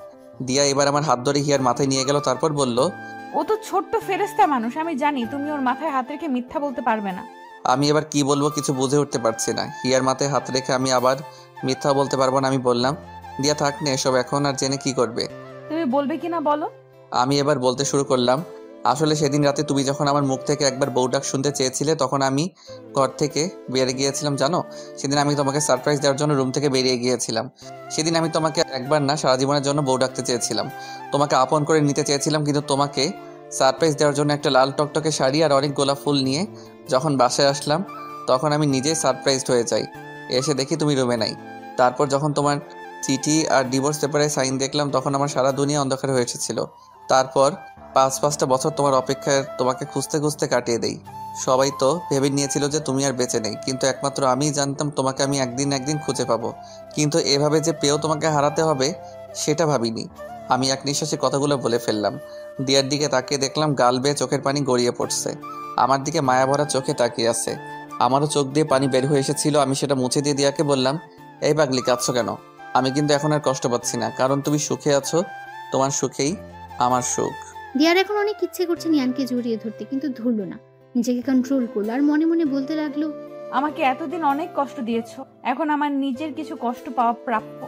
S1: দিয়া এবার আমার হাত ধরে হিয়ার মাথায় নিয়ে গেল। তারপর বলল,
S4: ও তো ছোট্ট ফেরেশতা মানুষ, আমি জানি তুমি ওর মাথায় হাত রেখে মিথ্যা বলতে পারবে না।
S1: আমি এবার কি বলবো কিছু বুঝে উঠতে পারছি না। হিয়ার মাথায় হাত রেখে আমি আবার মিথ্যা বলতে পারবো না। আমি বললাম, দিয়া থাক না এসব, এখন আর জেনে কি করবে?
S4: তুমি বলবে কিনা বলো।
S1: আমি এবার বলতে শুরু করলাম, আসলে সেদিন রাতে তুমি যখন আমার মুখ থেকে একবার বউ ডাক শুনতে চেয়েছিলে, তখন আমি ঘর থেকে বেরিয়ে গিয়েছিলাম জানো। সেদিন আমি তোমাকে সারপ্রাইজ দেওয়ার জন্য রুম থেকে বেরিয়ে গিয়েছিলাম। সেদিন আমি তোমাকে একবার না সারা জীবনের জন্য বউ ডাকতে চেয়েছিলাম, তোমাকে আপন করে নিতে চেয়েছিলাম, কিন্তু তোমাকে সারপ্রাইজ দেওয়ার জন্য একটা লাল টকটকে শাড়ি আর অনেক গোলাপ ফুল নিয়ে যখন বাসায় আসলাম, তখন আমি নিজেই সারপ্রাইজড হয়ে যাই। এসে দেখি তুমি রুমে নাই। তারপর যখন তোমার চিঠি আর ডিভোর্স পেপারে সাইন দেখলাম, তখন আমার সারা দুনিয়া অন্ধকার হয়ে এসেছিল। তারপর 5-5টা বছর তোমার অপেক্ষায় তোমাকে খুঁজতে খুঁজতে কাটিয়ে দেই। সবাই তো ভেবে নিয়েছিল যে তুমি আর বেঁচে নেই, কিন্তু একমাত্র আমিই জানতাম তোমাকে আমি একদিন খুঁজে পাবো। কিন্তু এভাবে যে পেয়েও তোমাকে হারাতে হবে সেটা ভাবিনি। আমি এক নিঃশ্বাসে কথাগুলো বলে ফেললাম। দিয়ার দিকে তাকিয়ে দেখলাম গাল বেয়ে চোখের পানি গড়িয়ে পড়ছে। আমার দিকে মায়া ভরা চোখে তাকিয়ে আছে। আমারও চোখ দিয়ে পানি বের হয়ে এসেছিল। আমি সেটা মুছে দিয়ে দিয়াকে বললাম, এই পাগলি, কাঁদছো কেন? আমি কিন্তু এখন আর কষ্ট পাচ্ছি না, কারণ তুমি সুখে আছো। তোমার সুখেই আমার সুখ।
S13: দিয়ার এখন অনেক ইচ্ছে করছে নিয়ানকে জড়িয়ে ধরতে, কিন্তু ধরল না, নিজেকে কন্ট্রোল করলো আর মনে মনে বলতে লাগলো,
S4: আমাকে এতদিন অনেক কষ্ট দিয়েছো, এখন আমার নিজের কিছু কষ্ট পাওয়া প্রাপ্য।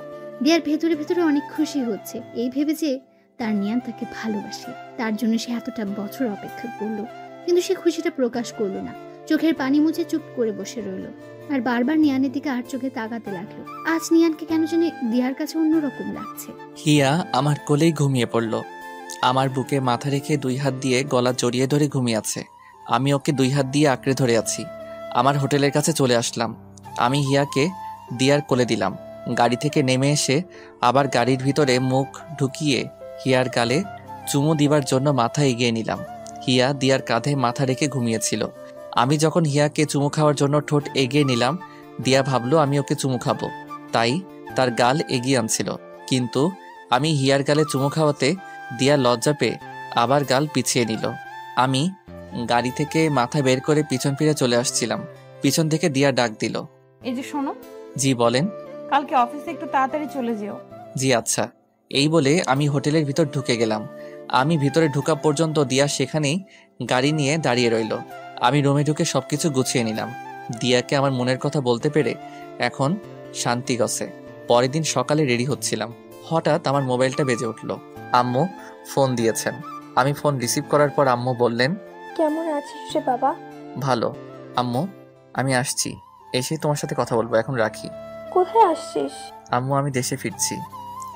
S13: দিয়ার ভেতরে ভেতরে অনেক খুশি হচ্ছে এই ভেবে যে তার নিয়ান তাকে ভালোবাসে, তার জন্য সে এতটা বছর অপেক্ষা করলো। কিন্তু সে খুশিটা প্রকাশ করলো না, চোখের পানি মুছে চুপ করে বসে রইল আর বারবার নিয়ানের দিকে আর চোখে তাকাতে লাগলো। আজ নিয়ানকে কেন জানি দিয়ার কাছে অন্যরকম লাগছে।
S1: হিয়া আমার কোলেই ঘুমিয়ে পড়ল। আমার বুকে মাথা রেখে 2 হাত দিয়ে গলা জড়িয়ে ধরে ঘুমিয়ে আছে। আমি ওকে 2 হাত দিয়ে আঁকড়ে ধরে আছি। আমার হোটেলের কাছে চলে আসলাম। আমি হিয়াকে দিয়ার কোলে দিলাম। গাড়ি থেকে নেমে এসে আবার গাড়ির ভিতরে মুখ ঢুকিয়ে হিয়ার গালে চুমু দিবার জন্য মাথা এগিয়ে নিলাম। হিয়া দিয়ার কাঁধে মাথা রেখে ঘুমিয়েছিল। আমি যখন হিয়াকে চুমু খাওয়ার জন্য ঠোঁট এগিয়ে নিলাম, দিয়া ভাবলো আমি ওকে চুমু খাবো, তাই তার গাল এগিয়ে আনছিল। কিন্তু আমি হিয়ার গালে চুমু খাওয়াতে দিয়া লজ্জা পেয়ে আবার গাল পিছিয়ে নিল। আমি গাড়ি থেকে মাথা বের করে পিছন ফিরে চলে আসছিলাম। পিছন থেকে দিয়া ডাক দিল,
S4: এই যে শোনো।
S1: জি বলেন।
S4: কালকে অফিসে একটু তাড়াতাড়ি চলে যেও।
S1: জি আচ্ছা। এই বলে আমি হোটেলের ভিতর ঢুকে গেলাম। আমি ভিতরে ঢোকা পর্যন্ত দিয়া সেখানেই গাড়ি নিয়ে দাঁড়িয়ে রইল। আমি রুমে ঢুকে সবকিছু গুছিয়ে নিলাম। দিয়াকে আমার মনের কথা বলতে পেরে এখন শান্তি গছে। পরের দিন সকালে রেডি হচ্ছিলাম, হঠাৎ আমার মোবাইলটা বেজে উঠল। আম্মু ফোন দিয়েছেন। আমি ফোন রিসিভ করার পর আম্মু বললেন,
S3: কেমন আছিস রে বাবা?
S1: ভালো আম্মু, আমি আসছি, এসে তোমার সাথে কথা বলবো, এখন রাখি।
S3: কোথায় আসছিস?
S1: আম্মু আমি দেশে ফিরছি।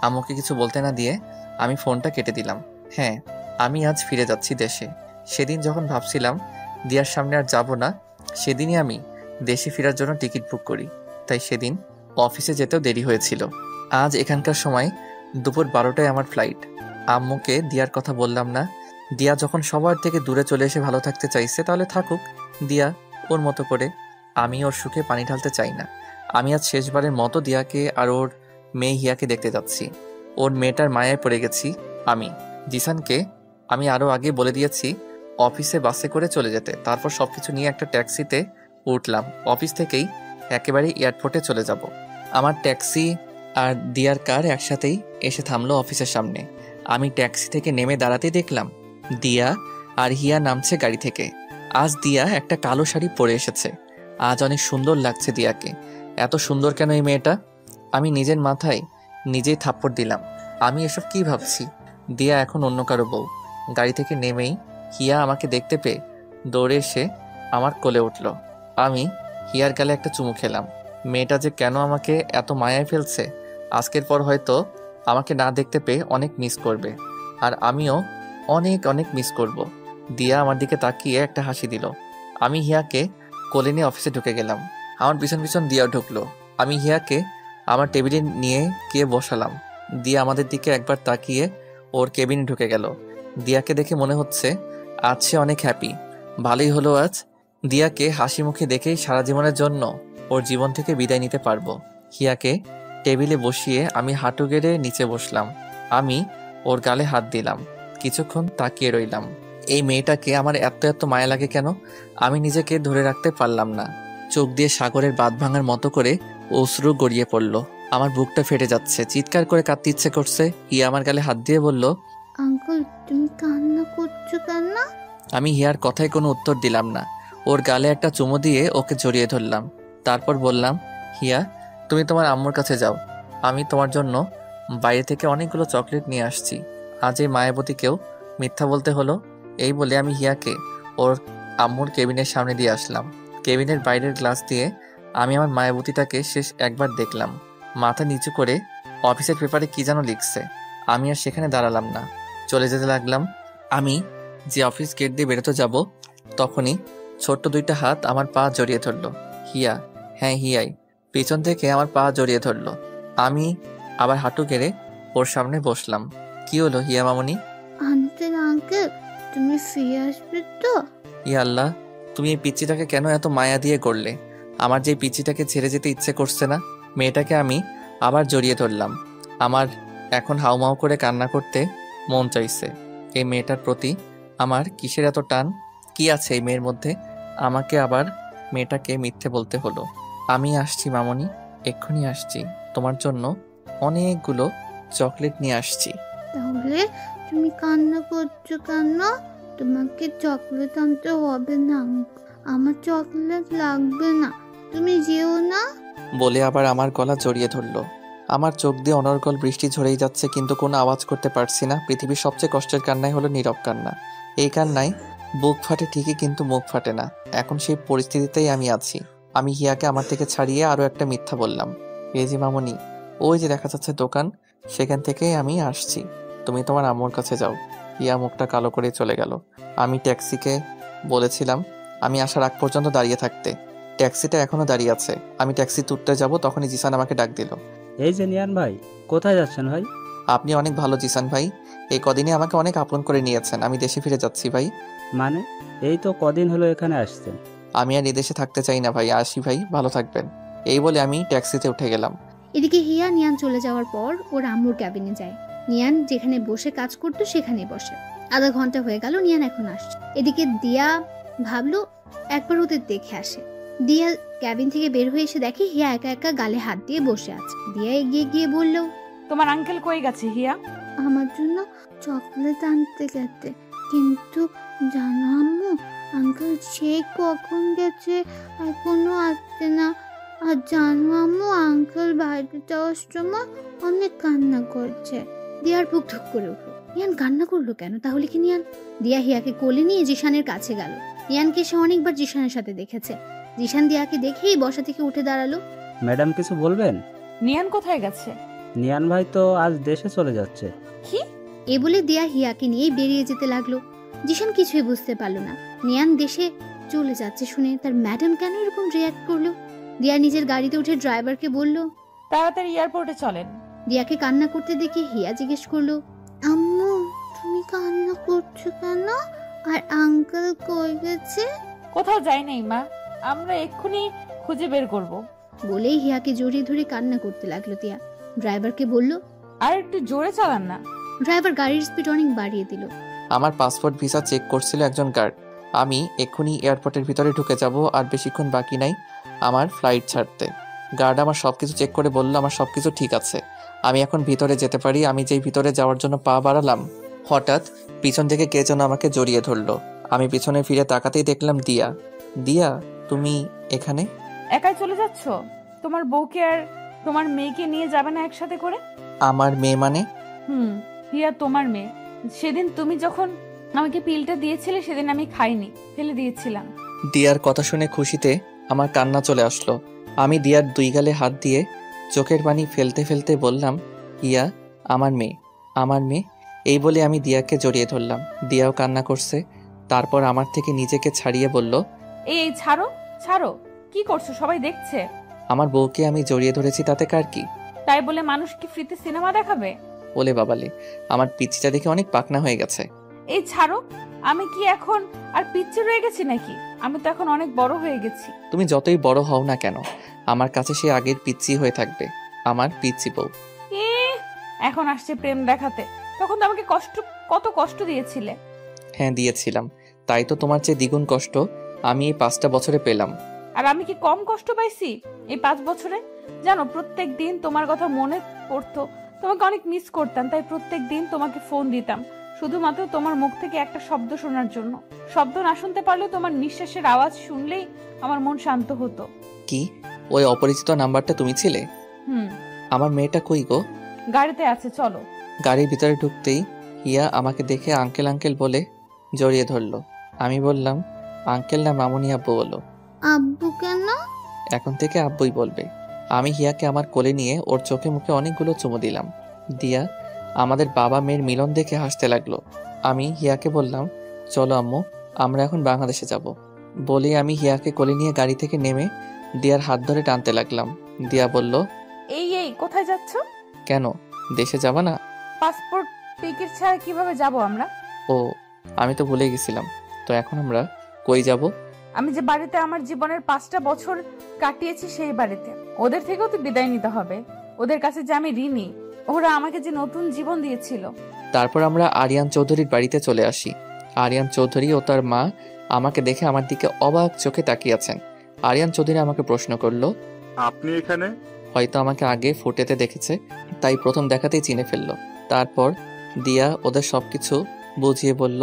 S1: আম্মুকে কিছু বলতে না দিয়ে আমি ফোনটা কেটে দিলাম। হ্যাঁ, আমি আজ ফিরে যাচ্ছি দেশে। সেদিন যখন ভাবছিলাম দিয়ার সামনে আর যাব না, সেদিনই আমি দেশে ফেরার জন্য টিকিট বুক করি। তাই সেদিন অফিসে যেতেও দেরি হয়েছিল। আজ এখানকার সময় দুপুর 12টায় আমার ফ্লাইট। আম্মুকে দিয়ার কথা বললাম না। দিয়া যখন সবার থেকে দূরে চলে এসে ভালো থাকতে চাইছে, তাহলে থাকুক দিয়া ওর মতো করে। আমি ওর সুখে পানি ঢালতে চাই না। আমি আজ শেষবারের মতো দিয়াকে আর ওর মেয়ে হিয়াকে দেখতে যাচ্ছি। ওর মেয়েটার মায়ায় পড়ে গেছি আমি। জিসানকে আমি আরও আগে বলে দিয়েছি অফিসে বাসে করে চলে যেতে। তারপর সবকিছু নিয়ে একটা ট্যাক্সিতে উঠলাম। অফিস থেকেই একেবারে এয়ারপোর্টে চলে যাব। আমার ট্যাক্সি আর দিয়ার কার একসাথেই এসে থামলো অফিসের সামনে। আমি ট্যাক্সি থেকে নেমে দাঁড়াতেই দেখলাম দিয়া আর হিয়া নামছে গাড়ি থেকে। আজ দিয়া একটা কালো শাড়ি পরে এসেছে। আজ অনেক সুন্দর লাগছে দিয়াকে। এত সুন্দর কেন এই মেয়েটা? আমি নিজের মাথায় নিজেই থাপ্পড় দিলাম। আমি এসব কি ভাবছি? দিয়া এখন অন্য কারো বউ। গাড়ি থেকে নেমেই হিয়া আমাকে দেখতে পেয়ে দৌড়ে এসে আমার কোলে উঠল। আমি হিয়ার গালে একটা চুমু খেলাম। মেয়েটা যে কেন আমাকে এত মায়ায় ফেলছে, আজকের পর হয়তো আমাকে না দেখতে পেয়ে অনেক মিস করবে, আর আমিও অনেক অনেক মিস করব। দিয়া আমার দিকে তাকিয়ে একটা হাসি দিল। আমি হিয়াকে কোলে নিয়ে অফিসে ঢুকে গেলাম। আমার পিছন পিছন দিয়াও ঢুকলো। আমি হিয়াকে আমার টেবিলে নিয়ে গিয়ে বসালাম। দিয়া আমাদের দিকে একবার তাকিয়ে ওর কেবিনে ঢুকে গেল। দিয়াকে দেখে মনে হচ্ছে আজ সে অনেক হ্যাপি। ভালোই হলো আজ। দিয়াকে হাসি মুখে দেখেই সারা জীবনের জন্য ওর জীবন থেকে বিদায় নিতে পারবো। হিয়াকে টেবিলে বসিয়ে আমি হাঁটু গেড়ে নিচে বসলাম। আমি ওর গালে হাত দিলাম। কিছুক্ষণ তাকিয়ে রইলাম। এই মেয়েটাকে আমার এত এত মায়া লাগে কেন? আমি নিজেকে ধরে রাখতে পারলাম না। চোখ দিয়ে সাগরের বাঁধ ভাঙার মতো করে অশ্রু গড়িয়ে পড়ল। আমার বুকটা ফেটে যাচ্ছে, চিৎকার করে কাঁদতে ইচ্ছে করছে। হিয়া আমার গালে হাত দিয়ে বলল,
S13: আঙ্কেল তুমি কান্না করছো কেন?
S1: আমি হিয়ার কথায় কোনো উত্তর দিলাম না। ওর গালে একটা চুমু দিয়ে ওকে জড়িয়ে ধরলাম। তারপর বললাম, হিয়া তুমি তোমার আম্মুর কাছে যাও, আমি তোমার জন্য বাইরে থেকে অনেকগুলো চকলেট নিয়ে আসছি। আজ এই মায়াবতীকেও মিথ্যা বলতে হলো। এই বলে আমি হিয়াকে ওর আম্মুর কেবিনের সামনে দিয়ে আসলাম। কেবিনের বাইরের গ্লাস দিয়ে আমি আমার মায়াবতীটাকে শেষ একবার দেখলাম। মাথা নিচু করে অফিসের পেপারে কি যেন লিখছে। আমি আর সেখানে দাঁড়ালাম না, চলে যেতে লাগলাম। আমি যে অফিস গেট দিয়ে বেরোতে যাব, তখনই ছোট্ট 2টা হাত আমার পা জড়িয়ে ধরল। হিয়া, হ্যাঁ হিয়াই, পিছন থেকে আমার পা জড়িয়ে ধরল। আমি আবার হাঁটু গেড়ে ওর সামনে বসলাম। কি হলো হিয়া মামনি?
S13: আঙ্কেল আঙ্কেল তুমি ফিরে আসবে তো?
S1: ইয়া আল্লাহ, তুমি এই পিচ্চিটাকে কেন এত মায়া দিয়ে করলে? আমার যে পিচ্চিটাকে ছেড়ে যেতে ইচ্ছে করছে না। মেয়েটাকে আমি আবার জড়িয়ে ধরলাম। আমার এখন হাউমাউ করে কান্না করতে মন চাইছে। এই মেয়েটার প্রতি আমার কিসের এত টান? কি আছে এই মেয়ের মধ্যে? আমাকে আবার মেয়েটাকে মিথ্যে বলতে হলো। আমি আসছি মামনি, এক্ষুনি আসছি। তোমার জন্য অনেকগুলো চকলেট নিয়ে আসছি।
S13: তাহলে তুমি কান্না করছো কেন? তোমাকে চকলেট আনতে হবে না, আমার চকলেট লাগবে না, তুমি যেও না।
S1: বলে আবার আমার গলা জড়িয়ে ধরলো। আমার চোখ দিয়ে অনর্গল বৃষ্টি ঝরেই যাচ্ছে, কিন্তু কোনো আওয়াজ করতে পারছি না। পৃথিবীর সবচেয়ে কষ্টের কান্নাই হলো নীরব কান্না। এই কান্নায় বুক ফাটে ঠিকই, কিন্তু মুখ ফাটে না। এখন সেই পরিস্থিতিতেই আমি আছি। আমি হিয়াকে আমার থেকে ছাড়িয়ে আরও একটা মিথ্যা বললাম। এই যে মামনি, ওই যে দেখা যাচ্ছে দোকান, সেখান থেকেই আমি আসছি। তুমি তোমার আম্মুর কাছে যাও। হিয়া মুখটা কালো করে চলে গেল। আমি ট্যাক্সিকে বলেছিলাম আমি আসার আগ পর্যন্ত দাঁড়িয়ে থাকতে। ট্যাক্সিটা এখনো দাঁড়িয়ে আছে। আমি ট্যাক্সি তুলতে যাব, তখনই জিসান আমাকে ডাক দিল।
S14: এই যে নিয়ান ভাই, কোথায় যাচ্ছেন ভাই?
S1: আপনি অনেক ভালো জিসান ভাই, এই কদিনে আমাকে অনেক আপন করে নিয়েছেন। আমি দেশে ফিরে যাচ্ছি ভাই।
S14: মানে এই তো কদিন হলো এখানে আসছেন।
S1: আমি আর এদেশে থাকতে চাই না ভাই। আসি ভাই, ভালো থাকবেন। এই বলে আমি ট্যাক্সিতে উঠে গেলাম।
S13: এদিকে হিয়া নিয়ান চলে যাওয়ার পর ওর আম্মুর ক্যাবিনে যায়। নিয়ান যেখানে বসে কাজ করতো সেখানেই বসে। আধা ঘন্টা হয়ে গেল, নিয়ান এখন আসছে। এদিকে দিয়া ভাবলো একবার ওদের দেখে আসে। দিয়া ক্যাবিন থেকে বের হয়ে এসে দেখে হিয়া একা একা গালে হাত দিয়ে বসে আছে। দিয়া এগিয়ে গিয়ে বলল,
S4: তোমার আঙ্কেল কই গেছে হিয়া?
S13: আমার জন্য চকলেট আনতে গেছে, কিন্তু জানো আম্মু, আঙ্কেল সেই কখন গেছে, এখনো আসছে না। আর জানো আম্মু, আঙ্কেল বাইরে যাওয়ার সময় অনেক কান্না করছে। দিয়ার বুক ধুক করে উঠলো। নিয়ান কান্না করলো কেন? তাহলে কি নিয়ান? দিয়া হিয়াকে কোলে নিয়ে জিশানের কাছে গেল। নিয়ানকে সে অনেকবার জিশানের সাথে দেখেছে। জিশান দিয়াকে দেখেই বসা থেকে উঠে দাঁড়ালো।
S14: ম্যাডাম কিছু বলবেন?
S4: নিয়ান কোথায় গেছে?
S14: নিয়ান ভাই তো আজ দেশে চলে যাচ্ছে।
S4: কি?
S13: এ বলে দিয়া হিয়াকে নিয়ে বেরিয়ে যেতে লাগলো। জিশান কিছুই বুঝতে পারলো না। নিয়ান দেশে চলে যাচ্ছে শুনে তার ম্যাডাম কেন এরকম রিয়াক্ট করলো। দিয়া নিজের গাড়িতে উঠে ড্রাইভারকে বলল,
S4: তাড়াতাড়ি এয়ারপোর্টে চলেন।
S13: দিয়াকে কান্না করতে দেখে হিয়া জিজ্ঞেস করলো, আম্মু তুমি কান্না করছো কেন? আর আঙ্কেল কই গেছে?
S4: কোথাও যাই নাই মা, আমরা এক্ষুনি খুঁজে বের করব।
S13: বলেই হিয়াকে জড়িয়ে ধরে কান্না করতে লাগলো দিয়া। ড্রাইভারকে বলল,
S4: আর একটু জোরে চালান না।
S13: ড্রাইভার গাড়ির স্পিড অনেক বাড়িয়ে দিল।
S1: আমার পাসপোর্ট ভিসা চেক করছিল একজন গার্ড। আমি এক্ষুনি এয়ারপোর্টের ভিতরে ঢুকে যাব, আর বেশিক্ষণ বাকি নাই আমার ফ্লাইট ছাড়তে। গার্ড আমার সবকিছু চেক করে বলল আমার সবকিছু ঠিক আছে, আমি এখন ভিতরে যেতে পারি। আমি যেই ভিতরে যাওয়ার জন্য পা বাড়ালাম, হঠাৎ পিছন থেকে কে যেন আমাকে জড়িয়ে ধরলো। আমি পিছনে ফিরে তাকাতেই দেখলাম দিয়া। দিয়া, তুমি এখানে?
S4: একাই চলে যাচ্ছ? তোমার বউকে আর তোমার মেয়েকে নিয়ে যাবে না একসাথে করে?
S1: আমার মেয়ে মানে?
S4: হিয়া তোমার মেয়ে। সেদিন তুমি যখন আমাকে পিলটা দিয়েছিলে সেদিন আমি খাইনি, ফেলে দিয়েছিলাম।
S1: দিয়ার কথা শুনে খুশিতে আমার কান্না চলে আসলো। আমি দিয়ার দুই গালে হাত দিয়ে চোখের পানি ফেলতে ফেলতে বললাম, হিয়া আমার মেয়ে, আমার মেয়ে। এই বলে আমি দিয়াকে জড়িয়ে ধরলাম। দিয়াও কান্না করছে। তারপর আমার থেকে নিজেকে ছাড়িয়ে বলল,
S4: এই ছাড়ো ছাড়ো, কি করছো? সবাই দেখছে।
S1: আমার বউকে আমি জড়িয়ে ধরেছি, তাতে কার কি?
S4: তাই বলে মানুষ কি ফ্রিতে সিনেমা দেখাবে?
S1: ওলে বাবালে, আমার পিচ্চিটা দেখে অনেক পাকনা হয়ে গেছে।
S4: এই ছাড়ো, আমি কি এখন আর পিচ্চি রয়ে গেছি নাকি? আমি তো এখন অনেক বড় হয়ে গেছি।
S1: তুমি যতই বড় হও না কেন, আমার কাছে সে আগের পিচ্চি হয়ে থাকবে, আমার পিচ্চি বউ।
S4: এখন আসছে প্রেম দেখাতে। তখন তো আমাকে কত কষ্ট দিয়েছিলে।
S1: হ্যাঁ দিয়েছিলাম, তাই তো তোমার চেয়ে দ্বিগুণ কষ্ট আমি এই 5টা বছরে পেলাম।
S4: আর আমি কি কম কষ্ট পাইছি এই 5 বছরে? জানো, প্রত্যেক দিন তোমার কথা মনে পড়তো, তোমাকে অনেক মিস করতাম। তাই প্রত্যেক দিন তোমাকে ফোন দিতাম, শুধুমাত্র তোমার মুখ থেকে একটা শব্দ শোনার জন্য। শব্দ না শুনতে পারলেও তোমার নিঃশ্বাসের আওয়াজ শুনলেই আমার মন শান্ত হতো।
S1: কি ওই অপরিচিত নাম্বারটা তুমি ছিলে? আমার মেয়েটা কই গো?
S4: গাড়িতে আছে, চলো।
S1: গাড়ির ভিতরে ঢুকতেই হিয়া আমাকে দেখে আঙ্কেল আঙ্কেল বলে জড়িয়ে ধরলো। আমি বললাম, আঙ্কেল না মামুনি আব্বু বলো।
S13: আব্বু কেন?
S1: এখন থেকে আব্বুই বলবে। আমি হিয়াকে আমার কোলে নিয়ে ওর চোখে মুখে অনেকগুলো চুমু দিলাম। দিয়া আমাদের বাবা মেয়ের মিলন দেখে হাসতে লাগলো। আমি হিয়াকে বললাম, চলো আম্মু, আমরা এখন বাংলাদেশে যাব। বলে আমি হিয়াকে কোলে নিয়ে গাড়ি থেকে নেমে দিয়ার হাত ধরে টানতে লাগলাম। দিয়া বলল,
S4: এই কোথায় যাচ্ছ?
S1: কেন, দেশে যাবা না?
S4: পাসপোর্ট টিকিট ছাড়া কিভাবে যাব আমরা?
S1: ও আমি তো ভুলে গেছিলাম। তো এখন আমরা কই যাব?
S4: আমি যে বাড়িতে আমার জীবনের 5টা বছর কাটিয়েছি সেই বাড়িতে। ওদের থেকেও তো বিদায় নিতে হবে। ওদের কাছে যে আমি ঋণী। ওরা আমাকে যে নতুন জীবন দিয়েছিল।
S1: তারপর আমরা আরিয়ান চৌধুরীর বাড়িতে চলে আসি। আরিয়ান চৌধুরী ও তার মা আমাকে দেখে আমার দিকে অবাক চোখে তাকিয়ে আছেন। আরিয়ান চৌধুরী আমাকে প্রশ্ন করলো,
S5: আপনি এখানে?
S1: হয়তো আমাকে আগে ফুটেতে দেখেছে, তাই প্রথম দেখাতেই চিনে ফেললো। তারপর দিয়া ওদের সবকিছু বুঝিয়ে বলল।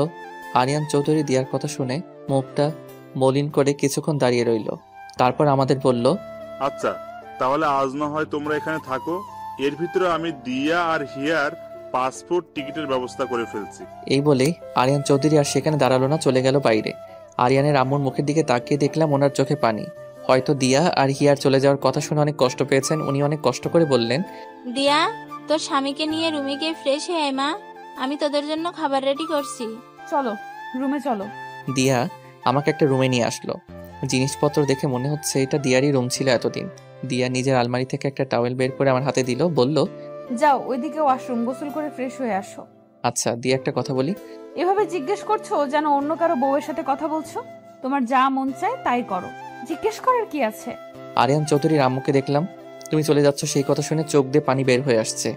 S1: আরিয়ান চৌধুরী দিয়ার কথা শুনে মুখটা মলিন করে কিছুক্ষণ দাঁড়িয়ে রইল। তারপর আমাদের বলল,
S5: আচ্ছা, তাহলে আজ না হয় তোমরা এখানে থাকো। এর ভিতরে আমি দিয়া আর হিয়ার পাসপোর্ট টিকিটের ব্যবস্থা করে ফেলছি।
S1: এই বলেই আরিয়ান চৌধুরী আর সেখানে দাঁড়ালো না, চলে গেল বাইরে। আরিয়ানের আম্মুর মুখের দিকে তাকিয়ে দেখলাম ওনার চোখে পানি। হয়তো দিয়া আর হিয়ার চলে যাওয়ার কথা শুনে অনেক কষ্ট পেয়েছেন। উনি অনেক কষ্ট করে বললেন,
S11: দিয়া, তোর স্বামীকে নিয়ে রুমে গিয়ে ফ্রেশ হয়ে আয় মা। আমি তোদের জন্য খাবার রেডি করছি।
S4: চলো, রুমে চলো।
S1: দিয়া আমাকে একটা রুমে নিয়ে আসলো। জিনিসপত্র দেখে মনে হচ্ছে এটা দিয়ারই রুম ছিল এতদিন। দিয়া নিজের আলমারি থেকে একটা টাওয়েল বের করে আমার হাতে দিল, বলল,
S4: যাও ওইদিকে ওয়াশরুম, গোসল করে ফ্রেশ হয়ে আসো।
S1: আচ্ছা। দিয়া একটা কথা বলি।
S4: এভাবে জিজ্ঞেস করছো যেন অন্য কারো বউয়ের সাথে কথা বলছো। তোমার যা মন চায় তাই করো, জিজ্ঞেস করার কি আছে?
S1: আরিয়ান চৌধুরীর আম্মুকে দেখলাম তুমি চলে যাচ্ছ, সেই কথা শুনে চোখ দিয়ে পানি বের হয়ে আসছে।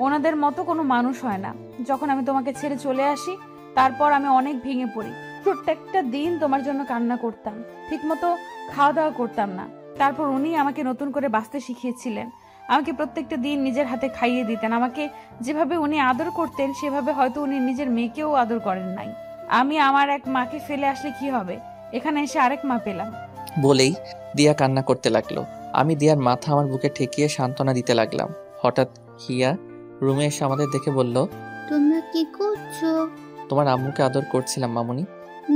S4: ওনাদের মতো কোনো মানুষ হয় না। যখন আমি তোমাকে ছেড়ে চলে আসি তারপর আমি অনেক ভেঙে পড়ি। প্রত্যেকটা দিন তোমার জন্য কান্না করতাম, ঠিকমতো খাওয়া দাওয়া করতাম না। তারপর উনি আমাকে নতুন করে বাঁচতে শিখিয়েছিলেন। আমাকে প্রত্যেকটা দিন নিজের হাতে খাইয়ে দিতেন। আমাকে যেভাবে উনি আদর করতেন সেভাবে হয়তো উনি নিজের মেয়েকেও আদর করেন নাই। আমি আমার এক মাকে ফেলে আসলে কি হবে, এখানে এসে আরেক মা পেলাম।
S1: বলেই দিয়া কান্না করতে লাগলো। আমি দিয়ার মাথা আমার বুকে ঠেকিয়ে সান্ত্বনা দিতে লাগলাম। হঠাৎ হিয়া রুমে এসে আমাদের দেখে বলল,
S13: তোমরা কি করছো?
S1: তোমার আম্মুকে আদর করছিলাম মামুনি।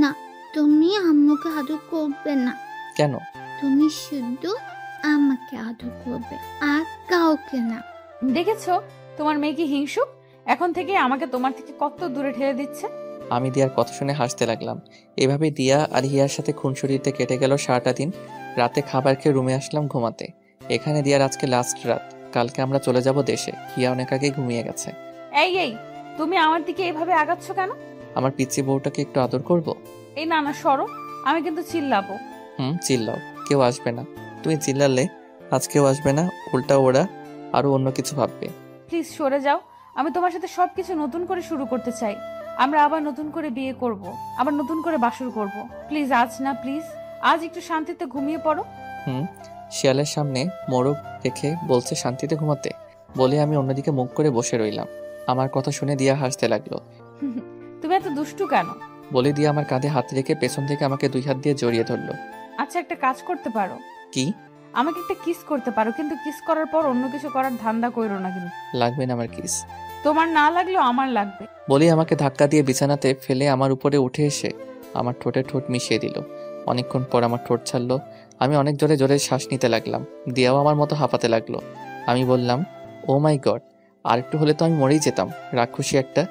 S13: না, তুমি আম্মুকে আদর করবে না।
S1: কেন?
S13: তুমি শুধু আমাকে আদর করবে, আর কাউকে না।
S4: দেখেছো তোমার মেয়ে কি হিংসুক? এখন থেকে আমাকে তোমার থেকে কত দূরে ঠেলে দিচ্ছে।
S1: আমি দিয়ার কথা শুনে হাসতে লাগলাম। এভাবে দিয়া আর হিয়ার সাথে খুনসুটিতে কেটে গেল সারাটা দিন। রাতে খাবার খেয়ে রুমে আসলাম ঘুমাতে। এখানে দিয়ার আজকে লাস্ট রাত। কালকে আমরা চলে যাব দেশে। হিয়া অনেক আগে ঘুমিয়ে গেছে।
S4: এই তুমি আমার দিকে এভাবে আগাচ্ছ কেন?
S1: আমার পিচ্চি বউটাকে একটু আদর করব।
S4: এই না সরো, আমি কিন্তু চিল্লাবো।
S1: চিল্লাও, কেউ আসবে না। তুমি চিল্লালে আজ কেউ আসবে না, উল্টা ওরা আরো অন্য কিছু ভাববে।
S4: প্লিজ সরে যাও। আমি তোমার সাথে সবকিছু নতুন করে শুরু করতে চাই। আমরা আবার নতুন করে বিয়ে করব, আবার নতুন করে বাসর করব। প্লিজ আজ না, প্লিজ আজ একটু শান্তিতে ঘুমিয়ে পড়ো।
S1: শিয়ালের সামনে মোরগ রেখে বলছে শান্তিতে ঘুমাতে, বলে আমি অন্যদিকে মুখ করে বসে রইলাম। আমার কথা শুনে দিয়া হাসতে লাগলো।
S4: তুমি এত দুষ্টু কেন?
S1: বলে দিয়া আমার কাঁধে হাত রেখে পেছন থেকে আমাকে 2 হাত দিয়ে জড়িয়ে ধরলো।
S4: আচ্ছা, একটা কাজ করতে পারো।
S1: কি?
S4: আমাকে একটা কিস করতে পারো, কিন্তু কিস করার পর অন্য কিছু করার ধান্দা কইরো না কিন্তু।
S1: লাগবে না আমার কিস।
S4: তোমার না লাগলেও আমার লাগবে।
S1: বলে আমাকে ধাক্কা দিয়ে বিছানাতে ফেলে আমার উপরে উঠে এসে আমার ঠোঁটে ঠোঁট মিশিয়ে দিল। অনেকক্ষণ পর আমার ঠোঁট ছাড়লো। আমি অনেক জোরে জোরে শ্বাস নিতে লাগলাম। দিয়াও আমার মতো হাঁপাতে লাগলো। আমি বললাম, ও মাই গড, আর একটু হলে তো আমি মরেই যেতাম। রাক্ষসী একটা।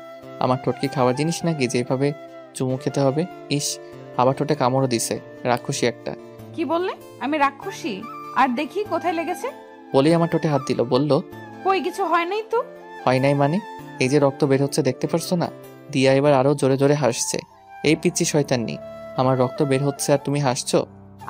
S1: আমার ঠোঁট কি খাওয়ার জিনিস নাকি যেভাবে চুমু খেতে হবে? ইস, আবার ঠোঁটে কামড়ও দিছে, রাক্ষসী একটা।
S4: কি বললে? আমি রাক্ষসী? আর দেখি কোথায় লেগেছে।
S1: বলেই আমার ঠোঁটে হাত দিল, বলল,
S4: কই কিছু হয় নাই তো।
S1: হয় নাই মানে? এই যে রক্ত বের হচ্ছে, দেখতে পারছো না? দিয়া এবার আরো জোরে জোরে হাসছে। এই পিচ্চি শয়তাননি, আমার রক্ত বের হচ্ছে আর তুমি হাসছো?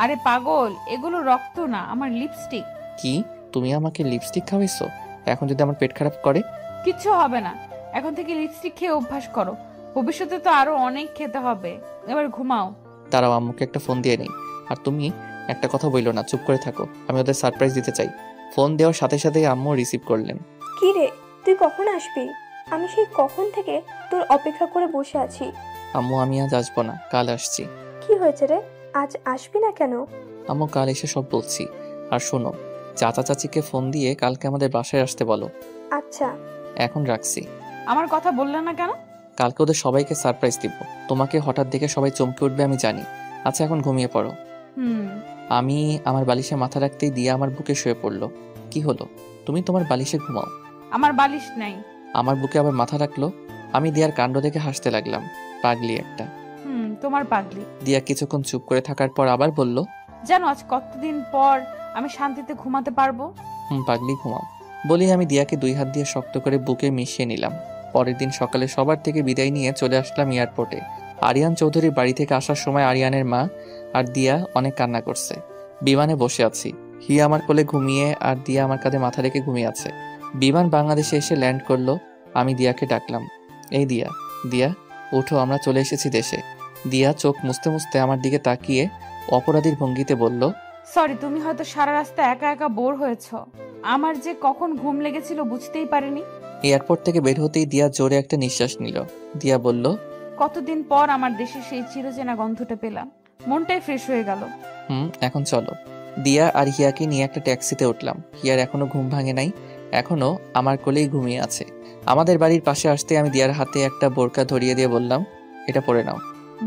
S4: আরে পাগল, এগুলো রক্ত না, আমার লিপস্টিক।
S1: কি? তুমি আমাকে লিপস্টিক খাওয়াইছো? এখন যদি আমার পেট খারাপ করে?
S4: কিচ্ছু হবে না, এখন থেকে লিপস্টিক খেয়ে অভ্যাস করো। ভবিষ্যতে তো আরো অনেক খেতে হবে। এবার ঘুমাও।
S1: দাঁড়াও, আম্মুকে একটা ফোন দিয়ে নেই। আর তুমি একটা কথা বইলো না, চুপ করে থাকো। আমি ওদের সারপ্রাইজ দিতে চাই। ফোন দেওয়ার সাথে সাথেই আম্মু রিসিভ করলেন।
S3: কি রে, তুই কখন আসবি? আমি সেই কখন থেকে তোর অপেক্ষা করে বসে আছি।
S1: আম্মু, আমি আজ আসবো না, কাল আসছি।
S3: কি হয়েছে রে, আজ আসবি না কেন?
S1: আম্মু, কাল এসে সব বলছি। আর শোনো, চাচা চাচিকে ফোন দিয়ে কালকে আমাদের বাসায় আসতে বলো।
S3: আচ্ছা,
S1: এখন রাখছি।
S4: আমার কথা বললে না কেন?
S1: কালকে ওদের সবাইকে সারপ্রাইজ দিব। তোমাকে হঠাৎ দেখে সবাই চমকে উঠবে আমি জানি। আচ্ছা, এখন ঘুমিয়ে পড়ো। আমি আমার বালিশে মাথা রাখতেই দিয়া আমার বুকে শুয়ে পড়লো। কি হলো? তুমি তোমার বালিশে ঘুমাও।
S4: আমার বালিশ নাই।
S1: আমার বুকে আবার মাথা রাখলো। আমি দিয়ার কাণ্ড দেখে হাসতে লাগলাম। পাগলি একটা।
S4: তোমার পাগলি।
S1: দিয়া কিছুক্ষণ চুপ করে থাকার পর আবার বলল,
S4: জানো আজ কতদিন পর আমি শান্তিতে ঘুমাতে পারবো।
S1: পাগলি, ঘুমাও। বলি আমি দিয়াকে 2 হাত দিয়ে শক্ত করে বুকে মিশিয়ে নিলাম। পরের দিন সকালে সবার থেকে বিদায় নিয়ে চলে আসলাম এয়ারপোর্টে। আরিয়ান চৌধুরীর বাড়ি থেকে আসার সময় আরিয়ানের মা আর দিয়া অনেক কান্না করছে। বিমানে বসে আছি, হিয়া আমার কোলে ঘুমিয়ে আর দিয়া আমার কাঁধে মাথা রেখে ঘুমিয়ে আছে। বিমান বাংলাদেশে এসে ল্যান্ড করলো। আমি দিয়াকে ডাকলাম, এই দিয়া, দিয়া ওঠো, আমরা চলে এসেছি দেশে। দিয়া চোখ মুছতে মুছতে আমার দিকে তাকিয়ে অপরাধীর ভঙ্গিতে বলল,
S4: সরি, তুমি হয়তো সারা রাস্তা একা একা বোর হয়েছো। আমার যে কখন ঘুম লেগেছিল বুঝতেই পারিনি।
S1: এয়ারপোর্ট থেকে বের হতেই দিয়া জোরে একটা নিঃশ্বাস নিল। দিয়া বলল,
S4: কতদিন পর আমার দেশে সেই চিরচেনা গন্ধটা পেলাম, মনটাই ফ্রেশ হয়ে গেল।
S1: এখন চলো। দিয়া আর হিয়াকে নিয়ে একটা ট্যাক্সিতে উঠলাম। হিয়ার এখনো ঘুম ভাঙে নাই, এখনো আমার কোলেই ঘুমিয়ে আছে। আমাদের বাড়ির পাশে আসতে আমি দিয়ার হাতে একটা বোরকা ধরিয়ে দিয়ে বললাম, এটা পরে নাও।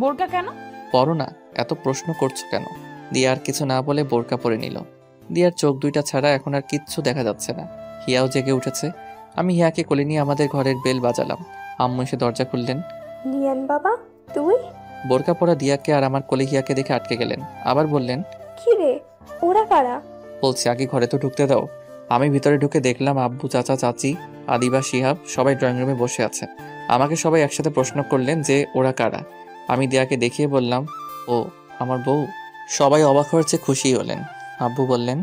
S4: বোরকা কেন?
S1: পরো না, এত প্রশ্ন করছো কেন? দিয়া আর কিছু না বলে বোরকা পরে নিল। দিয়ার চোখ দুইটা ছাড়া এখন আর কিচ্ছু দেখা যাচ্ছে না। হিয়াও জেগে উঠেছে। আমি হিয়াকে কোলে নিয়ে আমাদের ঘরের বেল বাজালাম। আম্মু এসে দরজা খুললেন।
S3: নিয়ান বাবা, তুই?
S1: বোরকা পরা দিয়াকে আর আমার কোলে হিয়াকে দেখে আটকে গেলেন। আবার বললেন,
S3: কি রে, ওরা কারা?
S1: বলছি আগে ঘরে তো ঢুকতে দাও। আমি ভিতরে ঢুকে দেখলাম আব্বু, চাচা, চাচি, আদিবা, শিহাব সবাই ড্রয়িং রুমে বসে আছে। আমাকে সবাই একসাথে প্রশ্ন করলেন যে ওরা কারা। আমি দিয়াকে দেখিয়ে বললাম, ও আমার বউ। সবাই অবাক হয়েছে, খুশি হলেন। আব্বু বললেন,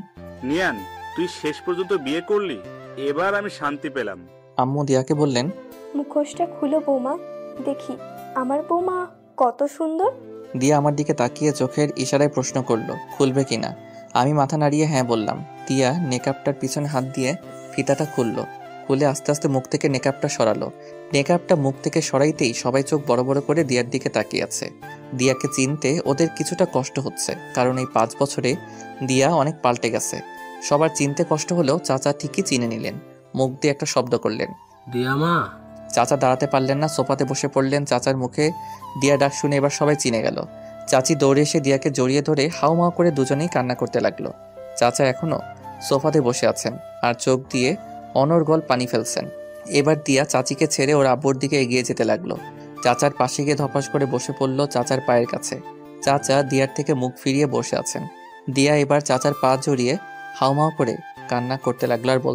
S5: নিয়ান, তুই শেষ পর্যন্ত বিয়ে করলি, এবার আমি শান্তি পেলাম।
S1: আম্মু দিয়াকে বললেন,
S3: মুখোশটা খুলো বৌমা, দেখি আমার বৌমা কত সুন্দর।
S1: দিয়া আমার দিকে তাকিয়ে চোখের ইশারায় প্রশ্ন করলো, খুলবে কিনা। আমি মাথা নাড়িয়ে হ্যাঁ বললাম। দিয়া নেকআপটার পিছনে হাত দিয়ে ফিতাটা খুললো। খুলে আস্তে আস্তে মুখ থেকে নেকআপটা সরালো। নেকআপটা মুখ থেকে সরাইতেই সবাই চোখ বড় বড় করে দিয়ার দিকে তাকিয়ে আছে। দিয়াকে চিনতে ওদের কিছুটা কষ্ট হচ্ছে, কারণ এই 5 বছরে দিয়া অনেক পাল্টে গেছে। সবার চিনতে কষ্ট হলেও চাচা ঠিকই চিনে নিলেন। মুখ দিয়ে একটা শব্দ করলেন,
S12: দিয়া মা।
S1: চাচা দাঁড়াতে পারলেন না, সোফাতে বসে পড়লেন। চাচার মুখে দিয়া ডাক শুনে এবার সবাই চিনে গেল। চাচি দৌড়ে এসে দিয়াকে জড়িয়ে ধরে হাউমাউ করে দুজনেই কান্না করতে লাগলো। চাচা এখনো সোফাতে বসে আছেন আর চোখ দিয়ে অনর্গল পানি ফেলছেন। এবার দিয়া চাচিকে ছেড়ে ওর আব্বুর দিকে এগিয়ে যেতে লাগলো। চাচার পাশে গিয়ে ধপাস করে বসে পড়ল চাচার পায়ের কাছে। চাচা দিয়ার থেকে মুখ ফিরিয়ে বসে আছেন। দিয়া এবার চাচার পা জড়িয়ে হাউমাউ করে কান্না করতে লাগলো আর বলতে